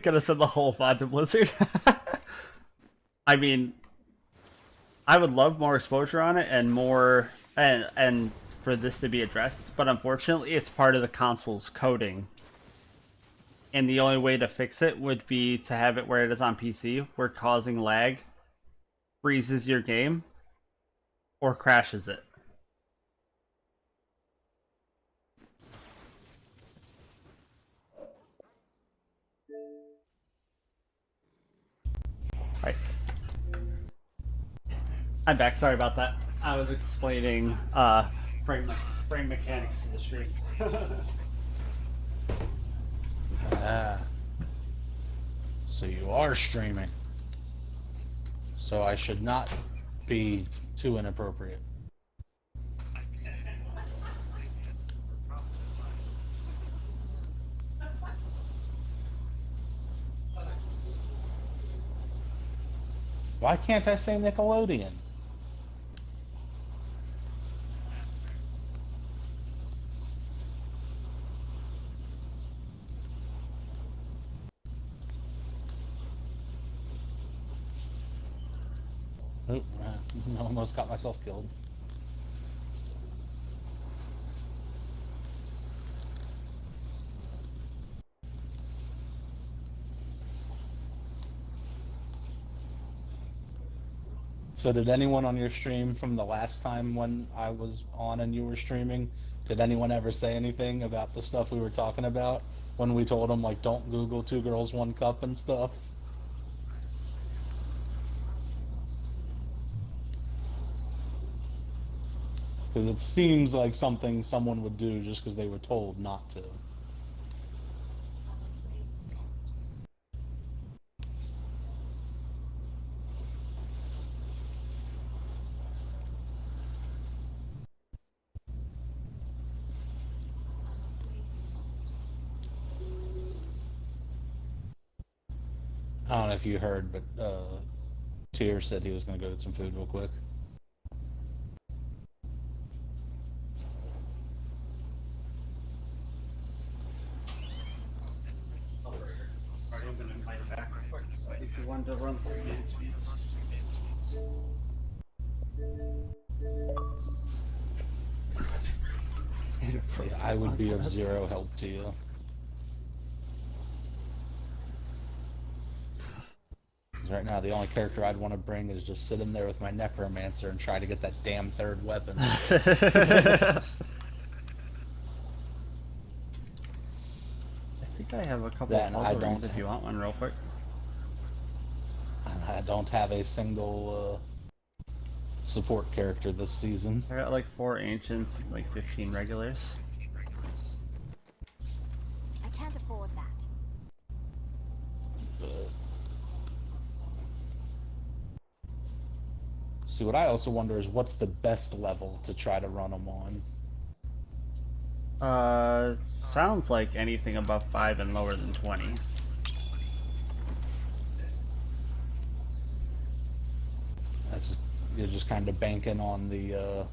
Gonna send the whole VOD to Blizzard. I mean, I would love more exposure on it and more and for this to be addressed, but unfortunately it's part of the console's coding. And the only way to fix it would be to have it where it is on PC, where causing lag freezes your game or crashes it. Right. I'm back, sorry about that. I was explaining frame mechanics to the stream. So you are streaming. So I should not be too inappropriate. Why can't I say Nickelodeon? Oop, almost got myself killed. So did anyone on your stream from the last time when I was on and you were streaming, did anyone ever say anything about the stuff we were talking about when we told them, like, don't Google 2 girls 1 cup and stuff? Because it seems like something someone would do just because they were told not to. I don't know if you heard, but Tyr said he was going to go get some food real quick. one to run through game speeds. Yeah, I would be of zero help to you. 'Cause right now, the only character I'd want to bring is just sit in there with my necromancer and try to get that damn third weapon. I think I have a couple Then of I puzzle rings don't- if you want one real quick. And I don't have a single support character this season. I got like 4 ancients and like 15 regulars. I can't afford that. But... See, what I also wonder is what's the best level to try to run them on? Sounds like anything above 5 and lower than 20. That's you're just kind of banking on the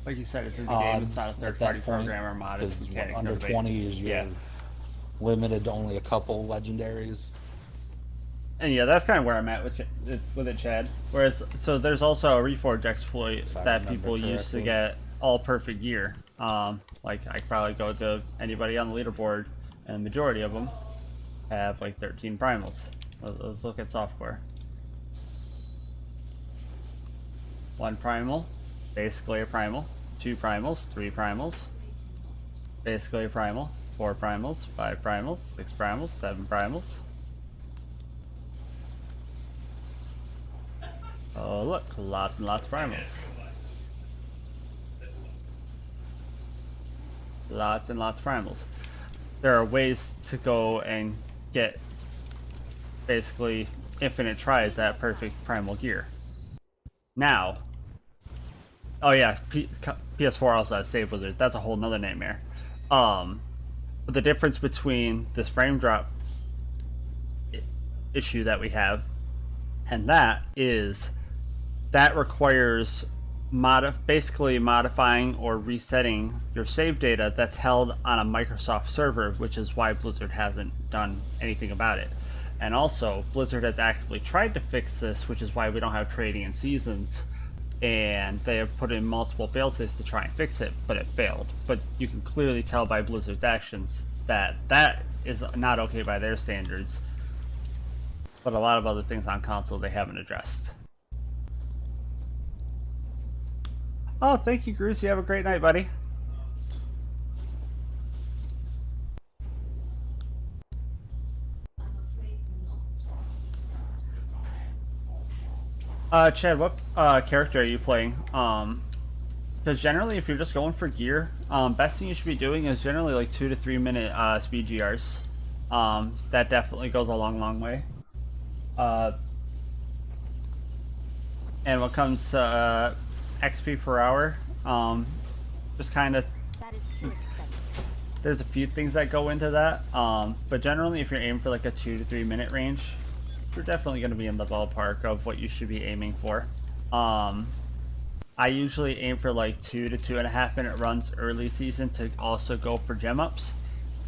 Like you said, it's in the game. It's odds not a at third-party that point, program or mod. It's because mechanic under motivated. 20 is you're Yeah. limited to only a couple legendaries. And yeah, that's kind of where I'm at with it, Chad. Whereas, so there's also a Reforge exploit If I that remember people use to correctly. get all perfect gear. Like I could probably go to anybody on the leaderboard, and the majority of them have like 13 primals. Let's look at software. 1 primal, basically a primal. 2 primals, 3 primals, basically a primal. 4 primals, 5 primals, 6 primals, 7 primals. Oh look, lots and lots of primals. Lots and lots of primals. There are ways to go and get basically infinite tries at perfect primal gear. Now, oh yeah, PS4 also has save wizards. That's a whole nother nightmare. But the difference between this frame drop issue that we have and that is that requires basically modifying or resetting your save data that's held on a Microsoft server, which is why Blizzard hasn't done anything about it. And also, Blizzard has actively tried to fix this, which is why we don't have trading in seasons, and they have put in multiple failsafes to try and fix it, but it failed. But you can clearly tell by Blizzard's actions that that is not okay by their standards, but a lot of other things on console they haven't addressed. Oh, thank you, Bruce. You have a great night, buddy. Chad, what character are you playing? Because generally, if you're just going for gear, best thing you should be doing is generally like 2 to 3 minute speed GRs. That definitely goes a long way. And what comes to XP per hour, just kind of, That is too expensive. there's a few things that go into that, but generally if you're aiming for like a 2 to 3 minute range, you're definitely going to be in the ballpark of what you should be aiming for. I usually aim for like 2 to 2.5 minute runs early season to also go for gem ups,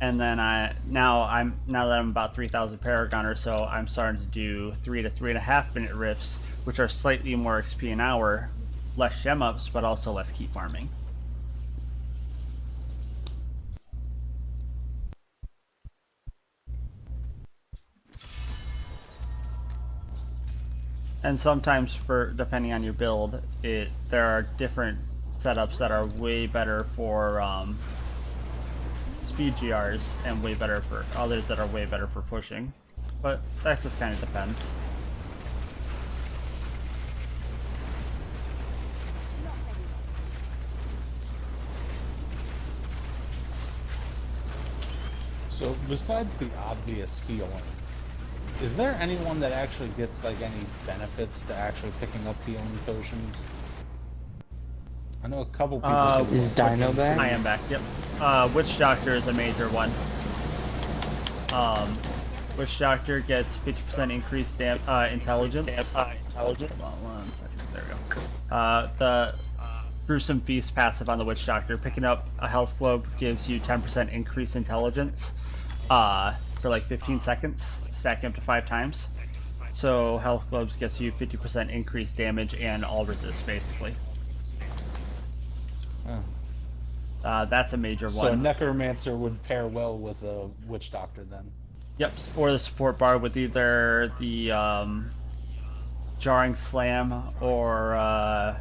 and then now that I'm about 3,000 Paragon or so, I'm starting to do 3 to 3.5 minute rifts, which are slightly more XP an hour, less gem ups, but also less keep farming. And sometimes, depending on your build, there are different setups that are way better for speed GRs and way better for others that are way better for pushing. But that just kind of depends. So besides the obvious healing, is there anyone that actually gets like any benefits to actually picking up healing potions? I know a couple people. Is Dino back? I am back, yep. Witch Doctor is a major one. Witch Doctor gets 50% increased intelligence. Hold on 1 second, there we go. The Gruesome Feast passive on the Witch Doctor, picking up a health globe gives you 10% increased intelligence for like 15 seconds, stacking up to 5 times. So health globes gets you 50% increased damage and all resist basically. That's a major So a one. necromancer would pair well with a witch doctor then. Yep, or the support bar with either the jarring slam or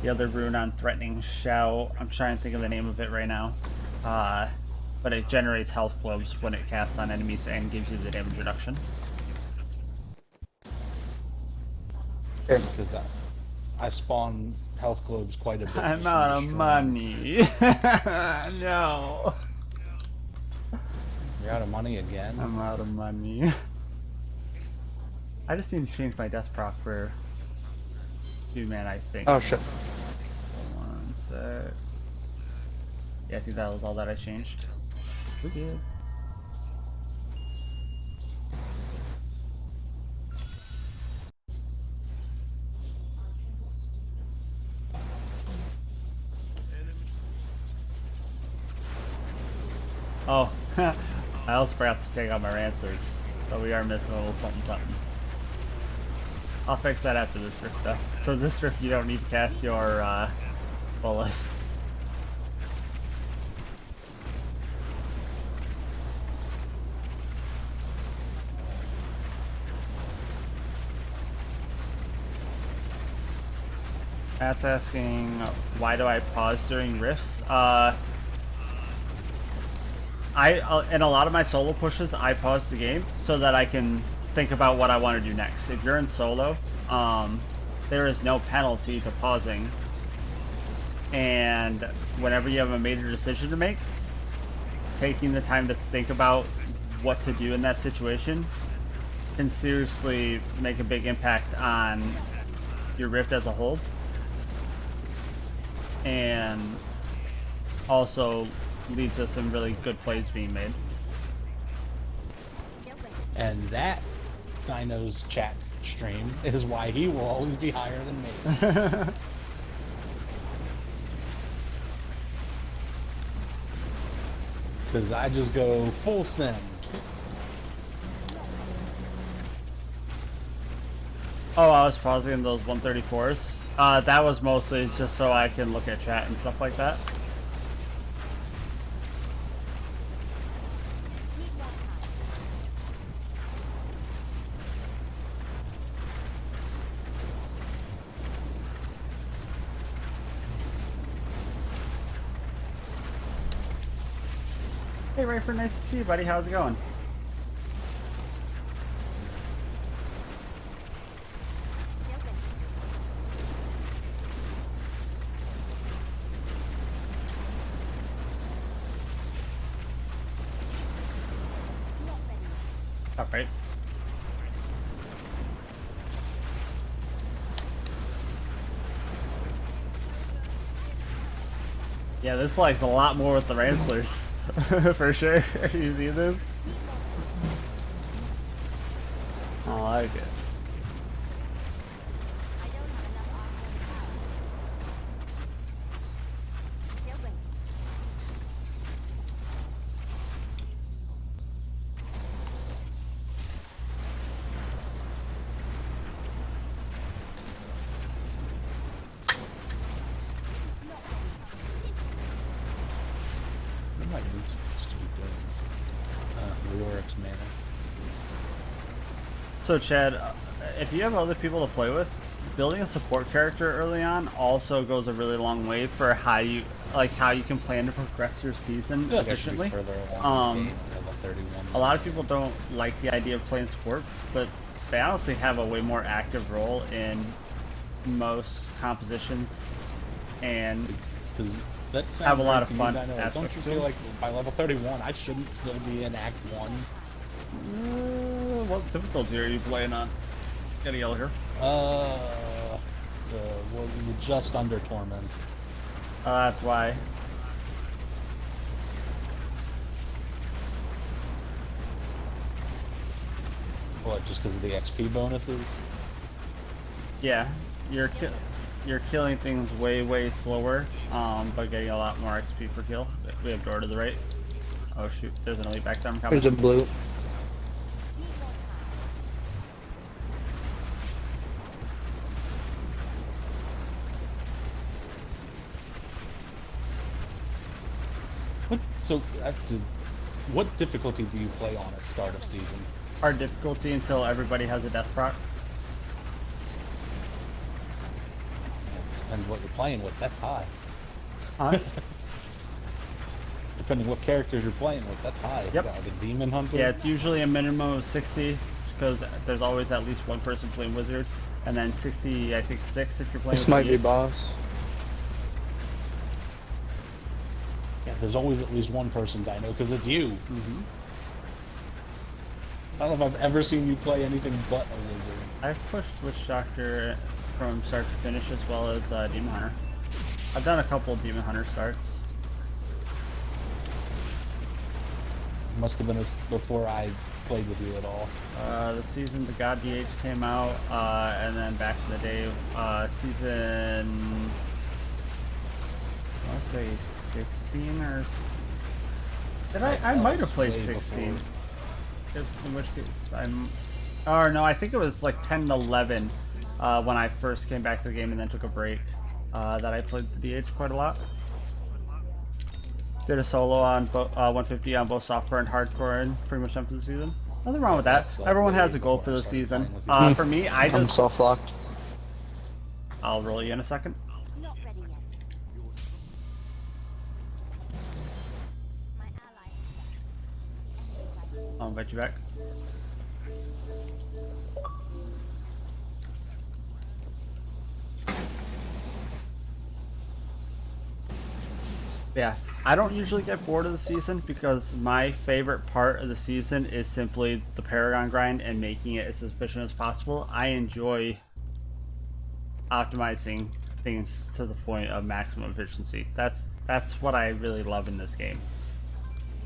the other rune on threatening shout. I'm trying to think of the name of it right now. But it generates health globes when it casts on enemies and gives you the damage reduction. Because I spawn health globes quite a bit. I'm just out of destroying- money. No. You're out of money again? I'm out of money. I just need to change my death proc for 2-man, I think. Oh shit. One sec. Yeah, I think that was all that I changed. We good. Oh, I also forgot to take out my Rancers, so we are missing a little something something. I'll fix that after this rift though. So this rift you don't need to cast your bullets. That's asking, why do I pause during rifts? In a lot of my solo pushes, I pause the game so that I can think about what I want to do next. If you're in solo, there is no penalty to pausing. And whenever you have a major decision to make, taking the time to think about what to do in that situation can seriously make a big impact on your rift as a whole. And also leads to some really good plays being made. And that Dino's chat stream is why he will always be higher than me. Because I just go full sim. Oh, I was pausing those 134s. That was mostly just so I can look at chat and stuff like that. Hey Rayford, nice to see you, buddy. How's it going? Alright. Yeah, this likes a lot more with the Ranslers. For sure. You see this? I like it. What am I doing supposed to be doing? Reoric's mana. So Chad, if you have other people to play with, building a support character early on also goes a really long way for how you can plan to progress your season I feel like I should be efficiently. further along in the game, level 31. A lot of people don't like the idea of playing support, but they honestly have a way more active role in most compositions and Does that sound have a lot right of to you, fun Dino? Don't aspects you to feel it. like by level 31 I shouldn't still be in Act 1? What difficulty are you playing on? Gotta yell here. Well, you're just under Torment. That's why. What, just because of the XP bonuses? Yeah, you're killing things way slower, but getting a lot more XP per kill. We have door to the right. Oh shoot, there's an elite back there. I'm coming. There's a blue. So, what difficulty do you play on at start of season? Hard difficulty until everybody has a death proc. And what you're playing with, that's high. Huh? Depending what characters you're playing with, that's high. Yep. You got, like a demon hunter. Yeah, it's usually a minimum of 60 because there's always at least one person playing wizard, and then 60, I think 6 if you're playing. This with might be beast. boss. Yeah, there's always at least one person, Dino, because it's you. Mm-hmm. I don't know if I've ever seen you play anything but a wizard. I've pushed Witch Doctor from start to finish as well as Demon Hunter. I've done a couple Demon Hunter starts. Must have been before I played with you at all. The season the God DH came out, and then back in the day, season, I want to say 16 or... I might have played way 16. before. In which case, or no, I think it was like 10 and 11 when I first came back to the game and then took a break, that I played the DH quite a lot. Did a solo on 150 on both softcore and hardcore and pretty much done for the season. Nothing wrong with that. Everyone has a goal for the season. For me, I I'm just... soft locked. I'll roll you in a second. Not ready yet. My ally is dead. I'll invite you back. Yeah, I don't usually get bored of the season because my favorite part of the season is simply the Paragon grind and making it as efficient as possible. I enjoy optimizing things to the point of maximum efficiency. That's what I really love in this game.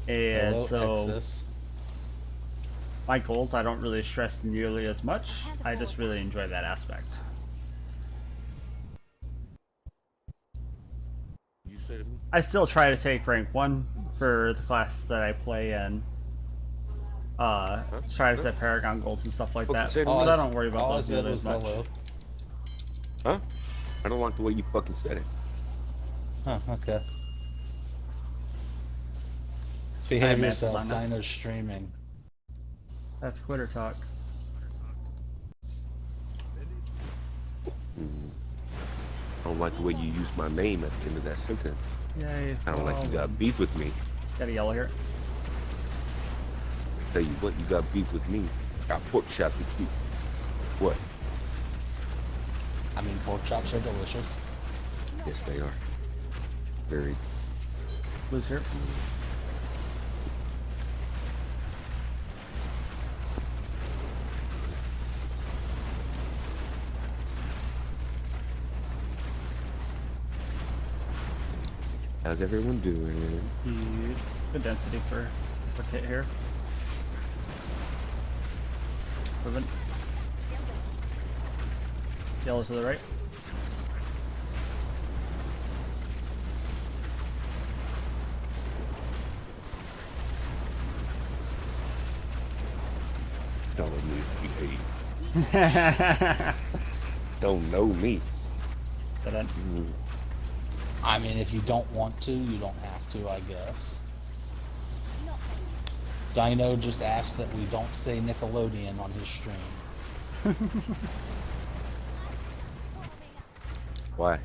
And Hello, so Exus. my goals I don't really stress nearly as much. I just really enjoy that aspect. You say to me? I still try to take rank 1 for the class that I play and try to set Paragon goals and stuff like that. say to me? But I don't worry about All I those said nearly was as much. hello. Huh? I don't like the way you fucking said it. Huh, okay. I Behave meant yourself, Lana. Dino's streaming. That's quitter talk. I don't like the way you use my name at the end of that sentence. Yay. I don't like you got beef with me. Got a yellow here. Tell you what, you got beef with me. Got pork chops with you. What? I mean, pork chops are delicious. Yes, they are. Very. Blue's here. How's everyone doing? Huge. Good density for kit here. Moving. Yellow to the right. Don't let me behave. Don't know me. Dead end. I mean, if you don't want to, you don't have to, I guess. Dino just asked that we don't say Nickelodeon on his stream. Why?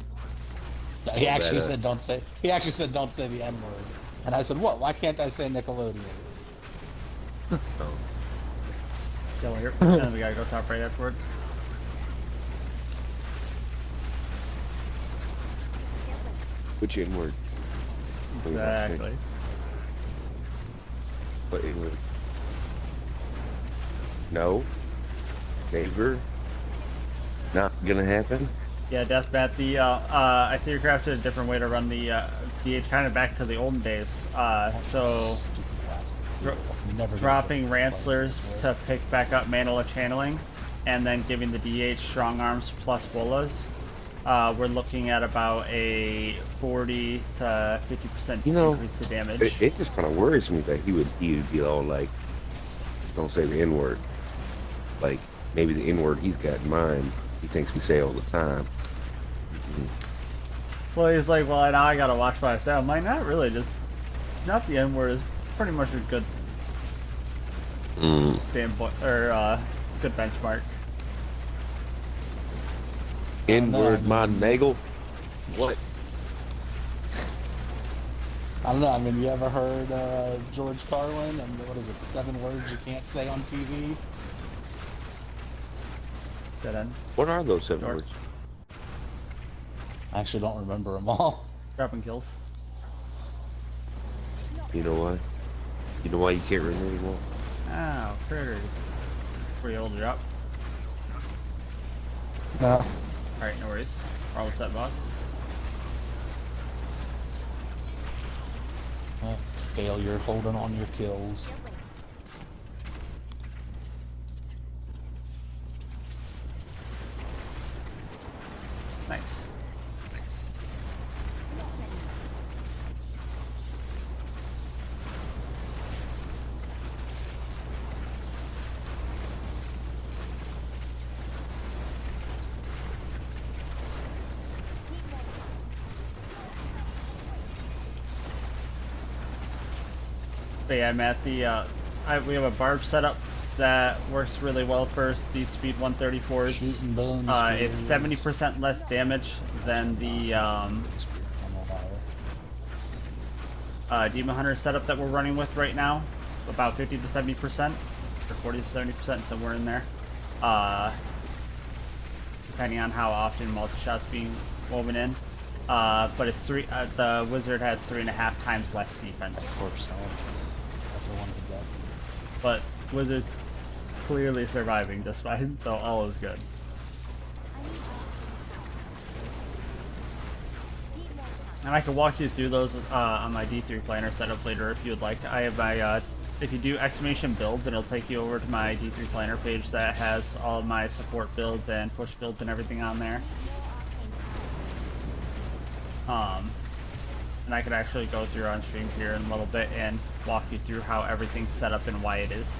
He actually better. said don't say. He actually said don't say the N word, and I said what? Why can't I say Nickelodeon? Oh. Yellow here. And then we gotta go top right afterward. Which N-word? Exactly. What N-word? No. Neighbor. Not gonna happen. Yeah, Deathbat, I theorycrafted a different way to run the DH kind of back to the olden days. So Stupid plastic. Dro- You never dropping get it. Ranslers to pick back up Mantle Channeling, and then giving the DH Strong Arms plus Bolas. We're looking at about a 40 to 50% You know, increase to damage. it just kind of worries me that he would be all like, just don't say the N-word. Like, maybe the N-word he's got in mind, he thinks we say all the time. Well, he's like, well, now I gotta watch what I say. I'm like, not really, just Not the N word is pretty much a good standpoint or good benchmark. N-word Montenegro? What? I don't know. I mean, you ever heard George Carlin and what is it, the 7 words you can't say on TV? Dead end. What are those 7 Sure. words? I actually don't remember them all. Dropping kills. You know why? You know why you can't remember anymore? Oh, critters. Were you able to drop? No. Alright, no worries. We're almost at boss. Failure holding on your kills. Still waiting. Nice. Not ready. Need more time. But yeah, I'm at the, we have a barb setup that works really well for the speed 134s. Shooting bones. It's 70% less damage than the Demon Hunter setup that we're running with right now. About 50 to 70%, or 40 to 70%, somewhere in there. Depending on how often multi-shots being woven in. But it's the wizard has 3.5 times less defense. Of course, that's the one to get. But wizard's clearly surviving just fine, so all is good. I need more time. And I can walk you through those on my D3 planner setup later if you'd like. I have my, if you do exclamation builds, it'll take you over to my D3 planner page that has all of my support builds and push builds and everything on there. And I could actually go through on stream here in a little bit and walk you through how everything's set up and why it is.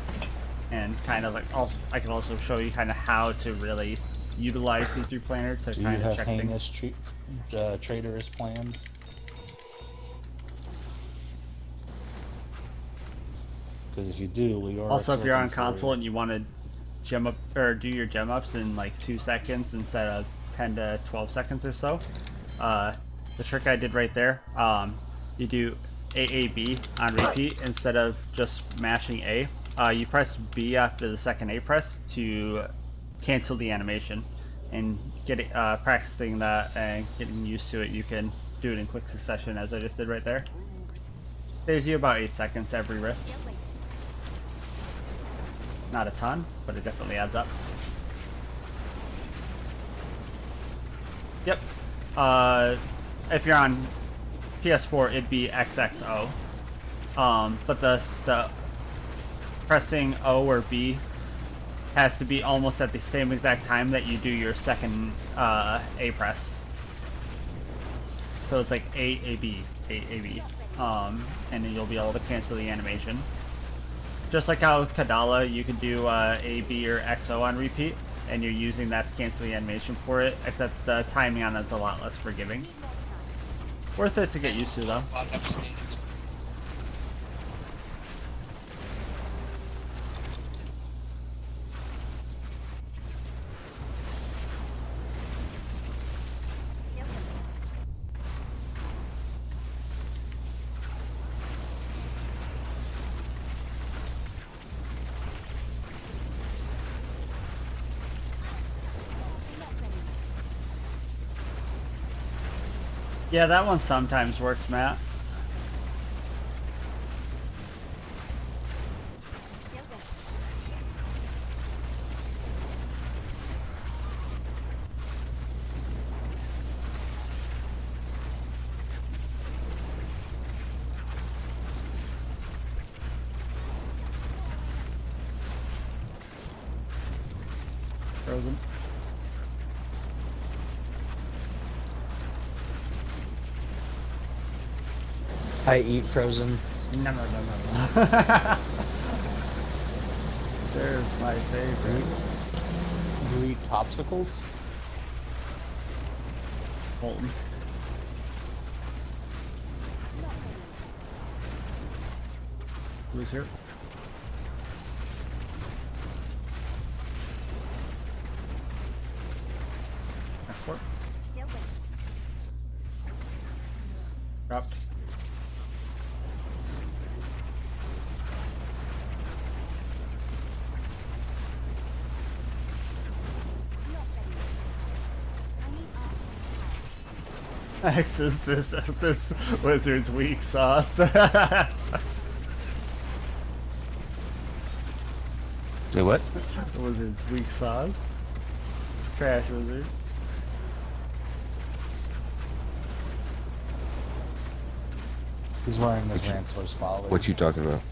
And kind of like, I can also show you kind of how to really utilize D3 planner to Do you kind of have check heinous things. traitorous plans? Because if you do, we are. Also, if you're on looking for- console and you want to gem up or do your gem ups in like 2 seconds instead of 10 to 12 seconds or so, the trick I did right there, you do AAB on repeat instead of just mashing A. You press B after the second A press to cancel the animation, and practicing that and getting used to it, you can do it in quick succession as I just did right there. Saves you about 8 seconds every rift. Still waiting. Not a ton, but it definitely adds up. Yep. If you're on PS4, it'd be XXO. But the pressing O or B has to be almost at the same exact time that you do your second A press. So it's like A, A, B, A, A, B. And then you'll be able to cancel the animation. Just like how with Kadala, you can do A, B, or XO on repeat, and you're using that to cancel the animation for it, except the timing on it's a lot less forgiving. Worth it to get used to, though. Still waiting. Not ready. Yeah, that one sometimes works, Matt. Still waiting. Frozen. I eat frozen. No. There's my favorite. You eat popsicles? Molten. Who's here? Export. Still waiting. Drop. Not ready. I need X is this wizard's weak sauce. Hey, what? Wizard's weak sauce. Trash wizard. He's wearing the Chancellor's followers. What you talking about?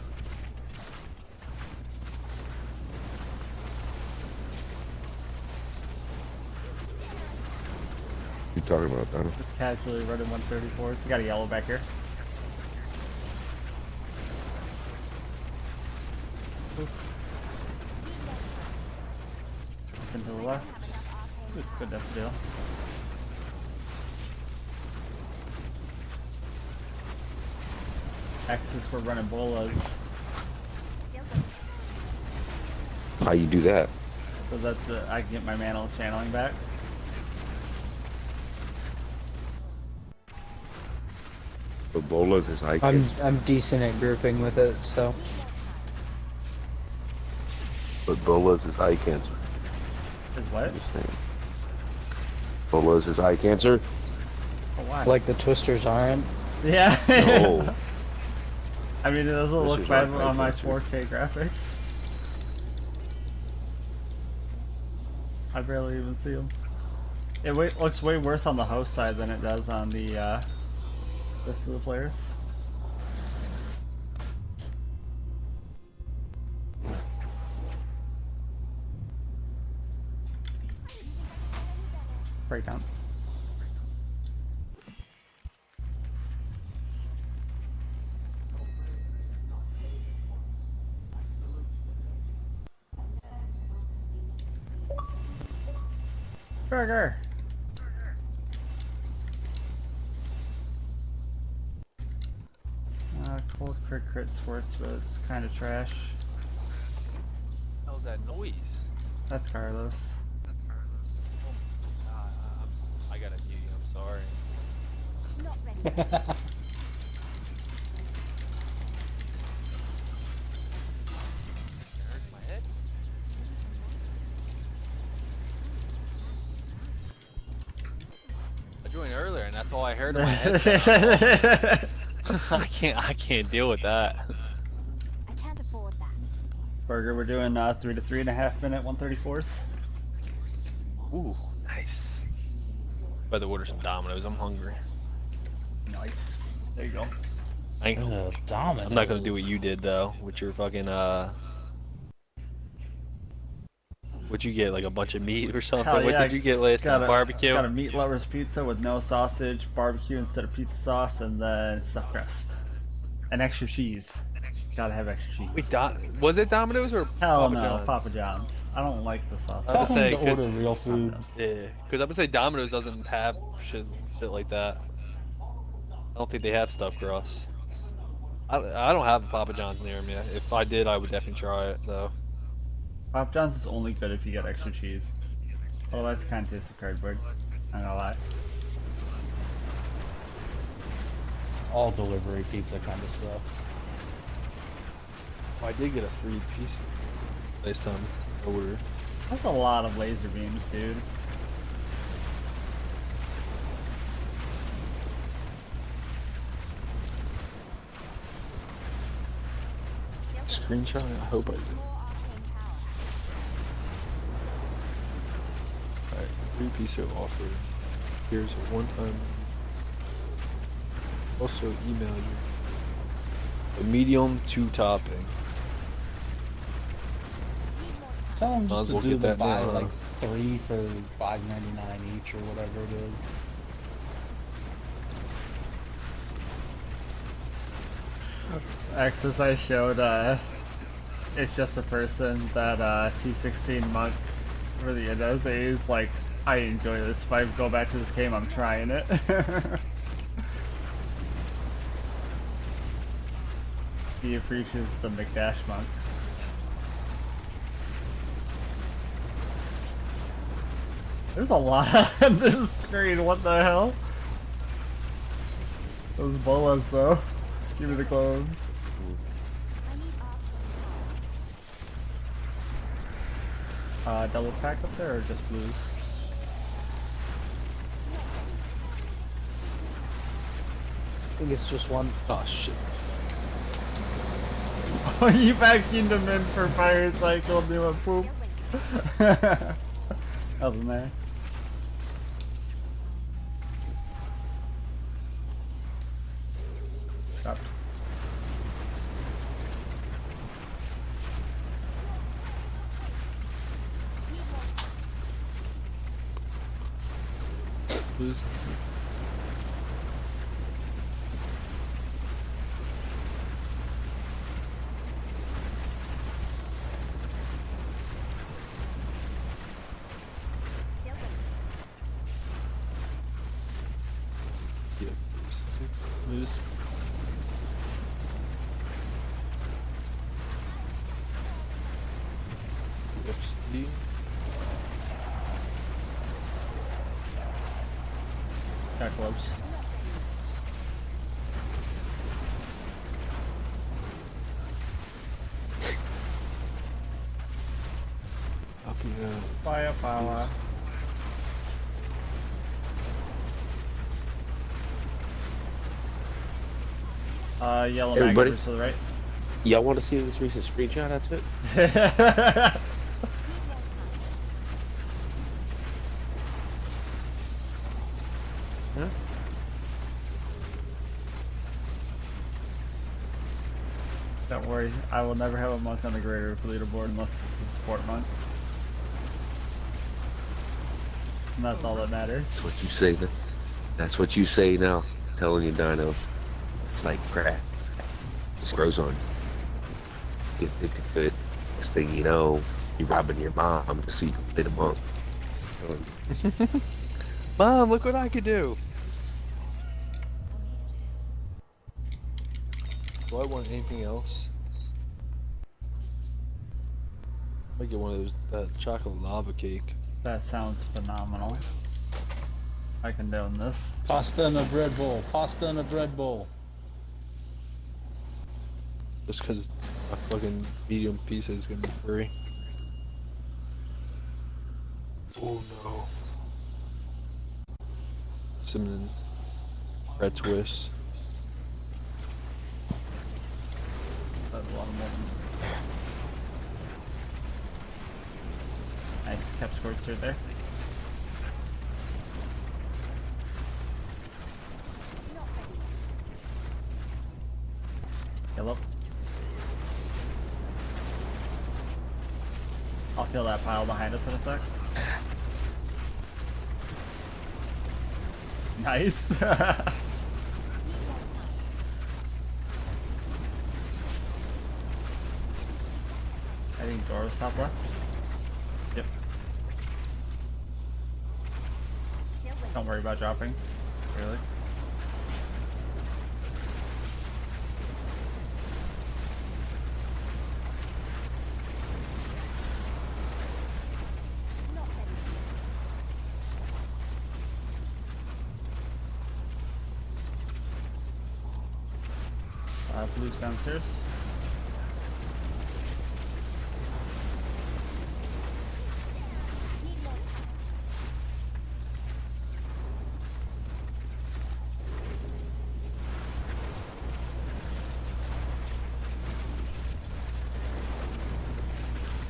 You talking about, Donald? Just casually running 134s. You got a yellow back here. Up into the left. It's good enough to deal. X's for running bolas. still waiting. How you do that? So that's I can get my mana channeling back. But bolas is high. I'm decent at grouping with it, so But bolas is eye cancer. Is what? Just saying. Bolas is eye cancer. Oh, why? like the twisters aren't. Yeah. No. I mean, it doesn't This look is bad not on my cancer. 4K graphics. I barely even see them. It looks way worse on the host side than it does on the rest of the players. Breakdown. Burger. Cold crit squirts, but it's kind of trash. How's that noise? That's Carlos. I gotta mute you, I'm sorry. Not ready. It hurts my head. I joined earlier and that's all I heard in my head. I can't deal with that. I can't afford that. Burger, we're doing 3 to 3.5 minute 134s. Ooh, nice. Better order some Domino's, I'm hungry. Nice. There you go. I ain't, Domino's. I'm not gonna do what you did though, with your fucking what'd you get, like a bunch of meat or something? Hell What yeah, did you get last time? Barbecue? Got a meat lovers pizza with no sausage, barbecue instead of pizza sauce, and then stuffed crust. And extra cheese. Gotta have extra cheese. Wait, was it Domino's or Hell Papa no, John's? Papa John's. I don't like the sauce. I was Tell gonna him say, to 'cause- order real food. Yeah, because I would say Domino's doesn't have shit like that. I don't think they have stuffed crust. I don't have a Papa John's near me. If I did, I would definitely try it though. Papa John's is only good if you get extra cheese. Otherwise, it kind of tastes like cardboard. I'm not gonna lie. All delivery pizza kind of sucks. Oh, I did get a free piece last time I ordered. That's a lot of laser beams, dude. Screenshot? I hope I did. More arcane power. Alright, free pizza offer. Here's a one-time. Also email you. A medium 2 topping. Tell him Might just as to well do get the that buy now, like huh? 3 for $5.99 each or whatever it is. Access I showed, it's just a person that T16 monk for the Indos is like, I enjoy this. If I go back to this game, I'm trying it. He appreciates the McDash monk. There's a lot on this screen, what the hell? Those bolas though. Give me the cloves. I need options. Double pack up there or just blues? I think it's just one. Oh shit. Oh, you vacuumed him in for fire cycle and they went poop. Other than that. Stopped. Blues. Still waiting. Yeah. Blues. UFC. Got cloves. Up you go. Firepower. Yellow Everybody? maggots to the right. Y'all want to see this recent screenshot I took? Huh? Don't worry, I will never have a monk on the greater leaderboard unless it's a support monk. And that's all that matters. That's what you say. That's what you say now. I'm telling you, Dino. It's like crap. Just grows on you. It, next thing you know, you're robbing your mom just so you can play the monk. Mom, look what I could do. Do I want anything else? I might get one of those, that chocolate lava cake. That sounds phenomenal. I condone this. Pasta in a bread bowl. Pasta in a bread bowl. Just because a fucking medium pizza is gonna be free. Oh no. Cinnamon bread twist. That's a lot of more. Nice, kept squirts right there. Yellow. I'll kill that pile behind us in a sec. Nice. I think Dora's top left. Yep. Still waiting. Don't worry about dropping. Really. Not ready. Blues downstairs. Need more time.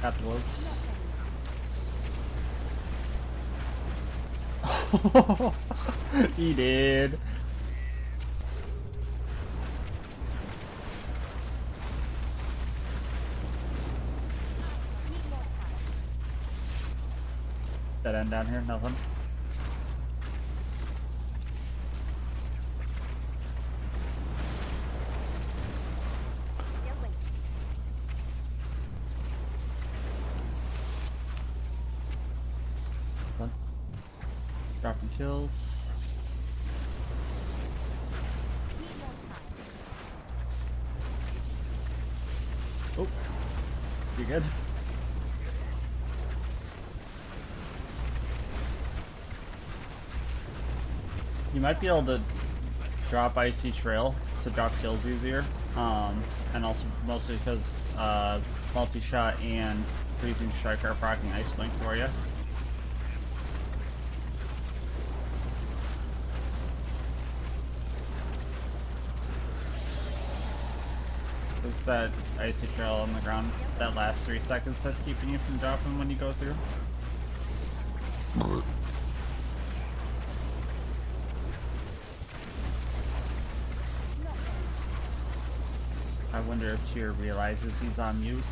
Got the globes. He did. Need more time. Dead end down here, nothing. Still waiting. Nothing. Dropping kills. Need more time. Oh, you good? You might be able to drop Icy Trail to drop kills easier, and also mostly because multi-shot and freezing strike are proccing Ice Blink for you. It's that Icy Trail on the ground, that last 3 seconds that's keeping you from dropping when you go through. I wonder if Tyr realizes he's on mute.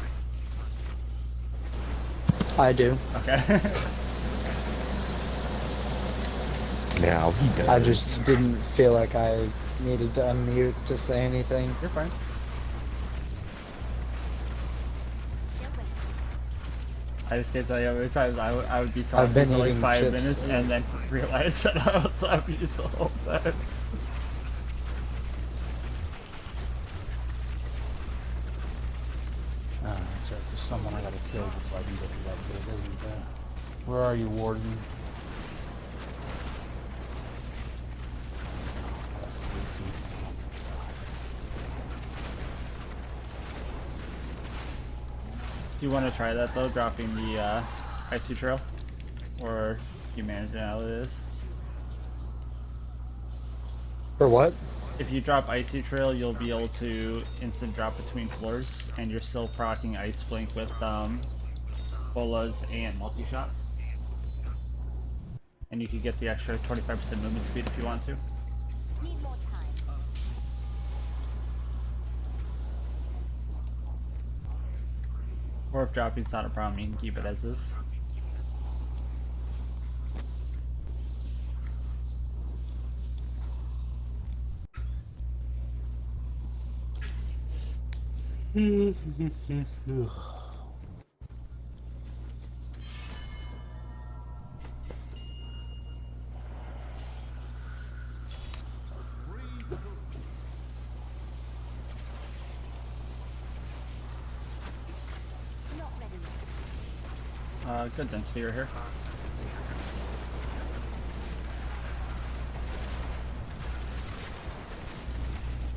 I do. Okay. Now he does. I just didn't feel like I needed to unmute to say anything. You're fine. I just can't tell you how many times I would be talking been for like eating 5 chips. minutes and then realize that I was on mute the whole time. That's right. There's someone I gotta kill before I can get to that gate, isn't there? Where are you, Warden? That's freaky. Do you want to try that though, dropping the Icy Trail? Or you manage it how it is? For what? If you drop Icy Trail, you'll be able to instant drop between floors, and you're still proccing Ice Blink with bolas and multi-shots. And you can get the extra 25% movement speed if you want to. Need more time. Or if dropping's not a problem, you can keep it as is. Not ready yet. Good density right here.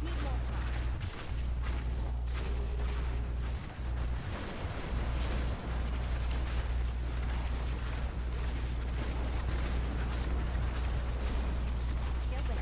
Need more time. Still ready.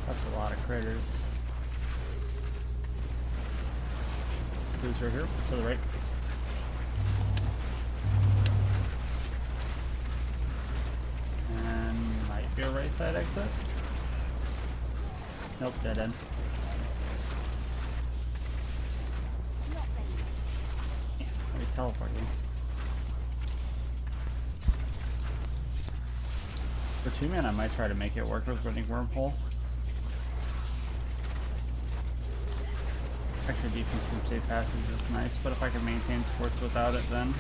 That's a lot of critters. Who's right here? To the right. And might be a right side exit. Nope, dead end. Not ready yet. Let me teleport you. For 2-man, I might try to make it work with running wormhole. Extra defense from safe passage is nice, but if I can maintain sports without it, then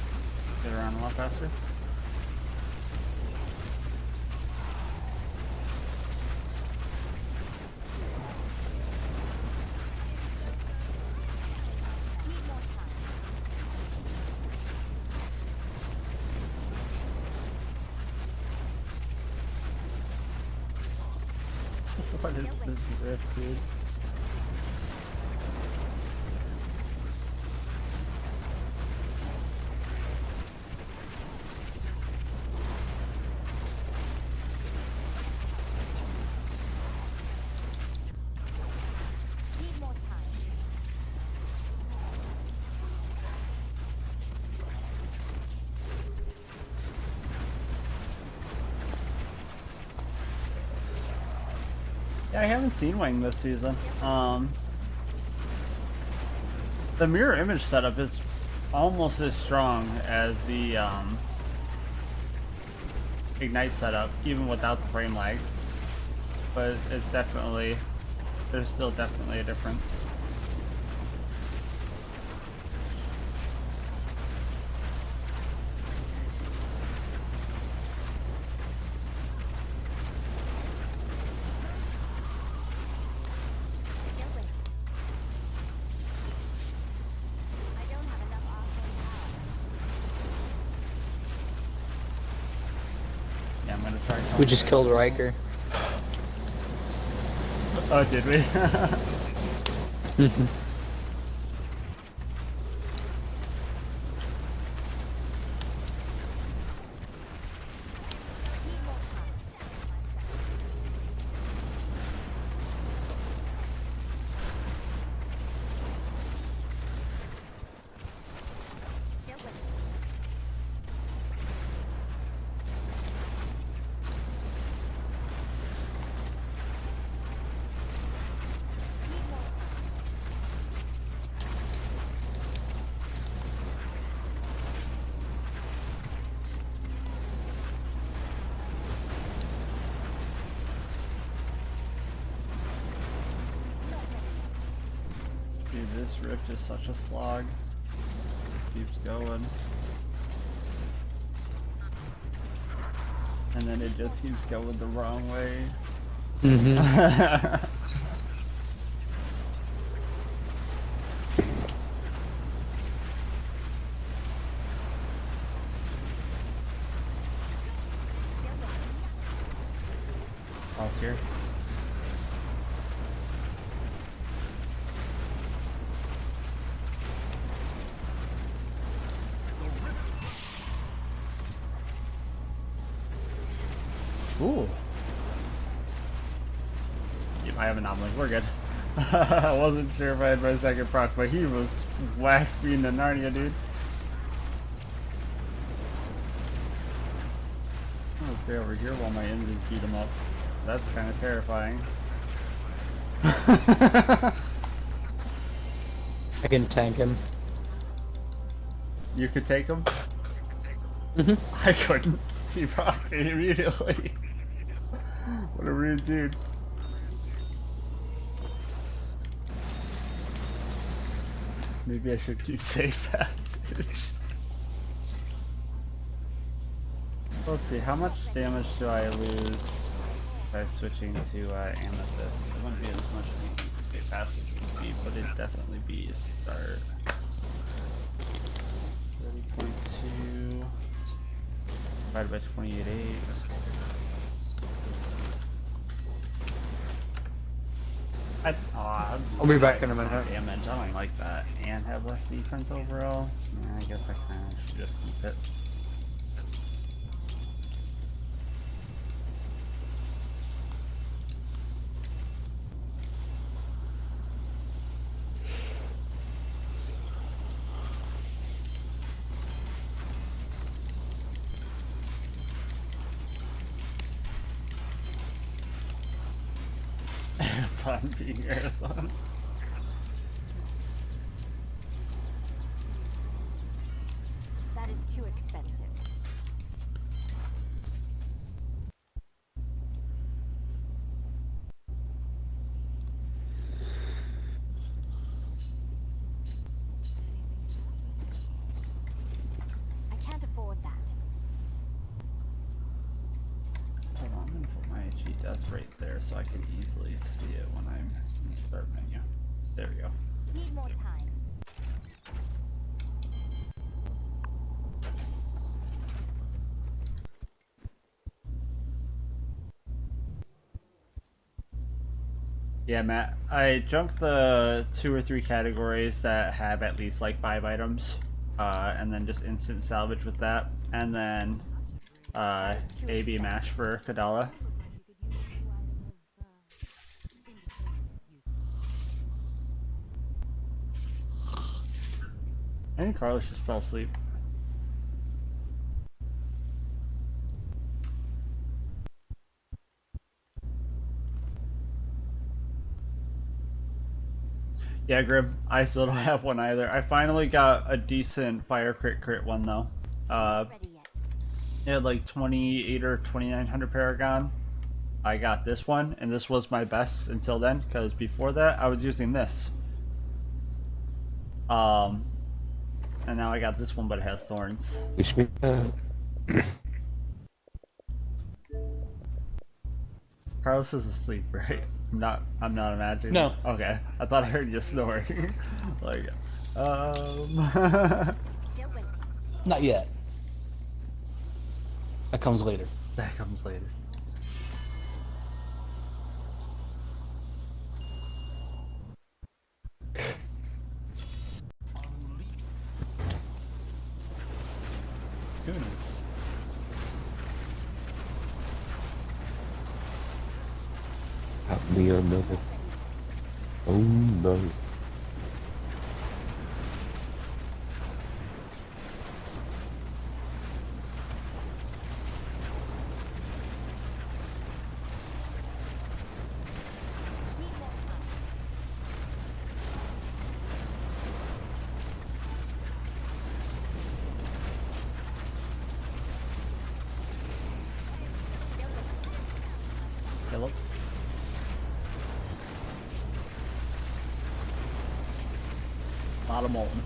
get around a lot faster. Need more time. What is this rift, dude? Need more time. Yeah, I haven't seen Wing this season. The mirror image setup is almost as strong as the Ignite setup, even without the frame lag. But it's definitely, there's still definitely a difference. Still with it. I don't have enough offline power. Yeah, I'm gonna try. We just killed Riker. Oh, did we? Need more time. Still with it. Need more time. Dude, this rift is such a slog. Keeps going. And then it just keeps going the wrong way. Mm-hmm. Off here. Ooh. Yep, I have an anomaly. We're good. I wasn't sure if I had my second proc, but he was whack being the Narnia dude. I'm gonna stay over here while my enemies beat him up. That's kind of terrifying. I can tank him. You could take him? Mm-hmm. I couldn't. He procced me immediately. What a rude dude. Maybe I should keep safe passage. Let's see, how much damage do I lose by switching to Amethyst? It wouldn't be as much as safe passage would be, but it'd definitely be a start. 30.2 divided by 28.8. I'll be back in a minute. Damage, I don't like that. And have less defense overall? Yeah, I guess I kinda should just keep it. Fun being Arizona. That is too expensive. I can't afford that. Hold on, I'm gonna put my HE death right there so I can easily see it when I'm in the start menu. There we go. Need more time. Yeah, Matt, I junked the 2 or 3 categories that have at least like 5 items, and then just instant salvage with that, and then AB mash for Kadala. I think Carlos just fell asleep. Yeah, Grim, I still don't have one either. I finally got a decent fire crit one though. Not ready yet. It had like 28 or 2900 Paragon. I got this one, and this was my best until then, because before that I was using this. And now I got this one, but it has thorns. Wish me Carlos is asleep, right? I'm not imagining. No. This. Okay, I thought I heard you snoring. Like, Still waiting. Not yet. That comes later. that comes later. Goodness. got me another. Oh no. Need more time. Hello. Lot of molten.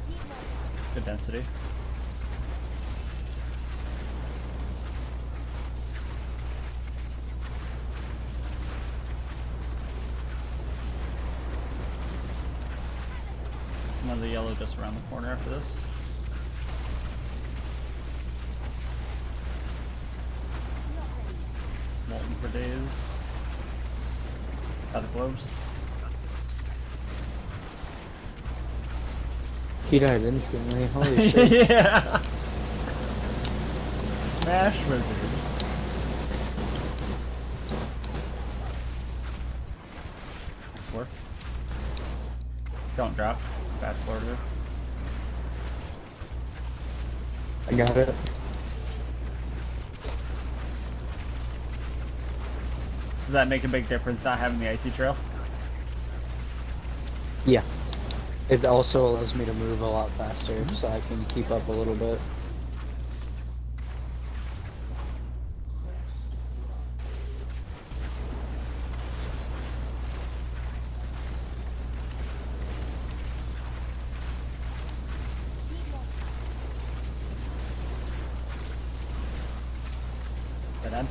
Need more time. Good density. Another yellow just around the corner after this. Not ready yet. Molten for days. Got the gloves. He died instantly. Holy shit. Yeah. Smash wizard. Nice work. Don't drop. Back forward. I got it. Does that make a big difference not having the icy trail? Yeah. It also allows me to move a lot faster, so I can keep up a little bit. Need more time. Dead end.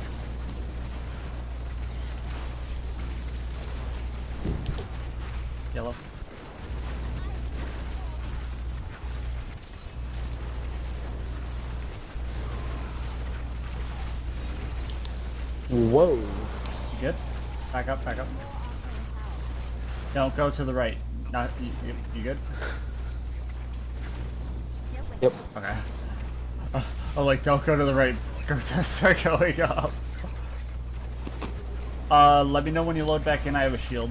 Yellow. Whoa. You good? Back up, back up. Don't go to the right. Not you good? Still waiting. Yep. Okay. Oh, like don't go to the right. Go start going up. Let me know when you load back in. I have a shield.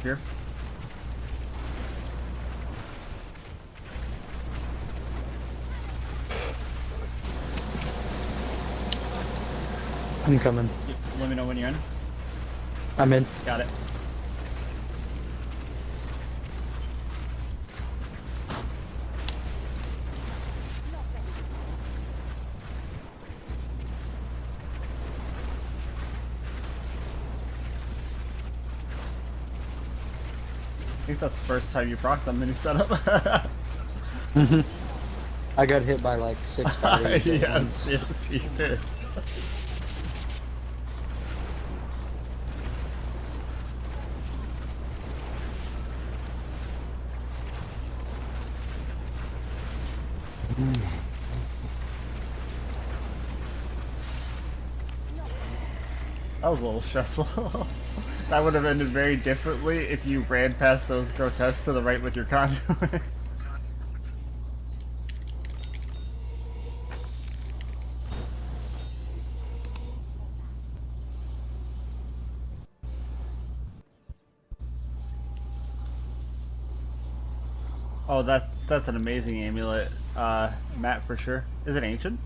Here. I'm coming. Let me know when you're in. I'm in. Got it. Not ready. I think that's the first time you procced on the new setup. I got hit by like 6 fighters at yes, once. yes, you did. That was a little stressful. That would have ended very differently if you ran past those grotesques to the right with your conduit. Oh, that's an amazing amulet, Matt, for sure. Is it ancient?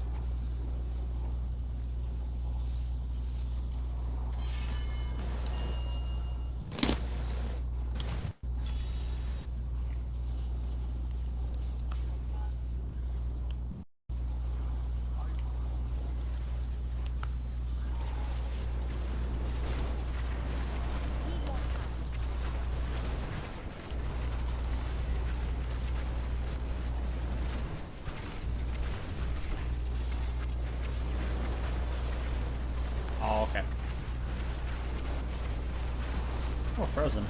frozen.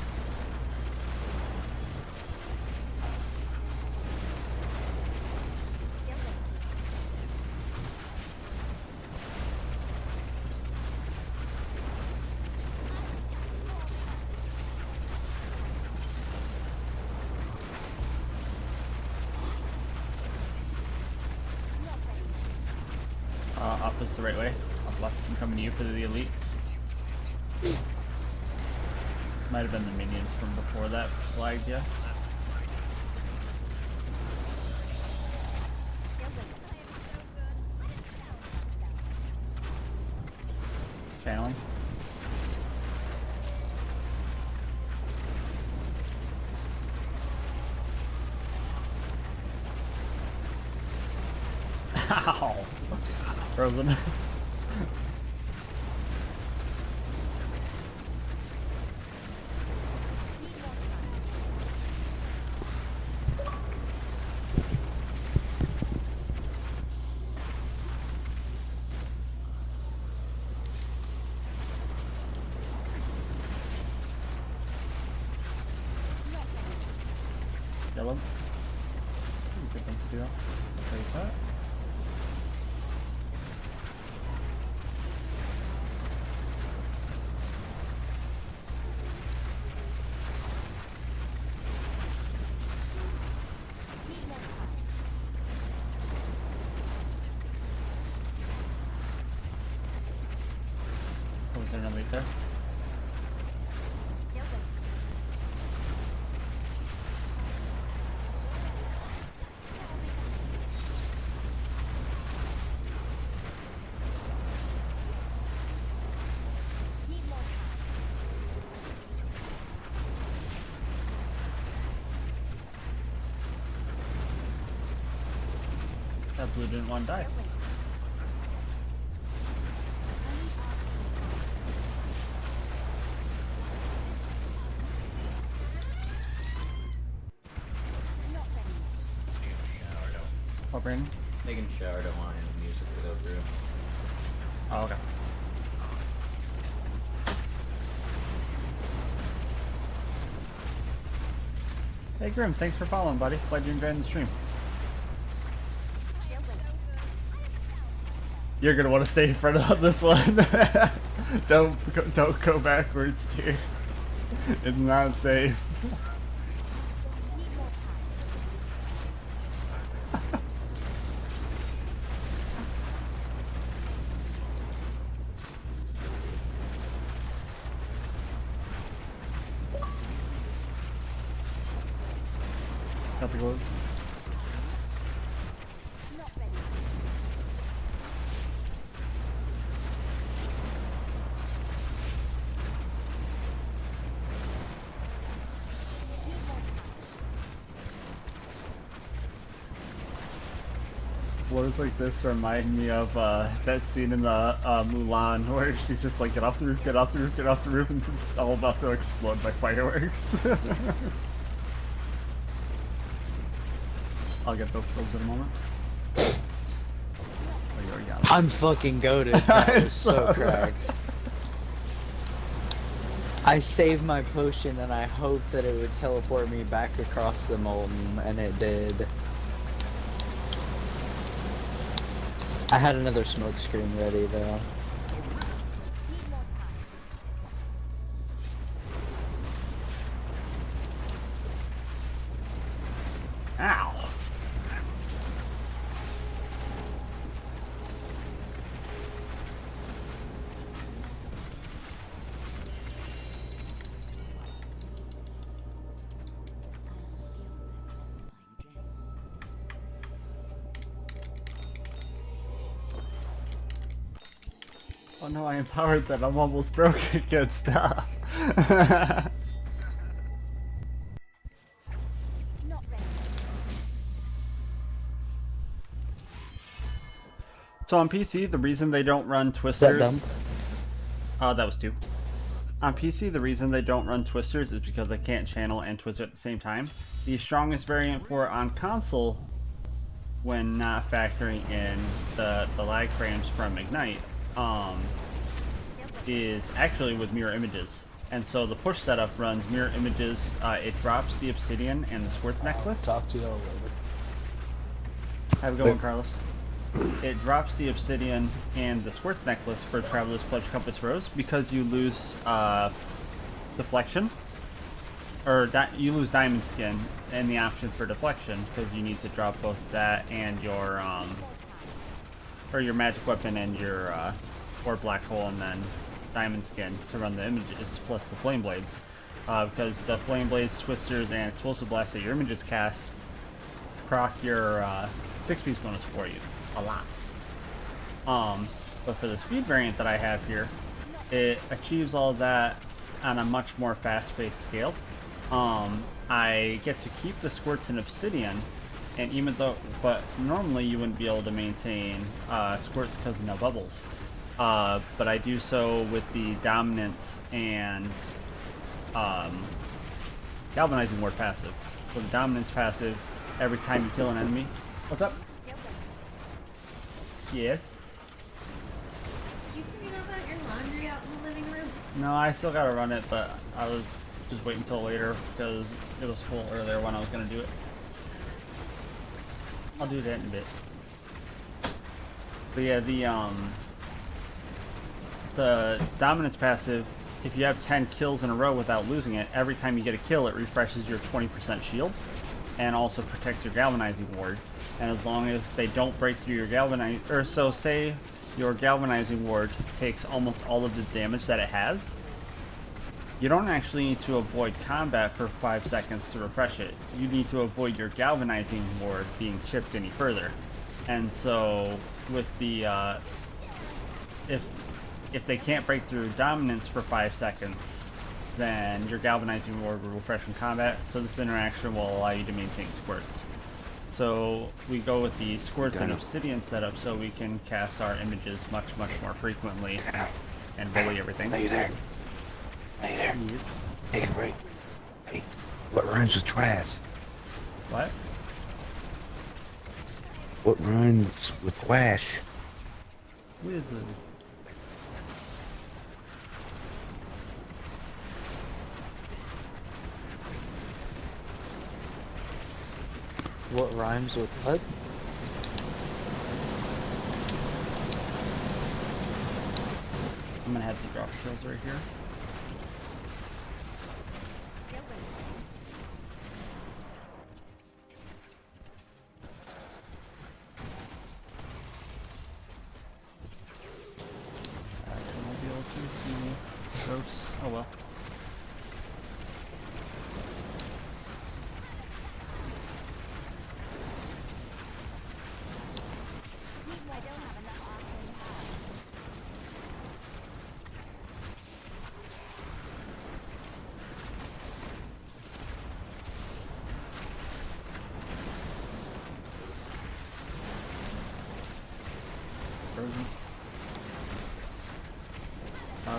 Up is the right way. Up left is coming to you for the elite. Might have been the minions from before that flagged you. Channeling. Ow! Frozen. Yellow. Good thing to do. Raise that. Oh, is there an elite there? That blue didn't want to die. Oh, Brandon? Making sure I don't want any music to go through. Oh, okay. Hey Grim, thanks for following, buddy. Glad you're enjoying the stream. You're gonna want to stay in front of this one. Don't go backwards, dude. It's not safe. Got the gold. Words like this remind me of that scene in the Mulan where she's just like, get off the roof, get off the roof, get off the roof, and it's all about to explode by fireworks. I'll get those scopes in a moment. Oh, you already got it. I'm fucking goated. That was so cracked. I saved my potion and I hoped that it would teleport me back across the molten, and it did. I had another smoke screen ready though. Ow! Oh no, I empowered that. I'm almost broken. Good stuff. So on PC, the reason they don't run Twisters... that was 2. On PC, the reason they don't run Twisters is because they can't channel and Twister at the same time. The strongest variant for it on console, when not factoring in the lag frames from Ignite, is actually with mirror images. And so the push setup runs mirror images. It drops the obsidian and the squirts necklace. Talk to you all later. Have a good one, Carlos. It drops the obsidian and the squirts necklace for Traveler's Pledge Compass Rose because you lose deflection. Or you lose diamond skin and the option for deflection because you need to drop both that and your or your magic weapon and your or black hole and then diamond skin to run the images plus the flame blades because the flame blades, twisters, and explosive blasts that your images cast proc your 6-piece bonus for you a lot. But for the speed variant that I have here, it achieves all that on a much more fast-paced scale. I get to keep the squirts in obsidian, and even though, but normally you wouldn't be able to maintain squirts because of no bubbles. But I do so with the dominance and galvanizing ward passive. So the dominance passive, every time you kill an enemy. What's up? Yes. Did you forget about your laundry out in the living room? No, I still gotta run it, but I was just waiting until later because it was full earlier when I was gonna do it. I'll do that in a bit. But yeah, the dominance passive, if you have 10 kills in a row without losing it, every time you get a kill it refreshes your 20% shield and also protects your galvanizing ward. And as long as they don't break through your galvanizing, or so say your galvanizing ward takes almost all of the damage that it has, you don't actually need to avoid combat for 5 seconds to refresh it. You need to avoid your galvanizing ward being chipped any further. And so with the if they can't break through dominance for 5 seconds, then your galvanizing ward will refresh in combat. So this interaction will allow you to maintain squirts. So we go with the squirts and obsidian setup so we can cast our images much more frequently and bully everything. Are you there? Are you there? Yes. Take a break. Hey, what rhymes with trash? What? What rhymes with quash? Wizard. What rhymes with what? I'm gonna have to drop shells right here. Still waiting. Actually, won't be able to. Gross. Oh well. I don't have enough oxygen power. Frozen.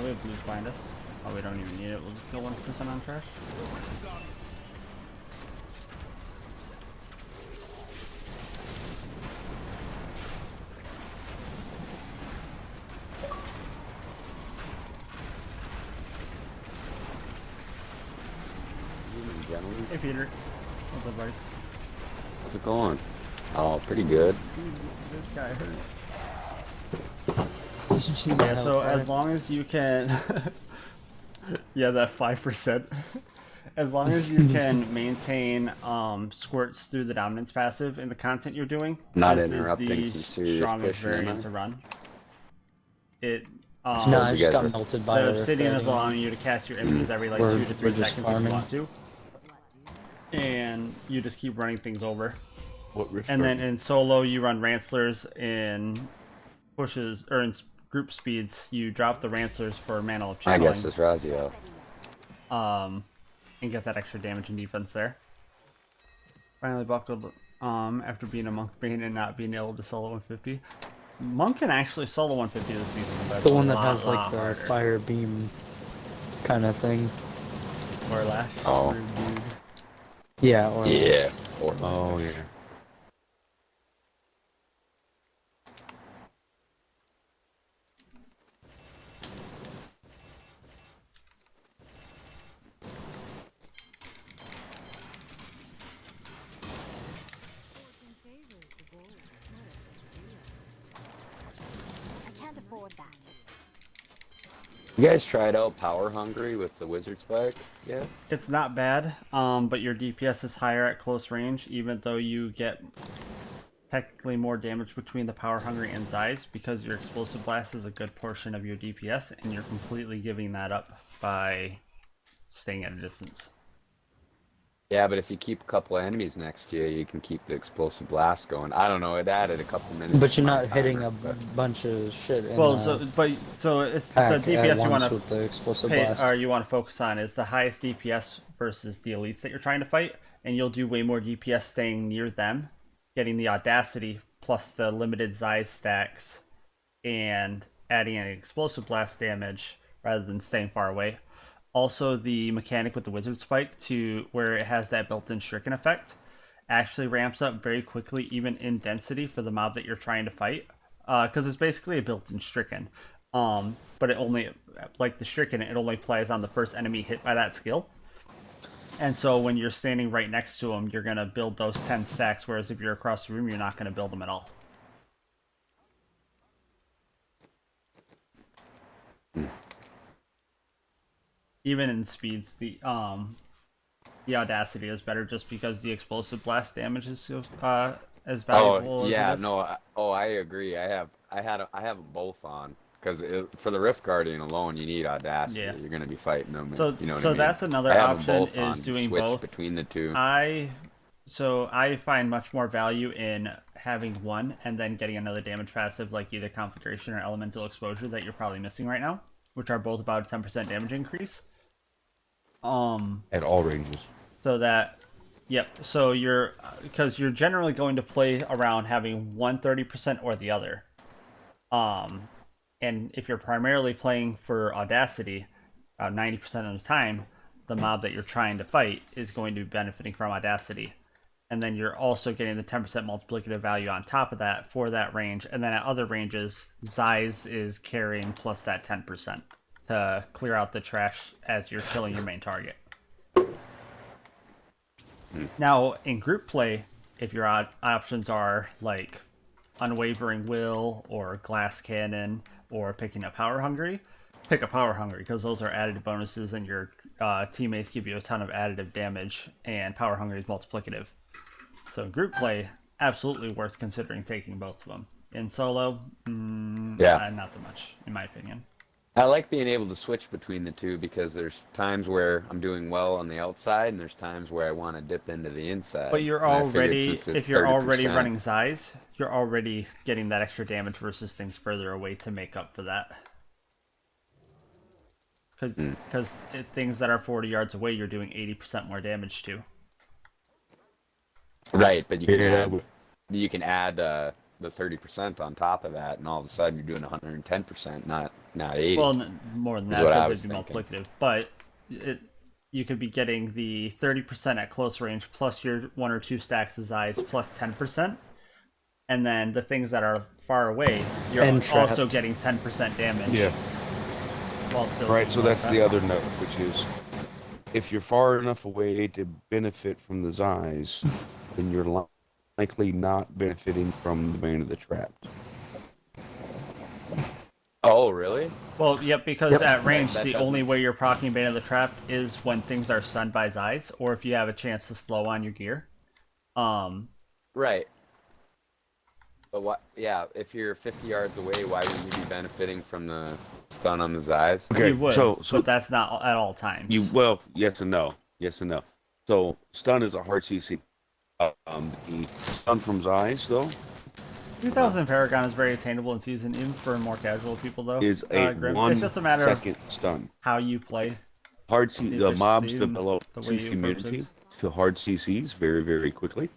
We have blues behind us. Oh, we don't even need it. We'll just kill 1% on trash. Gentlemen, Hey, Peter. What's up, buddy? how's it going? Oh, pretty good. This guy hurts. Did you see my Yeah, so health as bar? long as you can... yeah, that 5%. As long as you can maintain squirts through the dominance passive in the content you're doing, Not this interrupting is some the serious strongest fishing, am variant I? to run. It No, I you just guys got are- melted by the Earth obsidian is fighting. allowing you to cast your images every like We're- 2 to 3 we're just seconds if farming. you want to, and you just keep running things over. What rift And are then you? in solo, you run Rancelers in pushes or in group speeds. You drop the Rancelers for Mantle of I Channeling, guess it's Razio. and get that extra damage and defense there. Finally buckled after being a monk main and not being able to solo 150. Monk can actually solo 150 this season, but The it's one a that lot, has like lot the harder. fire beam kind of thing. Or Lash. Oh. Rude dude. Yeah, or Yeah. Or Oh yeah. You guys tried out Power Hungry with the Wizard Spike? Yeah. It's not bad, but your DPS is higher at close range, even though you get technically more damage between the Power Hungry and Zeiss, because your Explosive Blast is a good portion of your DPS, and you're completely giving that up by staying at a distance. Yeah, but if you keep a couple of enemies next to you, you can keep the Explosive Blast going. I don't know, it added a couple minutes. But you're to my not hitting timer, a but- bunch of shit. In Well, the so it's the pack at DPS you once want with the explosive to blast. or you want to focus on is the highest DPS versus the elites that you're trying to fight, and you'll do way more DPS staying near them, getting the Audacity plus the limited Zeiss stacks, and adding an explosive blast damage rather than staying far away. Also, the mechanic with the Wizard Spike, to where it has that built-in stricken effect, actually ramps up very quickly, even in density, for the mob that you're trying to fight, because it's basically a built-in stricken. But it only, like the stricken, it only applies on the first enemy hit by that skill. And so when you're standing right next to them, you're gonna build those 10 stacks, whereas if you're across the room, you're not gonna build them at all. Even in speeds, the Audacity is better just because the explosive blast damage is so as valuable. Oh yeah, as it is. no. I agree. I have both on because for the Rift Guardian alone, you need Audacity. Yeah. You're gonna be fighting them. So, you know what so I mean? that's another I have them option both on, is doing switch both. between the two. I find much more value in having one and then getting another damage passive like either Conflagration or Elemental Exposure that you're probably missing right now, which are both about a 10% damage increase. At all ranges. So that, yep. So because you're generally going to play around having one 30% or the other. And if you're primarily playing for Audacity, 90% of the time, the mob that you're trying to fight is going to be benefiting from Audacity. And then you're also getting the 10% multiplicative value on top of that for that range. And then at other ranges, Zeiss is carrying plus that 10% to clear out the trash as you're killing your main target. Now, in group play, if your options are like Unwavering Will or Glass Cannon or picking up Power Hungry, pick a Power Hungry because those are additive bonuses and your teammates give you a ton of additive damage, and Power Hungry is multiplicative. So in group play, absolutely worth considering taking both of them. In solo, not so much, in my opinion. I like being able to switch between the two because there's times where I'm doing well on the outside and there's times where I want to dip into the inside. But you're And I figured already, since it's if you're already 30%. running Zeiss, you're already getting that extra damage versus things further away to make up for that. Because things that are 40 yards away, you're doing 80% more damage to. Right, but you can add the 30% on top of that, and all of a sudden you're doing 110%, not 80. Well, more than that because it'd be multiplicative. But you could be getting the 30% at close range plus your 1 or 2 stacks of Zeiss plus 10%, and then the things that are far away, you're also getting 10% damage. Yeah. While still Right, so that's the other note, which is if you're far enough away to benefit from the Zeiss, then you're likely not benefiting from the Bane of the Trapped. Oh, really? Well, yep, because at range, That the doesn't- only way you're proccing Bane of the Trap is when things are stunned by Zeiss, or if you have a chance to slow on your gear. Right. But what? Yeah, if you're 50 yards away, why wouldn't you be benefiting from the stun on the Zeiss? Okay, You would, so but that's not at all times. Yes and no. Yes and no. So stun is a hard CC. The stun from Zeiss though 2000 Paragon is very attainable in season, even for more casual people, though. is a Grim. 1 It's just a matter second of stun. how you play. Hard the mobs efficiency and develop the way you CC approach immunity things. to hard CCs very, very quickly.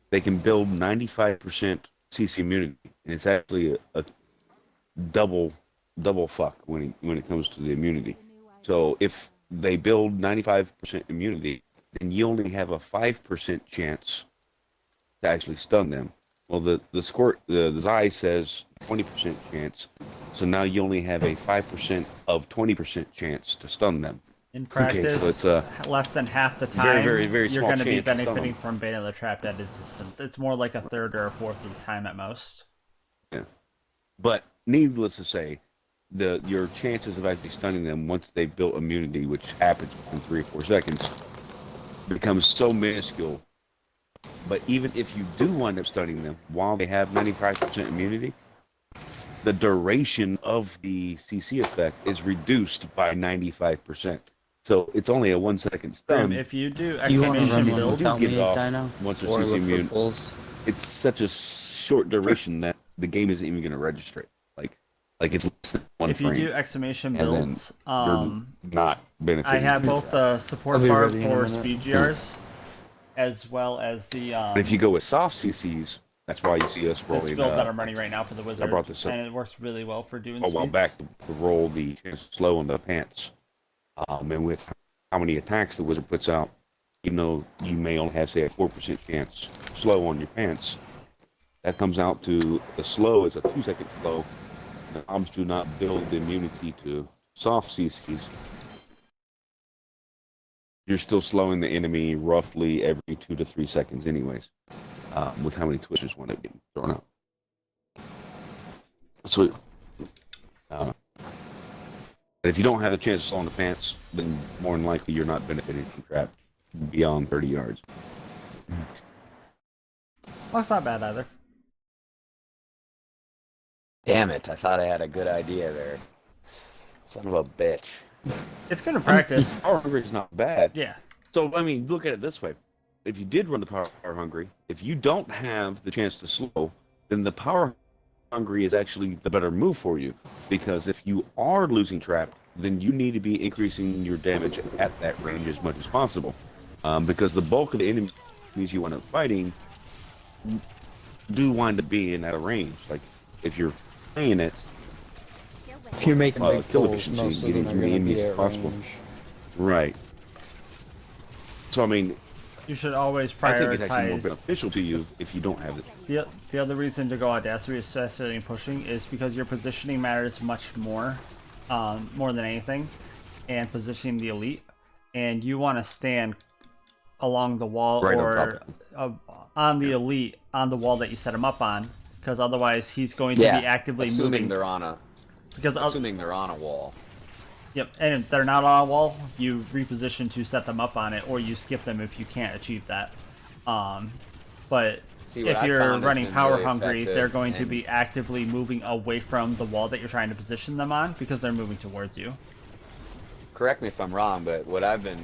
They can build 95% CC immunity, and it's actually a double fuck when it comes to the immunity. So if they build 95% immunity, then you only have a 5% chance to actually stun them. Well, the Zeiss says 20% chance, so now you only have a 5% of 20% chance to stun them. In practice, so it's less than half the time, very you're small going to be chance to stun benefiting them. from Bane of the Trapped at a distance. It's more like a third or a fourth of the time at most. Yeah. But needless to say, your chances of actually stunning them once they've built immunity, which happens within 3 or 4 seconds, becomes so minuscule. But even if you do wind up stunning them while they have 95% immunity, the duration of the CC effect is reduced by 95%. So it's only a 1 second stun. If you do Do you want to exclamation run one build, without me, off Dino? once you're Or CC look for immune. pulls? It's such a short duration that the game isn't even going to register it. Like it's less than 1 if you frame. do exclamation And then builds, you're not benefiting. I have from both that. the support I'll be bar ready in a for minute. speed GRs, as well as the And if you go with soft CCs, that's why you see us this rolling. build that I'm running right now for the wizard, brought this up and it works really well for doing a while speeds. back to roll the slow on the pants. And with how many attacks the wizard puts out, even though you may only have, say, a 4% chance slow on your pants, that comes out to the slow is a 2 second slow. The mobs do not build the immunity to soft CCs. You're still slowing the enemy roughly every 2 to 3 seconds, anyways, with how many twisters wind up getting thrown out. So, if you don't have a chance to slow on the pants, then more than likely you're not benefiting from trap beyond 30 yards. Well, it's not bad either. Damn it! I thought I had a good idea there. Son of a bitch. It's good to practice. Power hungry is not bad. Yeah. So I mean, look at it this way: if you did run the power hungry, if you don't have the chance to slow, then the power hungry is actually the better move for you, because if you are losing trap, then you need to be increasing your damage at that range as much as possible, because the bulk of the enemies you wind up fighting do wind up being at a range. Like if you're playing it, If you're making big kill pulls, efficiency, most of getting them as are many going to enemies be as at possible. range. Right. So I mean, You should always I think it's actually more prioritize. beneficial to you if you don't have it. The other reason to go Audacity, especially in pushing, is because your positioning matters much more, more than anything, and positioning the elite. And you want to stand along the wall Right on or on the elite on the wall that you set him up on, because otherwise he's going to be actively assuming moving. they're on a assuming they're on a wall. Yep, and if they're not on a wall, you reposition to set them up on it, or you skip them if you can't achieve that. But See, what if I you're found has running been power really hungry, effective they're going to and- be actively moving away from the wall that you're trying to position them on, because they're moving towards you. Correct me if I'm wrong, but what I've been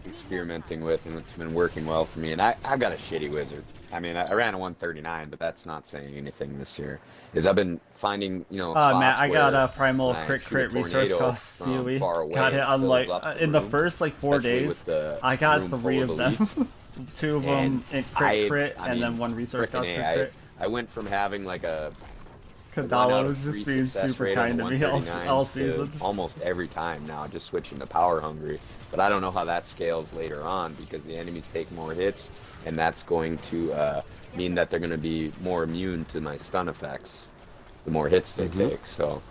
experimenting with, and it's been working well for me, and I've got a shitty wizard. I mean, I ran a 139, but that's not saying anything this year. Is I've been finding, spots Matt, I got where a primal when I crit shoot a resource tornado cost from COE. far away, Got it on fills like up the in the room, first like 4 especially days. with the I got room 3 full of them. elites. 2 of them And in crit, and then 1 resource cost frickin' for A, crit. I went from having like a Kadalo was just being super kind to me all season. almost every time now, just switching to power hungry. But I don't know how that scales later on, because the enemies take more hits, and that's going to mean that they're going to be more immune to my stun effects the more hits they take. So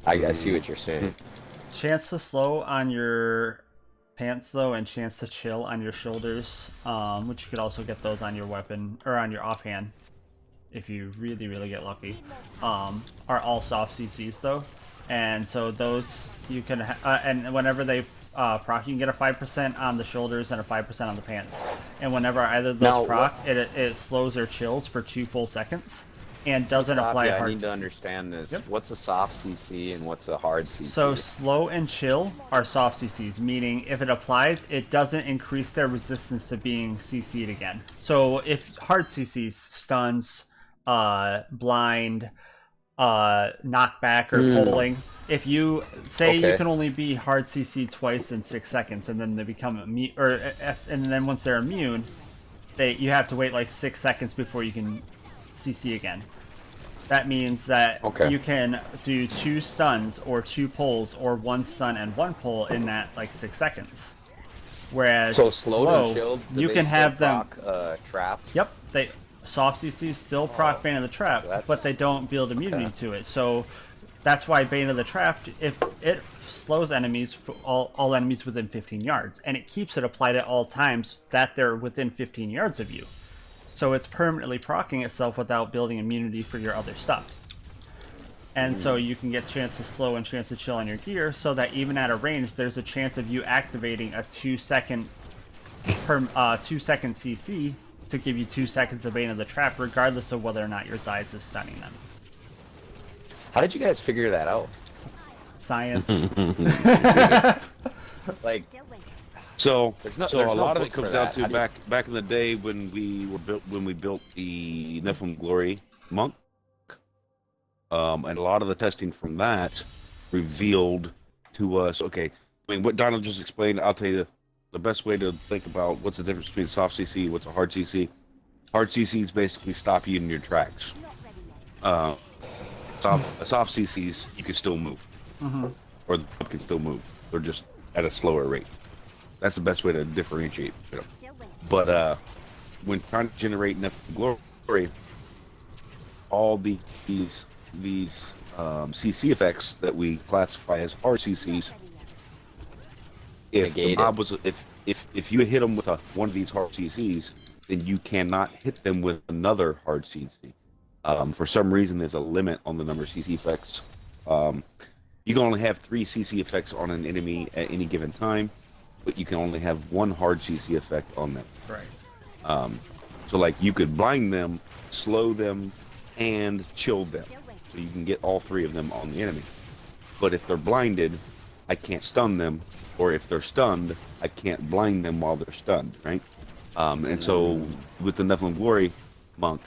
I see what you're saying. Chance to slow on your pants though, and chance to chill on your shoulders, which you could also get those on your weapon or on your offhand if you really get lucky, are all soft CCs though, and so those you can and whenever they proc, you can get a 5% on the shoulders and a 5% on the pants, and whenever either of those Now, proc, it slows or chills for 2 full seconds and doesn't apply hard I need to CC. understand this. Yep. What's a soft CC and what's a hard CC? So slow and chill are soft CCs, meaning if it applies, it doesn't increase their resistance to being CC'd again. So if hard CCs, stuns, blind, knockback, or pulling, if you say you can only be hard CC twice in 6 seconds, and then they become immune, and then once they're immune, you have to wait like 6 seconds before you can CC again. That means that you can do 2 stuns or 2 pulls or 1 stun and 1 pull in that like 6 seconds. Whereas so slowed and chilled, you can have them trapped. Yep, they soft CCs still proc Bane of the Trap, so but they don't build immunity to it. So that's why Bane of the Trap, if it slows enemies, all enemies within 15 yards, and it keeps it applied at all times that they're within 15 yards of you. So it's permanently proccing itself without building immunity for your other stuff. And so you can get chance to slow and chance to chill on your gear, so that even at a range, there's a chance of you activating a 2-second CC to give you 2 seconds of Bane of the Trap, regardless of whether or not your Zeiss is stunning them. How did you guys figure that out? Science. Like, so there's a no lot of book it comes for down that. to How do you- back in the day when we built the Nephilim Glory monk, and a lot of the testing from that revealed to us. Okay, I mean what Donald just explained. I'll tell you the best way to think about what's the difference between soft CC, what's a hard CC. Hard CCs basically stop you in your tracks. Soft CCs you can still move, or the pump can still move. They're just at a slower rate. That's the best way to differentiate them. But when trying to generate enough glory, all these CC effects that we classify as hard CCs, if the mob was if you hit them with one of these hard CCs, then you cannot hit them with another hard CC. For some reason, there's a limit on the number of CC effects. You can only have 3 CC effects on an enemy at any given time, but you can only have 1 hard CC effect on them. Right. So, like, you could blind them, slow them, and chill them. So you can get all 3 of them on the enemy. But if they're blinded, I can't stun them, or if they're stunned, I can't blind them while they're stunned, right? And so with the Nephilim Glory monk,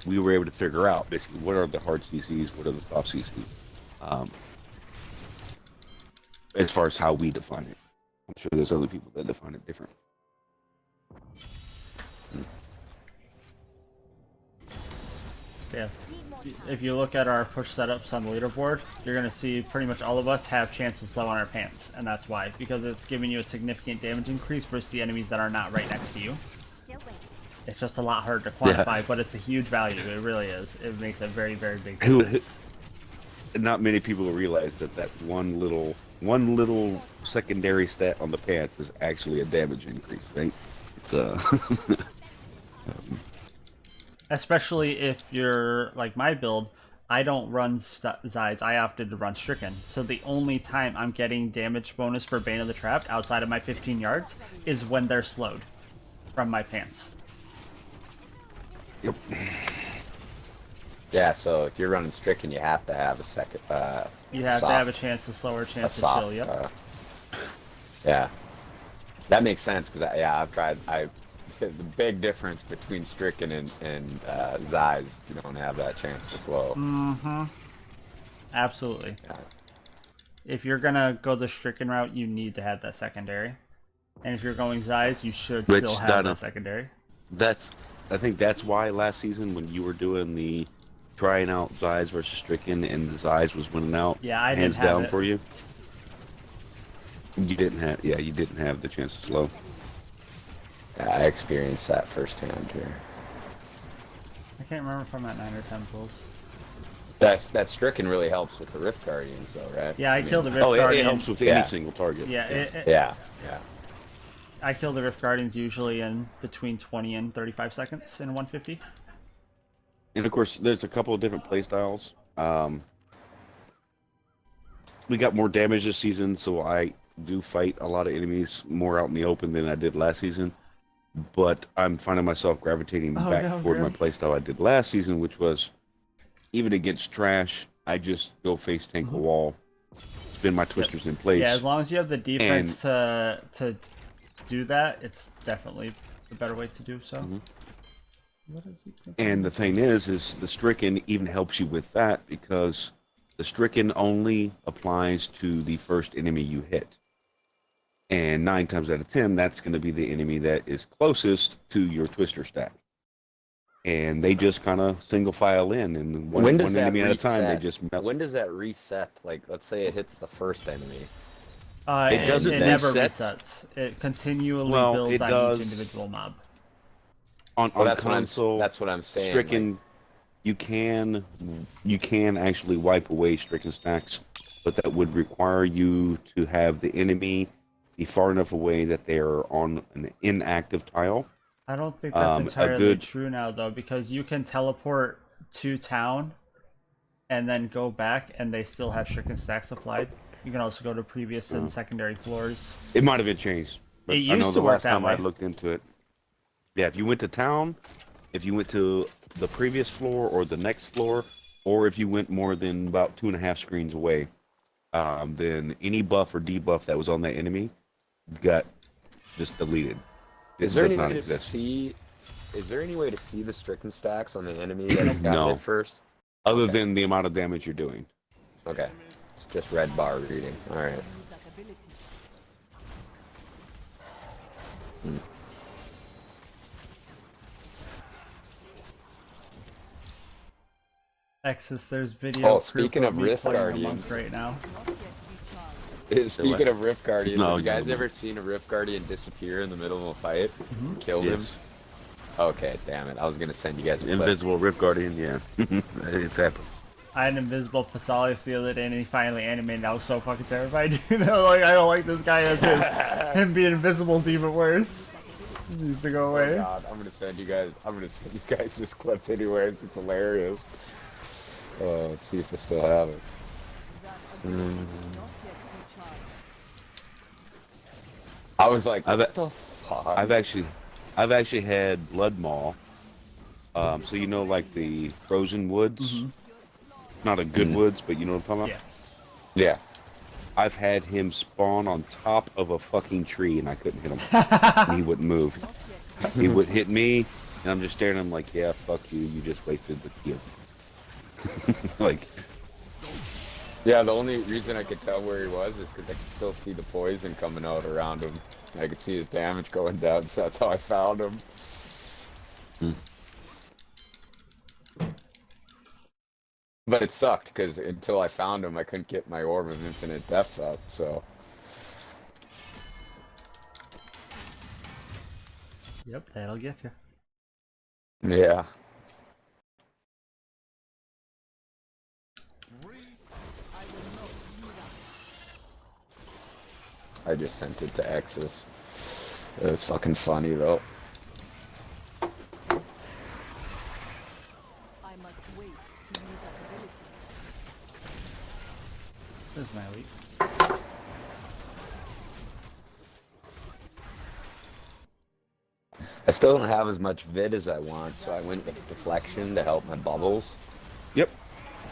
we were able to figure out basically what are the hard CCs, what are the soft CCs, as far as how we define it. I'm sure there's other people that define it different. Yeah. If you look at our push setups on the leaderboard, you're going to see pretty much all of us have chance to slow on our pants, and that's why. Because it's giving you a significant damage increase versus the enemies that are not right next to you. It's just a lot harder to quantify, but it's a huge value. It really is. It makes a very, very big difference. Not many people realize that one little secondary stat on the pants is actually a damage increase, right? It's especially if you're like my build, I don't run Zeiss. I opted to run Stricken. So the only time I'm getting damage bonus for Bane of the Trapped outside of my 15 yards is when they're slowed from my pants. Yep. Yeah, so if you're running Stricken, you have to have a second. You have to have a chance to slow or chance to chill. Yep. Yeah, that makes sense because I've tried. The big difference between Stricken and Zeiss, you don't have that chance to slow. Mm-hmm. Absolutely. Yeah. If you're gonna go the Stricken route, you need to have that secondary, and if you're going Zeiss, you should still have that secondary. I think that's why last season when you were doing the trying out Zeiss versus Stricken and the Zeiss was winning out, yeah, I hands didn't have down it. for you. You didn't have the chance to slow. Yeah, I experienced that firsthand here. I can't remember if I'm at 9 or 10 pulls. That Stricken really helps with the Rift Guardians, though, right? Yeah, I killed the Rift Guardians. It helps with any single target. Yeah. I kill the Rift Guardians usually in between 20 and 35 seconds in 150. And of course, there's a couple of different playstyles. We got more damage this season, so I do fight a lot of enemies more out in the open than I did last season. But I'm finding myself gravitating back toward my playstyle I did last season, which was even against trash, I just go face tank a wall, spin my twisters in place. Yeah, as long as you have the defense to do that, it's definitely the better way to do so. What is he thinking? And the thing is the Stricken even helps you with that because the Stricken only applies to the first enemy you hit. And 9 times out of 10, that's going to be the enemy that is closest to your twister stack. And they just kind of single file in, and one enemy at a time, they just melt. When does that reset? Like, let's say it hits the first enemy. It doesn't never reset. resets. It continually builds it on does each individual mob. On that's console, that's what I'm saying. Stricken, you can actually wipe away Stricken stacks, but that would require you to have the enemy be far enough away that they are on an inactive tile. I don't think that's entirely true now, though, because you can teleport to town and then go back, and they still have stricken stacks applied. You can also go to previous and secondary floors. It might have been changed. But It I know used the to work last that time I way. looked into it. Yeah, if you went to town, if you went to the previous floor or the next floor, or if you went more than about 2.5 screens away, then any buff or debuff that was on that enemy got just deleted. It Is there does any not way to exist. see? Is there any way to see the stricken stacks on the enemy that got No. hit first? Other Okay. than the amount of damage you're doing. Okay. It's just red bar reading. All right. Hmm. Exus, there's video. Oh, speaking of Rift Guardians. right now. Speaking of Rift Guardians, No, have you guys no. ever seen a Rift Guardian disappear in the middle of a fight? Mm-hmm. Killed him? Yes. Okay, damn it. I was gonna send you guys a clip. Invisible Rift Guardian, yeah. It's happened. I had an invisible Phasalis the other day, and he finally animated. I was so fucking terrified. You know, like I don't like this guy as his. Him being invisible is even worse. He needs to go Oh away. god, I'm gonna send you guys this clip anyways. It's hilarious. Let's see if I still have it. I was like, what the fuck? I've actually had Blood Maw. So you know, like the frozen woods, not a good woods, but you know what I'm talking about. Yeah. I've had him spawn on top of a fucking tree, and I couldn't hit him. And he wouldn't move. He would hit me, and I'm just staring at him like, "Yeah, fuck you. You just wasted the kill." Like. Yeah, the only reason I could tell where he was is because I could still see the poison coming out around him. I could see his damage going down, so that's how I found him. But it sucked, because until I found him, I couldn't get my Orb of Infinite Death up, so... Yep, that'll get you. Yeah. I just sent it to Exus. It was fucking funny though. I must wait to use that ability. There's my elite. I still don't have as much vid as I want, so I went with deflection to help my bubbles. Yep.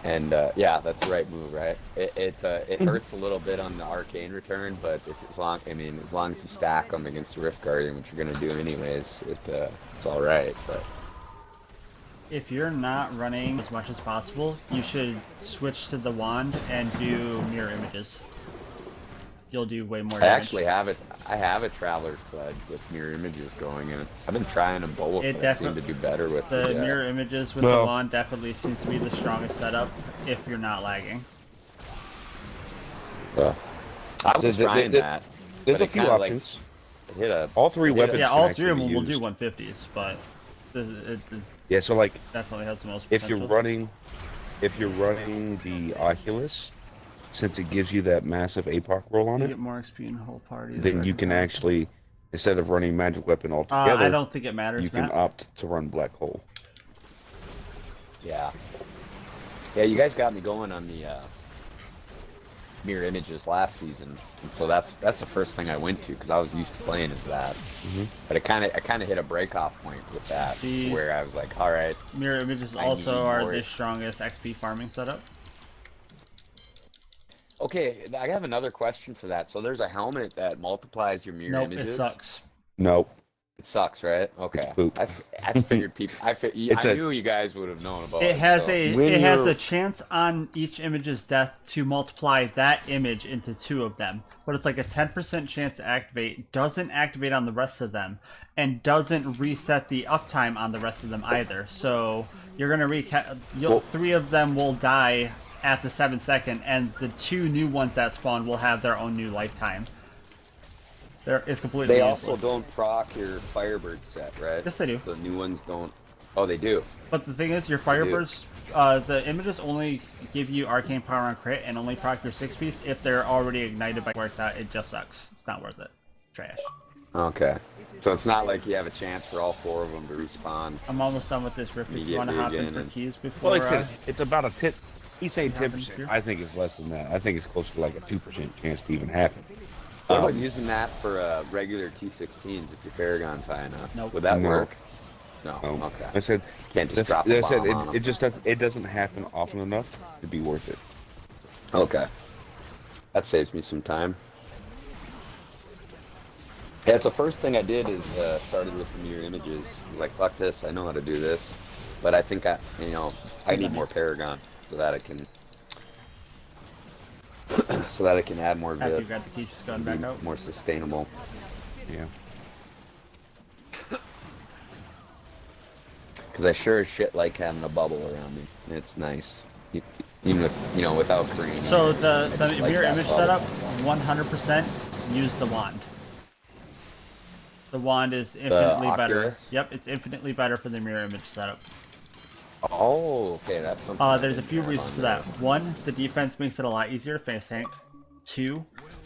And yeah, that's the right move, right? It hurts a little bit on the arcane return, but as long as you stack them against the Rift Guardian, which you're gonna do anyways, it's all right. But If you're not running as much as possible, you should switch to the wand and do mirror images. You'll do way more I damage. actually have it. I have a Traveler's Pledge with mirror images going in it. I've been trying them both, It but I seem to do better with the yeah. mirror images with the wand definitely seems to be the strongest setup if you're not lagging. I was trying that. There's but a it few kinda, options. Like, hit a, all three weapons. Yeah, can all three of actually them be will do used. 150s, but it Yeah, so like definitely has the most if potential. you're running the Oculus, since it gives you that massive APOC roll on You it, get more XP in whole parties. then you can actually, instead of running magic weapon altogether, I don't think it matters. you can Matt. opt to run black hole. Yeah. Yeah, you guys got me going on the mirror images last season, and so that's the first thing I went to because I was used to playing as that. But I kind of hit a break-off point with that, where I was like, all right. Mirror images I also need are more. the strongest XP farming setup. Okay, I have another question for that. So there's a helmet that multiplies your mirror Nope, images. it sucks. No. It sucks, right? Okay. It's poop. I figured people. I knew you guys would have known about it. It has so. it has a chance on each image's death to multiply that image into 2 of them, but it's like a 10% chance to activate. Doesn't activate on the rest of them, and doesn't reset the uptime on the rest of them either. So you're gonna 3 of them will die at the 7-second, and the 2 new ones that spawn will have their own new lifetime. It's completely They useless. also don't proc your Firebird set, right? Yes, they do. The new ones don't. Oh, they do. But the thing is, your Firebirds, the images only give you arcane power on crit and only proc your 6-piece if they're already ignited by worth that. It just sucks. It's not worth it. Trash. Okay. So it's not like you have a chance for all 4 of them to respawn. I'm almost done with this rip. If you want to hop in for keys before. Well, it's about a He's saying happens 10%. here. I think it's less than that. I think it's closer to like a 2% chance to even happen. What about using that for regular T16s if your Paragon's high enough? Nope. Would that No. work? No. No. Okay. I said Can't just drop a bomb on 'em. it just doesn't. It doesn't happen often enough to be worth it. Okay. That saves me some time. Yeah, it's the first thing I did is started with the mirror images. I was like, fuck this, I know how to do this. But I think I need more Paragon so that I can add more After you VIP, got the Keisha's gun back out. more sustainable. Yeah. Because I sure as shit like having a bubble around me. It's nice. Even with, without green. So the just like mirror that image bubble. setup, 100% use the wand. The wand is infinitely better. Oculus? Yep, it's infinitely better for the mirror image setup. Oh, okay, that's something. I There's a didn't few have reasons on for there. that. One, the defense makes it a lot easier to face tank. Two,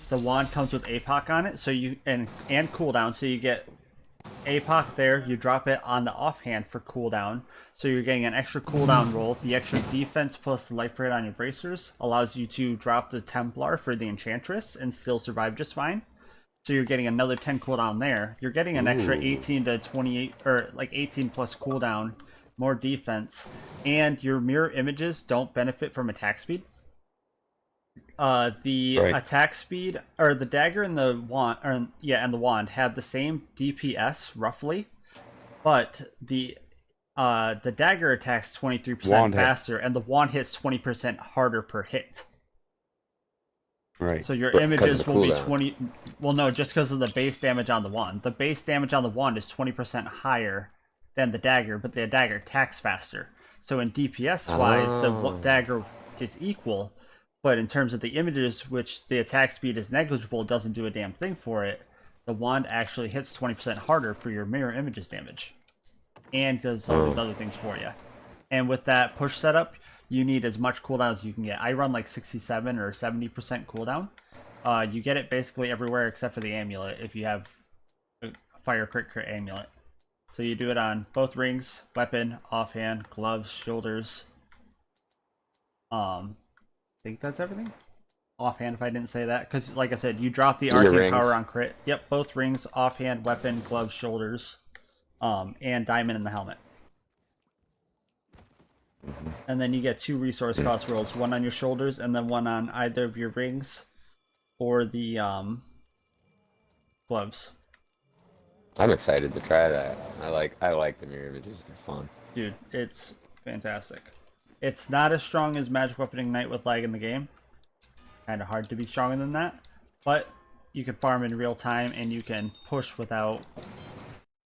the wand comes with APOC on it, so you and cooldown, so you get APOC there. You drop it on the offhand for cooldown, so you're getting an extra cooldown roll. The extra defense plus life rate on your bracers allows you to drop the Templar for the Enchantress and still survive just fine. So you're getting another 10 cooldown there. You're getting an extra 18 to 28, or like 18 plus cooldown, more defense, and your mirror images don't benefit from attack speed. The Right. attack speed, or the dagger and the wand, and the wand have the same DPS roughly, but the dagger attacks 23% Wand faster, and the wand hits 20% harder per hit. Right. So your But 'cause of images the will be cooldown. 20. Well, no, just because of the base damage on the wand. The base damage on the wand is 20% higher than the dagger, but the dagger attacks faster. So in DPS wise, Oh. the dagger is equal, but in terms of the images, which the attack speed is negligible, doesn't do a damn thing for it. The wand actually hits 20% harder for your mirror images damage, and does all these other things for you. And with that push setup, you need as much cooldown as you can get. I run like 67 or 70% cooldown. You get it basically everywhere except for the amulet if you have a fire crit amulet. So you do it on both rings, weapon, offhand, gloves, shoulders. I think that's everything. Offhand, if I didn't say that, because like I said, you drop the Your arcane rings. power on crit. Yep, both rings, offhand, weapon, gloves, shoulders, and diamond in the helmet. And then you get 2 resource cost rolls, one on your shoulders and then one on either of your rings or the gloves. I'm excited to try that. I like the mirror images. They're fun. Dude, it's fantastic. It's not as strong as Magic Weapon Ignite with lag in the game. It's kind of hard to be stronger than that. But you can farm in real time and you can push without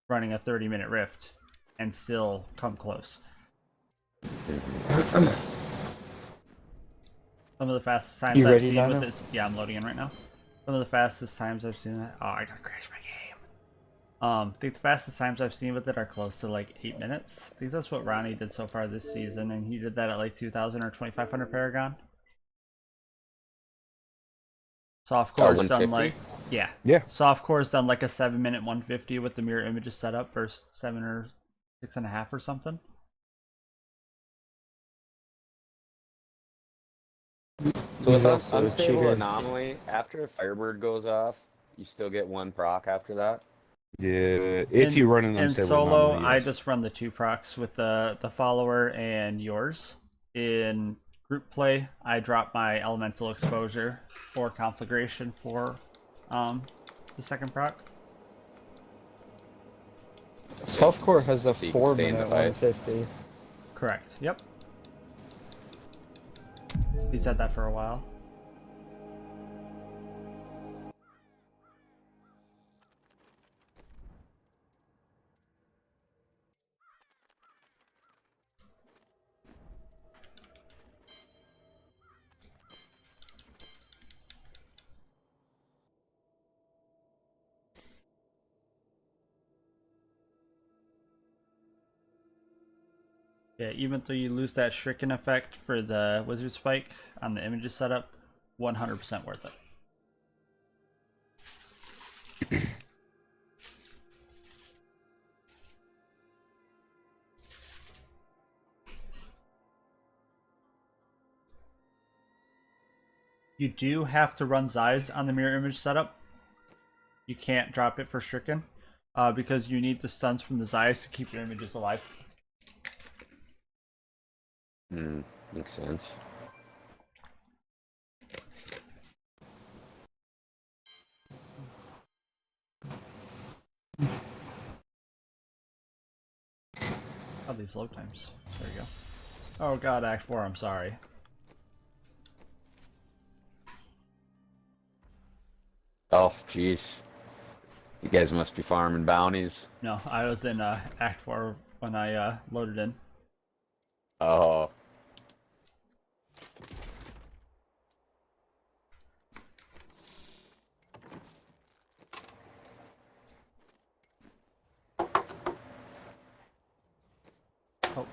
running a 30-minute rift and still come close. Some of the fastest times You I've ready, seen Dino? with this. Yeah, I'm loading in right now. Some of the fastest times I've seen it. Oh, I gotta crash my game. I think the fastest times I've seen with it are close to like 8 minutes. I think that's what Ronnie did so far this season, and he did that at like 2,000 or 2,500 Paragon. Soft course done 150? like Yeah. Soft course done like a 7-minute 150 with the mirror images set up, or 7 or 6.5 or something. So with He's also a unstable cheater. anomaly, after a Firebird goes off, you still get 1 proc after that? Yeah. If you run an in unstable solo, anomaly, I yes. just run the 2 procs with the follower and yours. In group play, I drop my elemental exposure or conflagration for the second proc. Softcore has a So you can stay in the 4-minute fight. 150. Correct. Yep. He said that for a while. Yeah, even though you lose that shriken effect for the wizard spike on the images setup, 100% worth it. You do have to run Zeiss on the mirror image setup. You can't drop it for Stricken, because you need the stuns from the Zeiss to keep your images alive. Makes sense. Oh, these load times. There you go. Oh god, Act 4, I'm sorry. Oh, jeez. You guys must be farming bounties. No, I was in Act 4 when I loaded in. Oh.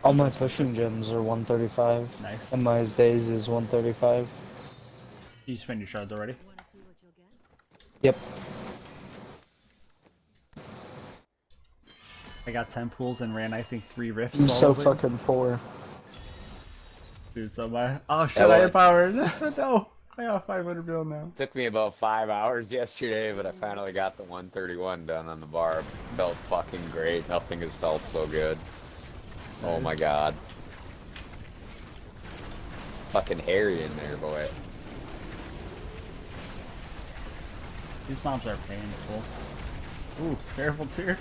All my pushing gems are 135. Nice. And my Zays is 135. You spend your shards already? Yep. I got 10 pools and ran, I think, 3 rifts. I'm so all of it. fucking poor. Dude, so my... Oh shit, I empowered! No! I got 500 bill now. Took me about 5 hours yesterday, but I finally got the 131 done on the barb. Felt fucking great. Nothing has felt so good. Oh my god. Fucking hairy in there, boy. These mobs are painful. Ooh, careful, Tyr.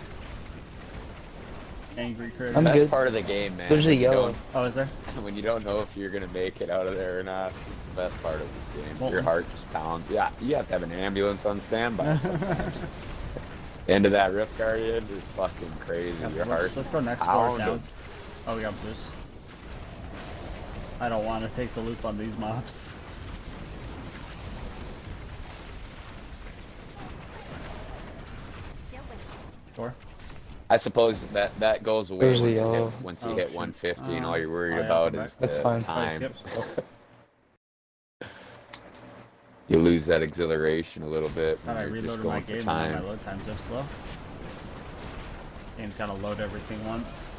Angry critter. I'm Best good. part of the game, man. There's a when you yellow. don't- Oh, is there? When you don't know if you're gonna make it out of there or not, it's the best part of this game. Well, Your heart just pounds. Yeah, you have to have an ambulance on standby sometimes. Into that Rift Guardian is fucking crazy. Yeah, Your heart. let's go next door pounding. down. Oh, we got boost. I don't want to take the loop on these mobs. Sure. I suppose that goes away There's once the you yellow. hit, once you Oh, hit shoot. 150, and all you're worried oh, yeah, about come is back. That's the fine. time. Skip. You lose that exhilaration a little bit when Thought I you're just reloaded my going for game and then my time. load times are slow. Game's gotta load everything once.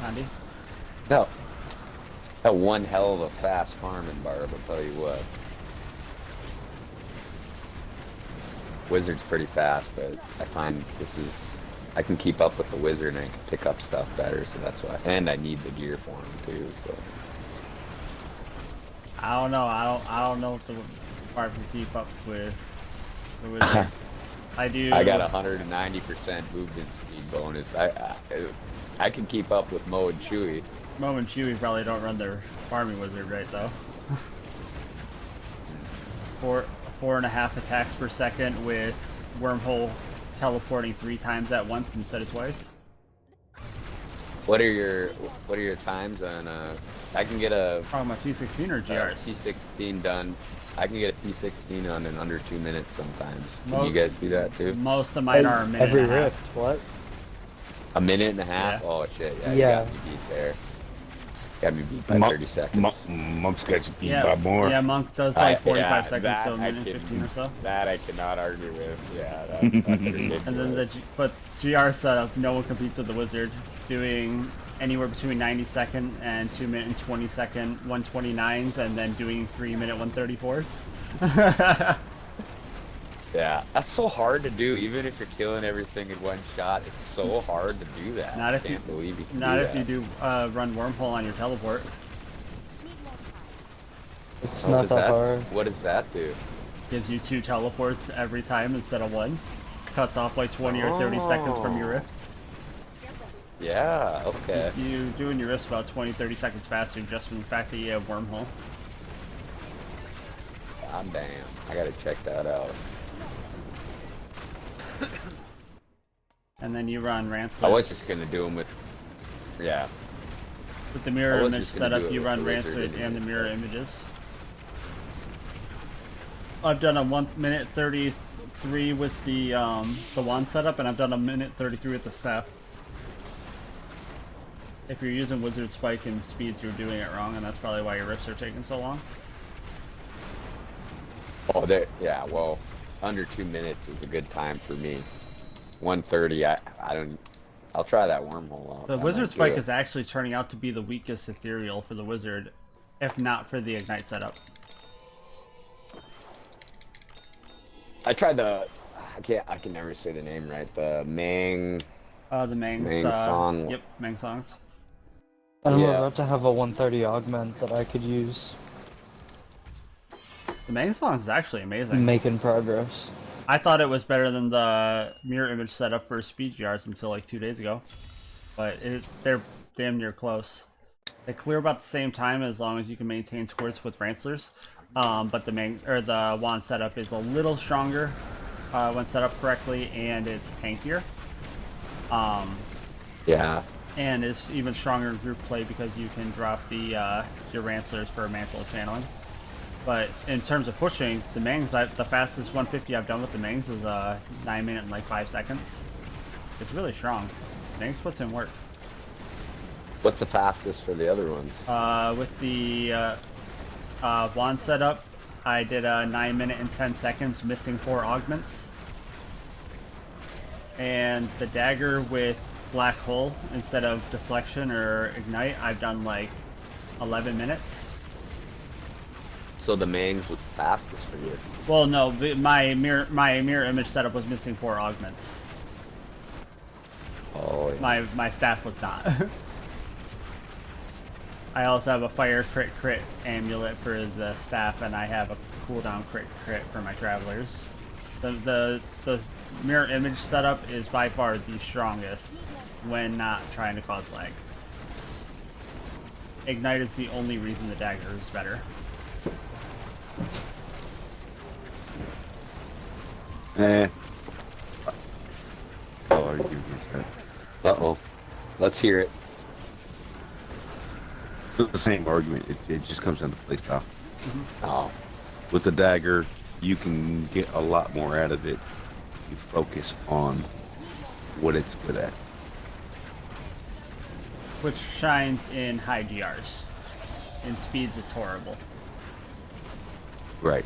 Andy? No. That one hell of a fast farming barb, I'll tell you what. Wizard's pretty fast, but I find I can keep up with the wizard and I can pick up stuff better, so that's why. And I need the gear for him too, so. I don't know. I don't know if the part can keep up with the wizard. I do. I got 190% movement speed bonus. I can keep up with Mo and Chewy. Mo and Chewy probably don't run their farming wizard right though. 4.5 attacks per second with wormhole teleporting 3 times at once instead of twice. What are your times on I can get a Talking about T16 or GRs? T16 done. I can get a T16 on in under 2 minutes sometimes. Can Most- you guys do that too? Most of mine are a minute Every and a half. rift, what? A minute and a half? Yeah. Oh shit, yeah, Yeah. you got me beat there. Got me beat by 30 seconds. Monk's got you beat Yeah, by more. yeah, Monk does like 45 yeah, seconds, that so a I minute can- 15 or so. That I cannot argue with. Yeah, that's ridiculous. And then but GR setup, no one competes with the wizard, doing anywhere between 90 second and 2 minute and 20 second 129s, and then doing 3 minute 134s. Yeah, that's so hard to do. Even if you're killing everything in one shot, it's so hard to do that. Not I if can't you, believe you can not do if that. you do run wormhole on your teleport. It's What not does that hard. What does that do? Gives you 2 teleports every time instead of 1. Cuts off like 20 or 30 seconds from your rift. Yeah, okay. You doing your rift about 20-30 seconds faster just from the fact that you have wormhole. God damn. I gotta check that out. And then you run Rancid. I was just gonna do them with... Yeah. With the I mirror was image just gonna do setup, it you with run the wizard Rancid and the anyway. mirror images. I've done a 1 minute 33 with the wand setup, and I've done a minute 33 with the staff. If you're using Wizard Spike and speeds, you're doing it wrong, and that's probably why your rifts are taking so long. Oh, yeah, well, under 2 minutes is a good time for me. 1:30, I don't... I'll try that wormhole out. The That wizard might do spike it. is actually turning out to be the weakest ethereal for the wizard, if not for the ignite setup. I tried the. I can never say the name right. The Mang. The Mang's song. Yep, Mang songs. I'm Yeah. about to have a 130 augment that I could use. The Mang songs is actually amazing. Making progress. I thought it was better than the mirror image setup for speed GRs until like 2 days ago, but they're damn near close. They clear about the same time as long as you can maintain squirts with Rancelers, but the wand setup is a little stronger when set up correctly, and it's tankier. Yeah. And it's even stronger in group play because you can drop the your Rancelers for mantle channeling. But in terms of pushing, the Mangs, the fastest 150 I've done with the Mangs is 9 minutes and like 5 seconds. It's really strong. Mangs puts in work. What's the fastest for the other ones? With the wand setup, I did a 9 minute and 10 seconds, missing 4 augments. And the dagger with black hole instead of deflection or ignite, I've done like 11 minutes. So the Mangs was fastest for you. Well, no, my mirror image setup was missing 4 augments. Oh, yeah. My staff was not. I also have a fire crit amulet for the staff, and I have a cooldown crit for my travelers. The mirror image setup is by far the strongest when not trying to cause lag. Ignite is the only reason the dagger is better. Oh, are you giving me that? Uh-oh. Let's hear it. It's the same argument. It just comes down to playstyle. Oh. With the dagger, you can get a lot more out of it. You focus on what it's good at. Which shines in high GRs. In speeds, it's horrible. Right.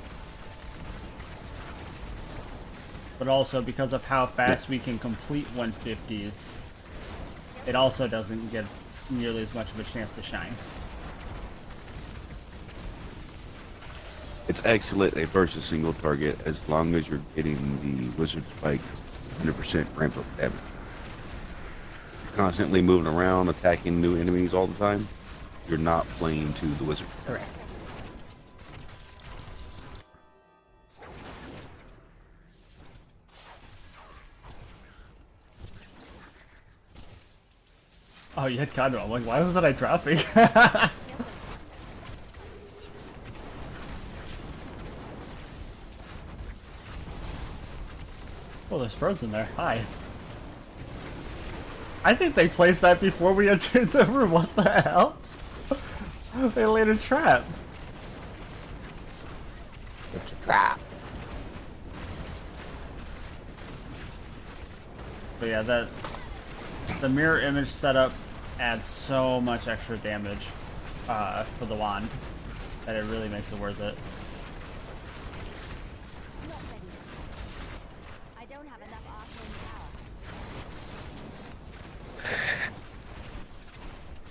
But also because of how fast we can complete 150s, it also doesn't get nearly as much of a chance to shine. It's excellent versus single target as long as you're getting the wizard spike 100% ramp up damage. You're constantly moving around, attacking new enemies all the time. You're not playing to the wizard. Correct. Oh, you had Kado. I'm like, why wasn't I dropping? Oh, there's Frozen there. Hi. I think they placed that before we entered the room. What the hell? They laid a trap. It's a trap. But yeah, the mirror image setup adds so much extra damage for the wand that it really makes it worth it. Not ready. I don't have enough arcane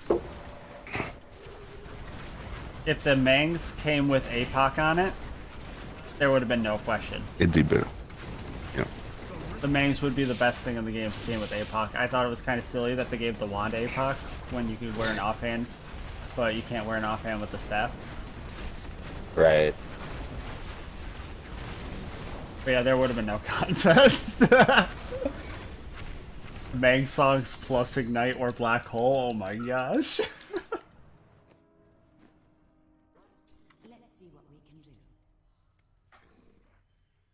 power. If the Mangs came with APOC on it, there would have been no question. It'd be better. Yeah. The Mangs would be the best thing in the game if it came with APOC. I thought it was kind of silly that they gave the wand APOC when you could wear an offhand, but you can't wear an offhand with the staff. Right. But yeah, there would have been no contest. Mang songs plus ignite or black hole. Oh my gosh. Let's see what we can do.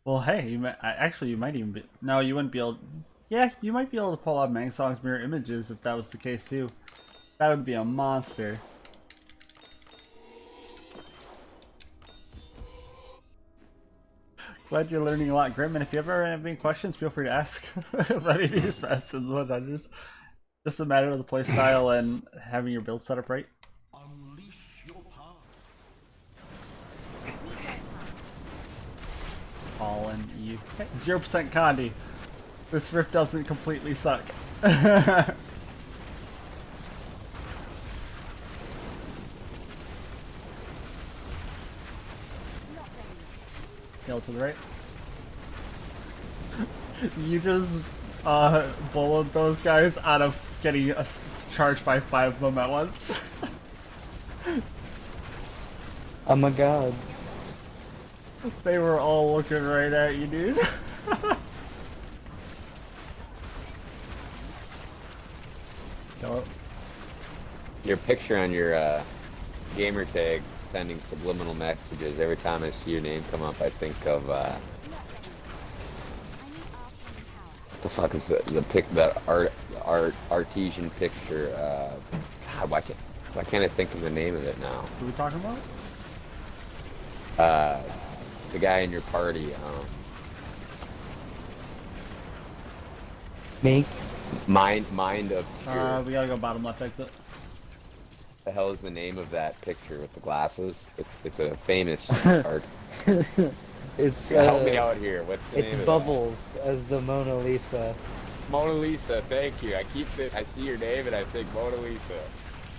Well, hey, actually you might even be. No, you wouldn't be able. Yeah, you might be able to pull out Mang Song's mirror images if that was the case too. That would be a monster. Glad you're learning a lot, Grim. And if you ever have any questions, feel free to ask about any of these fast in the dungeons. Just a matter of the playstyle and having your build set up right. Unleash your power. All in EU. 0% Condi. This rift doesn't completely suck. Kill to the right. You just bullet those guys out of getting charged by 5 of them at once. Oh my god. They were all looking right at you, dude. Kill it. Your picture on your gamer tag sending subliminal messages. Every time I see your name come up, I think of what the fuck is that artesian picture? God, why can't I think of the name of it now? Who are we talking about? The guy in your party. Me? Mind of Tear. We gotta go bottom left exit. The hell is the name of that picture with the glasses? It's a famous art. It's help me out here. What's the it's name of Bubbles as the Mona Lisa. Mona Lisa, thank you. I see your name and I think Mona Lisa.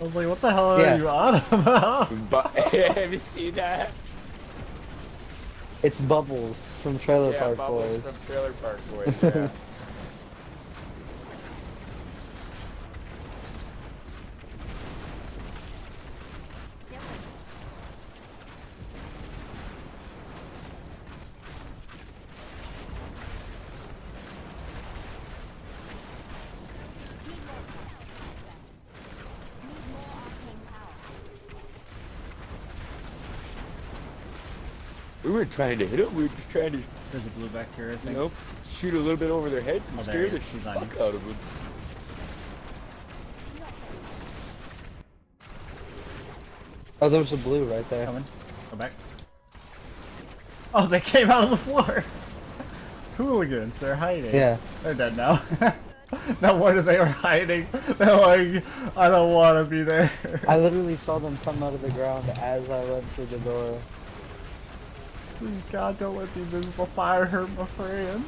I was like, what the hell are you on about? But have you seen that? It's Bubbles from Trailer Park Bubbles Boys. from Trailer Park Boys, yeah. We weren't trying to hit them, we were just trying to... There's a blue back here, I think. Nope. Shoot a little bit over their heads and scare the fuck out of them. Oh, there's a blue right there. Coming. Go back. Oh, they came out of the floor! Hooligans, they're hiding. Yeah. They're dead now. No wonder they were hiding. They're like, I don't want to be there. I literally saw them come out of the ground as I went through the door. Please, God, don't let the invisible fire hurt my friend.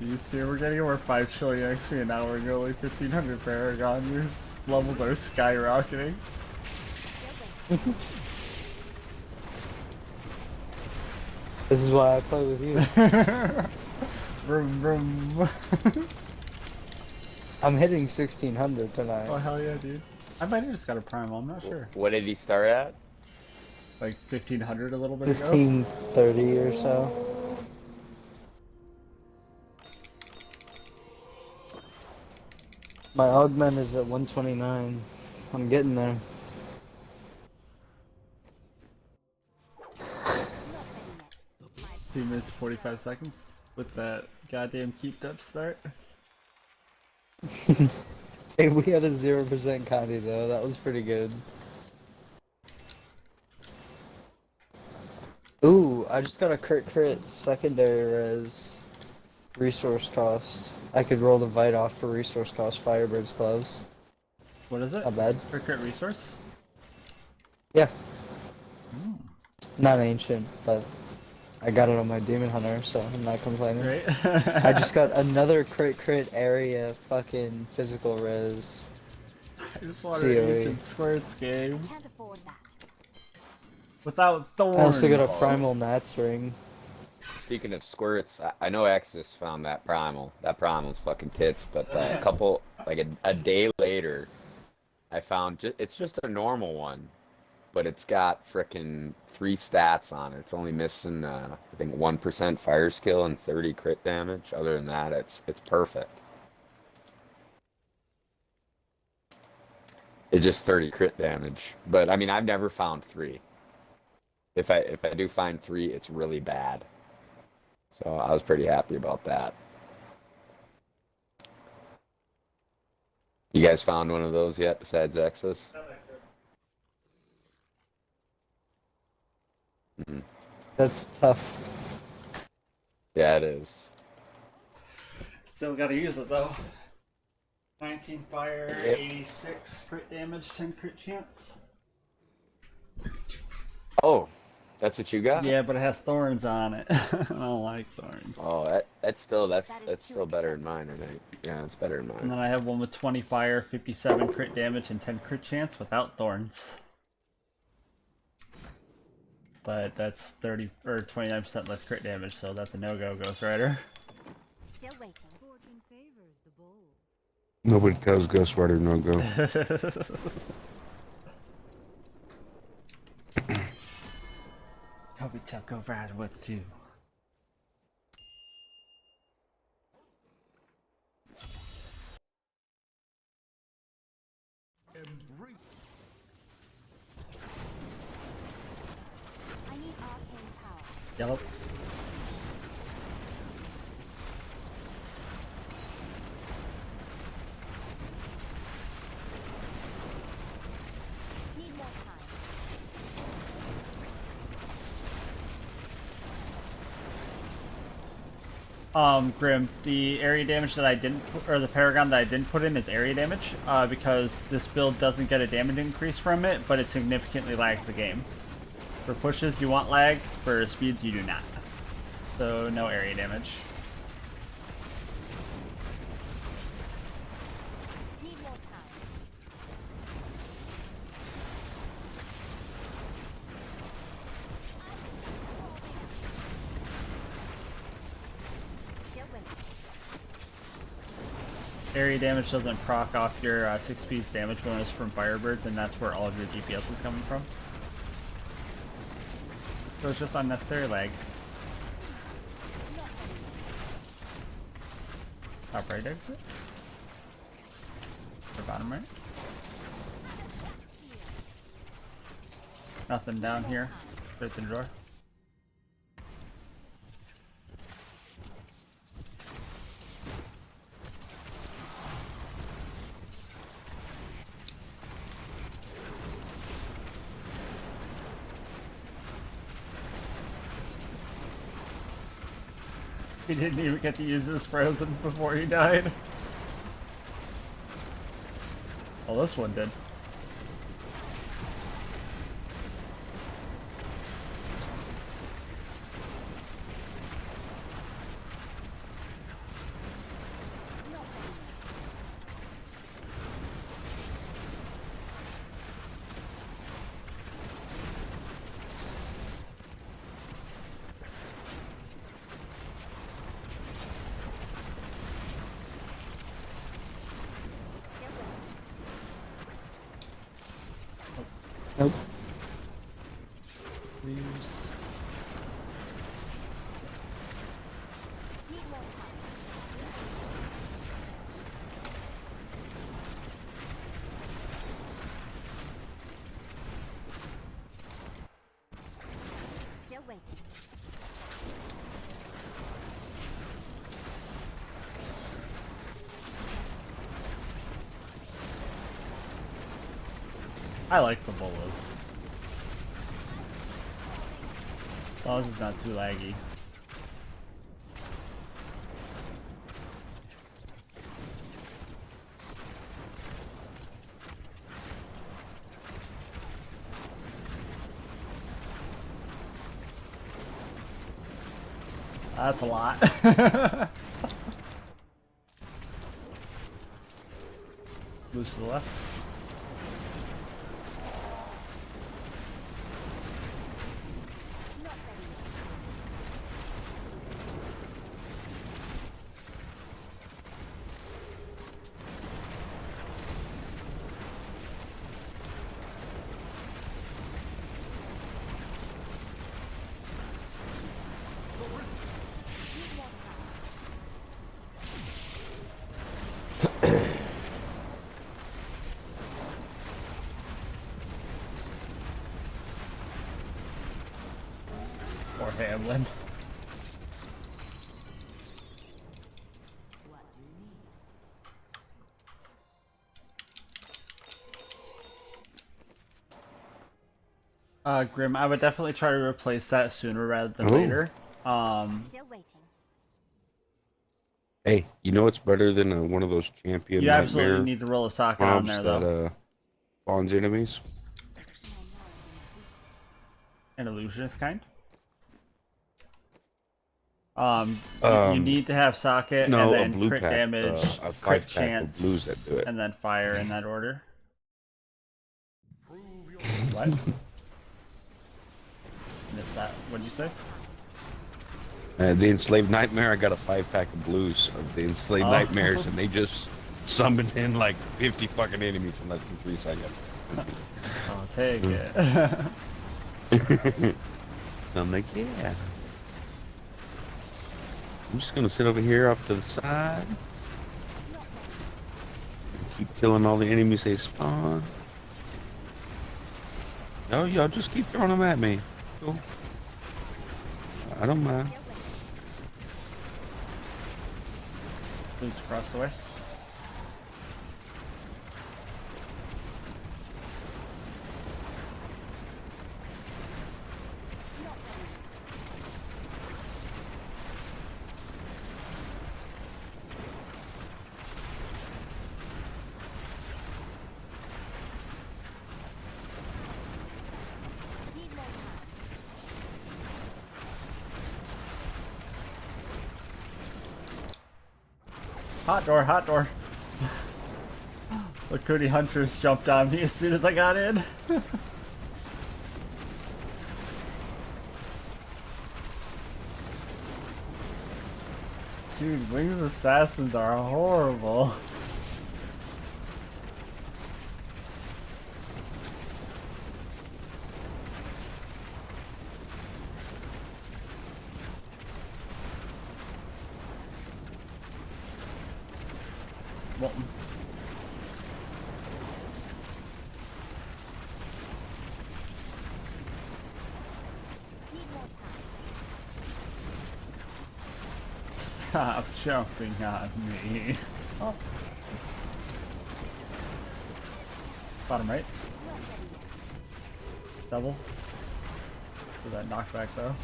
You see, we're getting over 5 trillion XP and now we're only 1500 Paragon. Your levels are skyrocketing. This is why I play with you. Vroom, vroom. I'm hitting 1600 tonight. Oh, hell yeah, dude. I might have just got a primal, I'm not sure. What did he start at? Like 1500 a little bit ago? 1530 or so. My augment is at 129. I'm getting there. Two minutes 45 seconds with that goddamn keeped up start. Hey, we had a 0% Connie though, that was pretty good. Ooh, I just got a crit secondary res resource cost. I could roll the Vite off for resource cost, Firebird's gloves. What is it? Not bad. Crit resource? Yeah. Not ancient, but I got it on my Demon Hunter, so I'm not complaining. Right? I just got another crit area fucking physical res. I just want to ancient squirts game. Can't afford that. Without thorns. I also got a primal Nats ring. Speaking of squirts, I know Exodus found that primal. That primal's fucking tits, but a couple, like a day later, I found it's just a normal one, but it's got frickin' 3 stats on it. It's only missing, I think 1% fire skill and 30 crit damage. Other than that, it's perfect. It's just 30 crit damage, but I mean, I've never found 3. If I do find 3, it's really bad. So I was pretty happy about that. You guys found one of those yet besides Exus? Mm-hmm. That's tough. Yeah, it is. Still gotta use it though. 19 fire, 86 crit damage, 10 crit chance. Oh, that's what you got? Yeah, but it has thorns on it. I don't like thorns. Oh, that's still better than mine, I think. Yeah, it's better than And mine. then I have one with 20 fire, 57 crit damage, and 10 crit chance without thorns. But that's 30 or 29% less crit damage, so that's a no-go, Ghost Rider. Still waiting. Fortune favors the bold. Nobody tells Ghost Rider no go. Nobody tell Ghost Rider what to do. I need arcane power. Yellow. Need more time. Grim, the area damage that I didn't, or the Paragon that I didn't put in is area damage, because this build doesn't get a damage increase from it, but it significantly lags the game. For pushes, you want lag. For speeds, you do not. So, no area damage. Need more time. Still waiting. Area damage doesn't proc off your 6 piece damage bonus from Firebirds, and that's where all of your DPS is coming from. So it's just unnecessary lag. Top right exit? Or bottom right? Nothing down here. Straight to the door. He didn't even get to use his frozen before he died. Well, this one did. Nope. Please. Need more time. Still waiting. I like the bolas. As long as it's not too laggy. That's a lot. Loose to the left. Not ready yet. Need more time. Or Hamlin. What do you need? Grim, I would definitely try to replace that sooner rather than Ooh. later. Still waiting. Hey, you know what's better than one of those champion You absolutely nightmare need to roll a socket on mobs there, that though. spawns enemies? An illusionist kind. You need to have socket No, and a then blue crit pack, damage, a crit 5-pack chance, of blues that do it. and then fire in that order. What? Missed that. What'd you say? The Enslaved Nightmare, I got a 5-pack of blues of the Enslaved Nightmares, and they just summoned in like 50 fucking enemies in less than 3 seconds. I'll take it. I'm like, yeah. I'm just gonna sit over here off to the side and keep killing all the enemies they spawn. Oh, y'all just keep throwing them at me. Cool. I don't mind. Please across the way. Hot door, hot door. The Cootie Hunters jumped on me as soon as I got in. Dude, Wings Assassins are horrible. Molten. Stop jumping on me. Oh. Bottom right. Double. For that knockback though.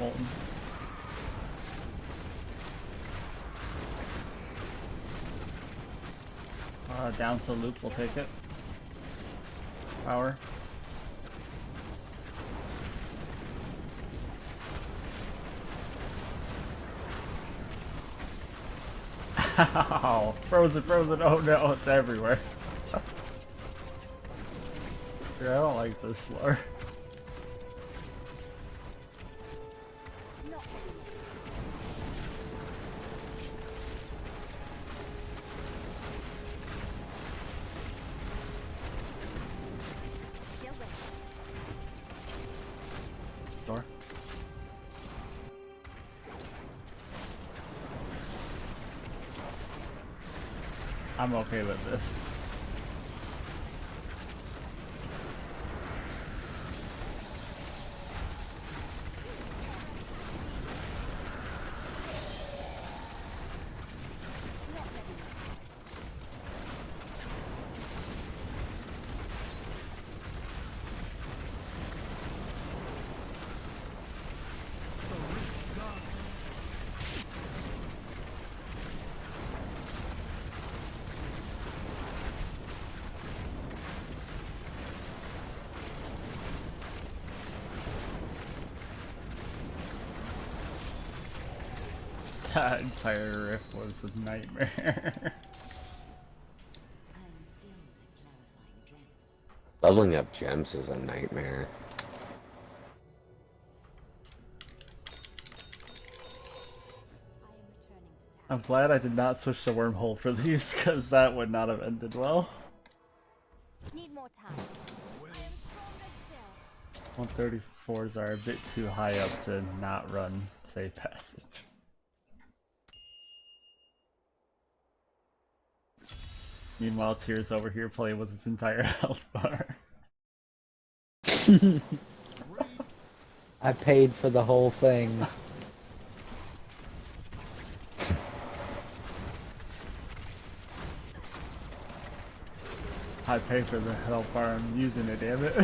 Molten. Down so loop will take it. Power. Ow! Frozen, frozen, oh no, it's everywhere. Dude, I don't like this floor. Door. I'm okay with this. That entire riff was a nightmare. Leveling up gems is a nightmare. I'm glad I did not switch to wormhole for these, because that would not have ended well. Need more time. I am stronger still. 134s are a bit too high up to not run safe passage. Meanwhile, Tears over here playing with his entire health bar. I paid for the whole thing. I pay for the health bar, I'm using it, damn it.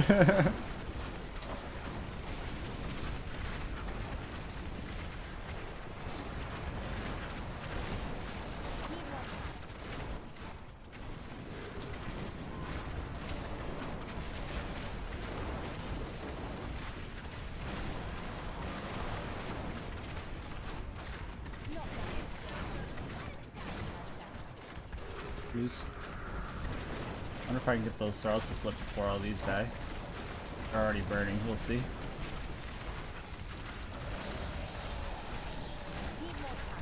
fuse. Wonder if I can get those stars to flip before all these die. They're already burning, we'll see.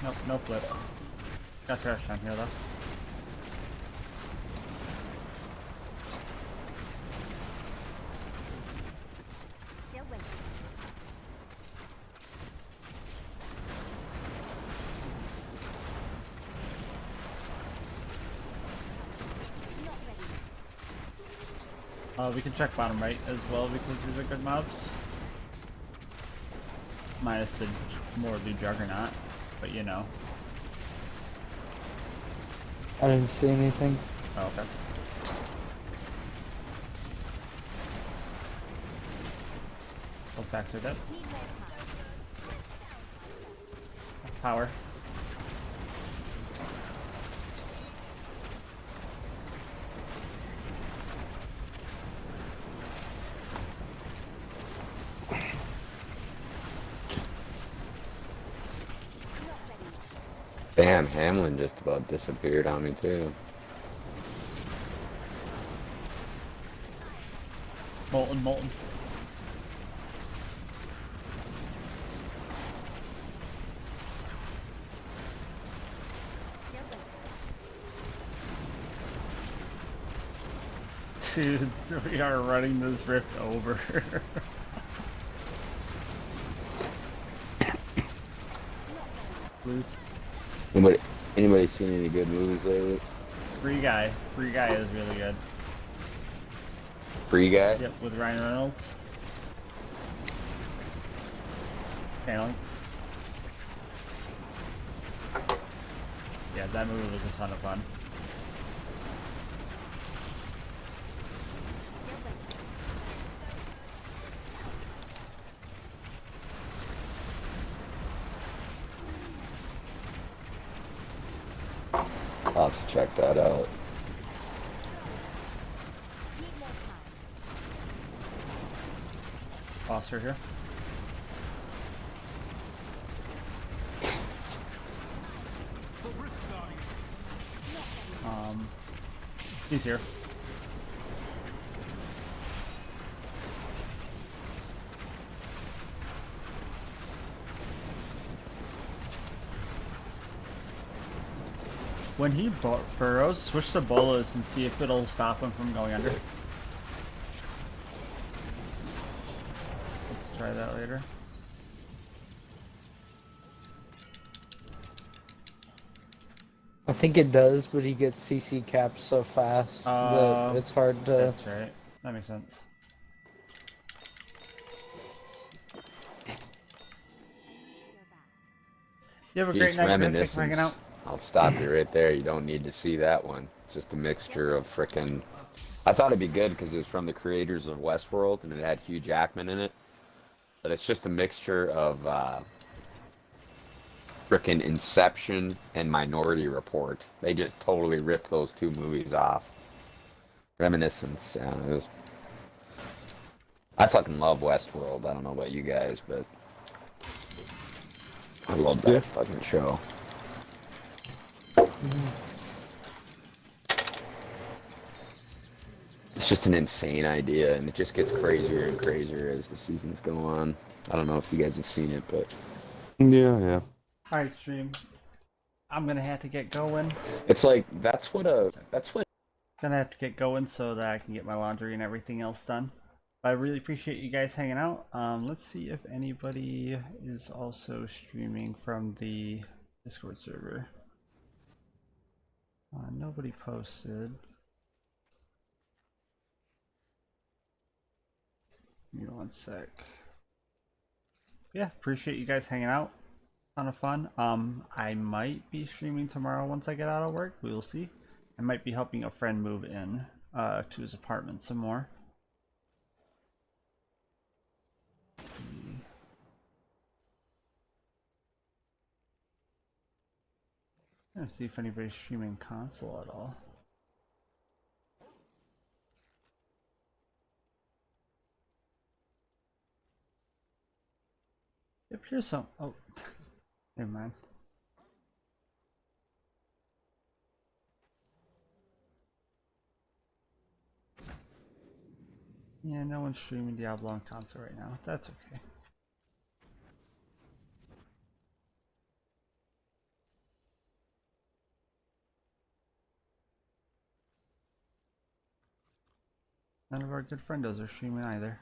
Nope, no flip. Got trash on here though. Still waiting. Not ready. We can check bottom right as well because these are good mobs. Minus the Morley Juggernaut, but you know. I didn't see anything. Oh, okay. Both backs are dead. Need more time. Power. Damn, Hamlin just about disappeared on me too. Molten, molten. Dude, we are running this rift over. Lose. Anybody seen any good movies lately? Free Guy. Free Guy is really good. Free Guy? Yep, with Ryan Reynolds. Channeling. Yeah, that movie was a ton of fun. I'll have to check that out. Foster here. He's here. When he burrows, switch to bolas and see if it'll stop him from going under. Let's try that later. I think it does, but he gets CC capped so fast that it's hard to... That's right. That makes sense. You have a great night, man. Thanks for hanging out. I'll stop you right there. You don't need to see that one. It's just a mixture of frickin'... I thought it'd be good because it was from the creators of Westworld and it had Hugh Jackman in it. But it's just a mixture of frickin' Inception and Minority Report. They just totally ripped those two movies off. Reminiscence. It was... I fucking love Westworld. I don't know about you guys, but I love that fucking show. It's just an insane idea, and it just gets crazier and crazier as the seasons go on. I don't know if you guys have seen it, but yeah. Alright, stream. I'm gonna have to get going. It's like that's what Gonna have to get going so that I can get my laundry and everything else done. I really appreciate you guys hanging out. Let's see if anybody is also streaming from the Discord server. Nobody posted. Give me one sec. Yeah, appreciate you guys hanging out. Ton of fun. I might be streaming tomorrow once I get out of work. We will see. I might be helping a friend move in to his apartment some more. I'm gonna see if anybody's streaming console at all. Yep, here's some. Oh, never mind. Yeah, no one's streaming Diablo on console right now. That's okay. None of our good friendos are streaming either.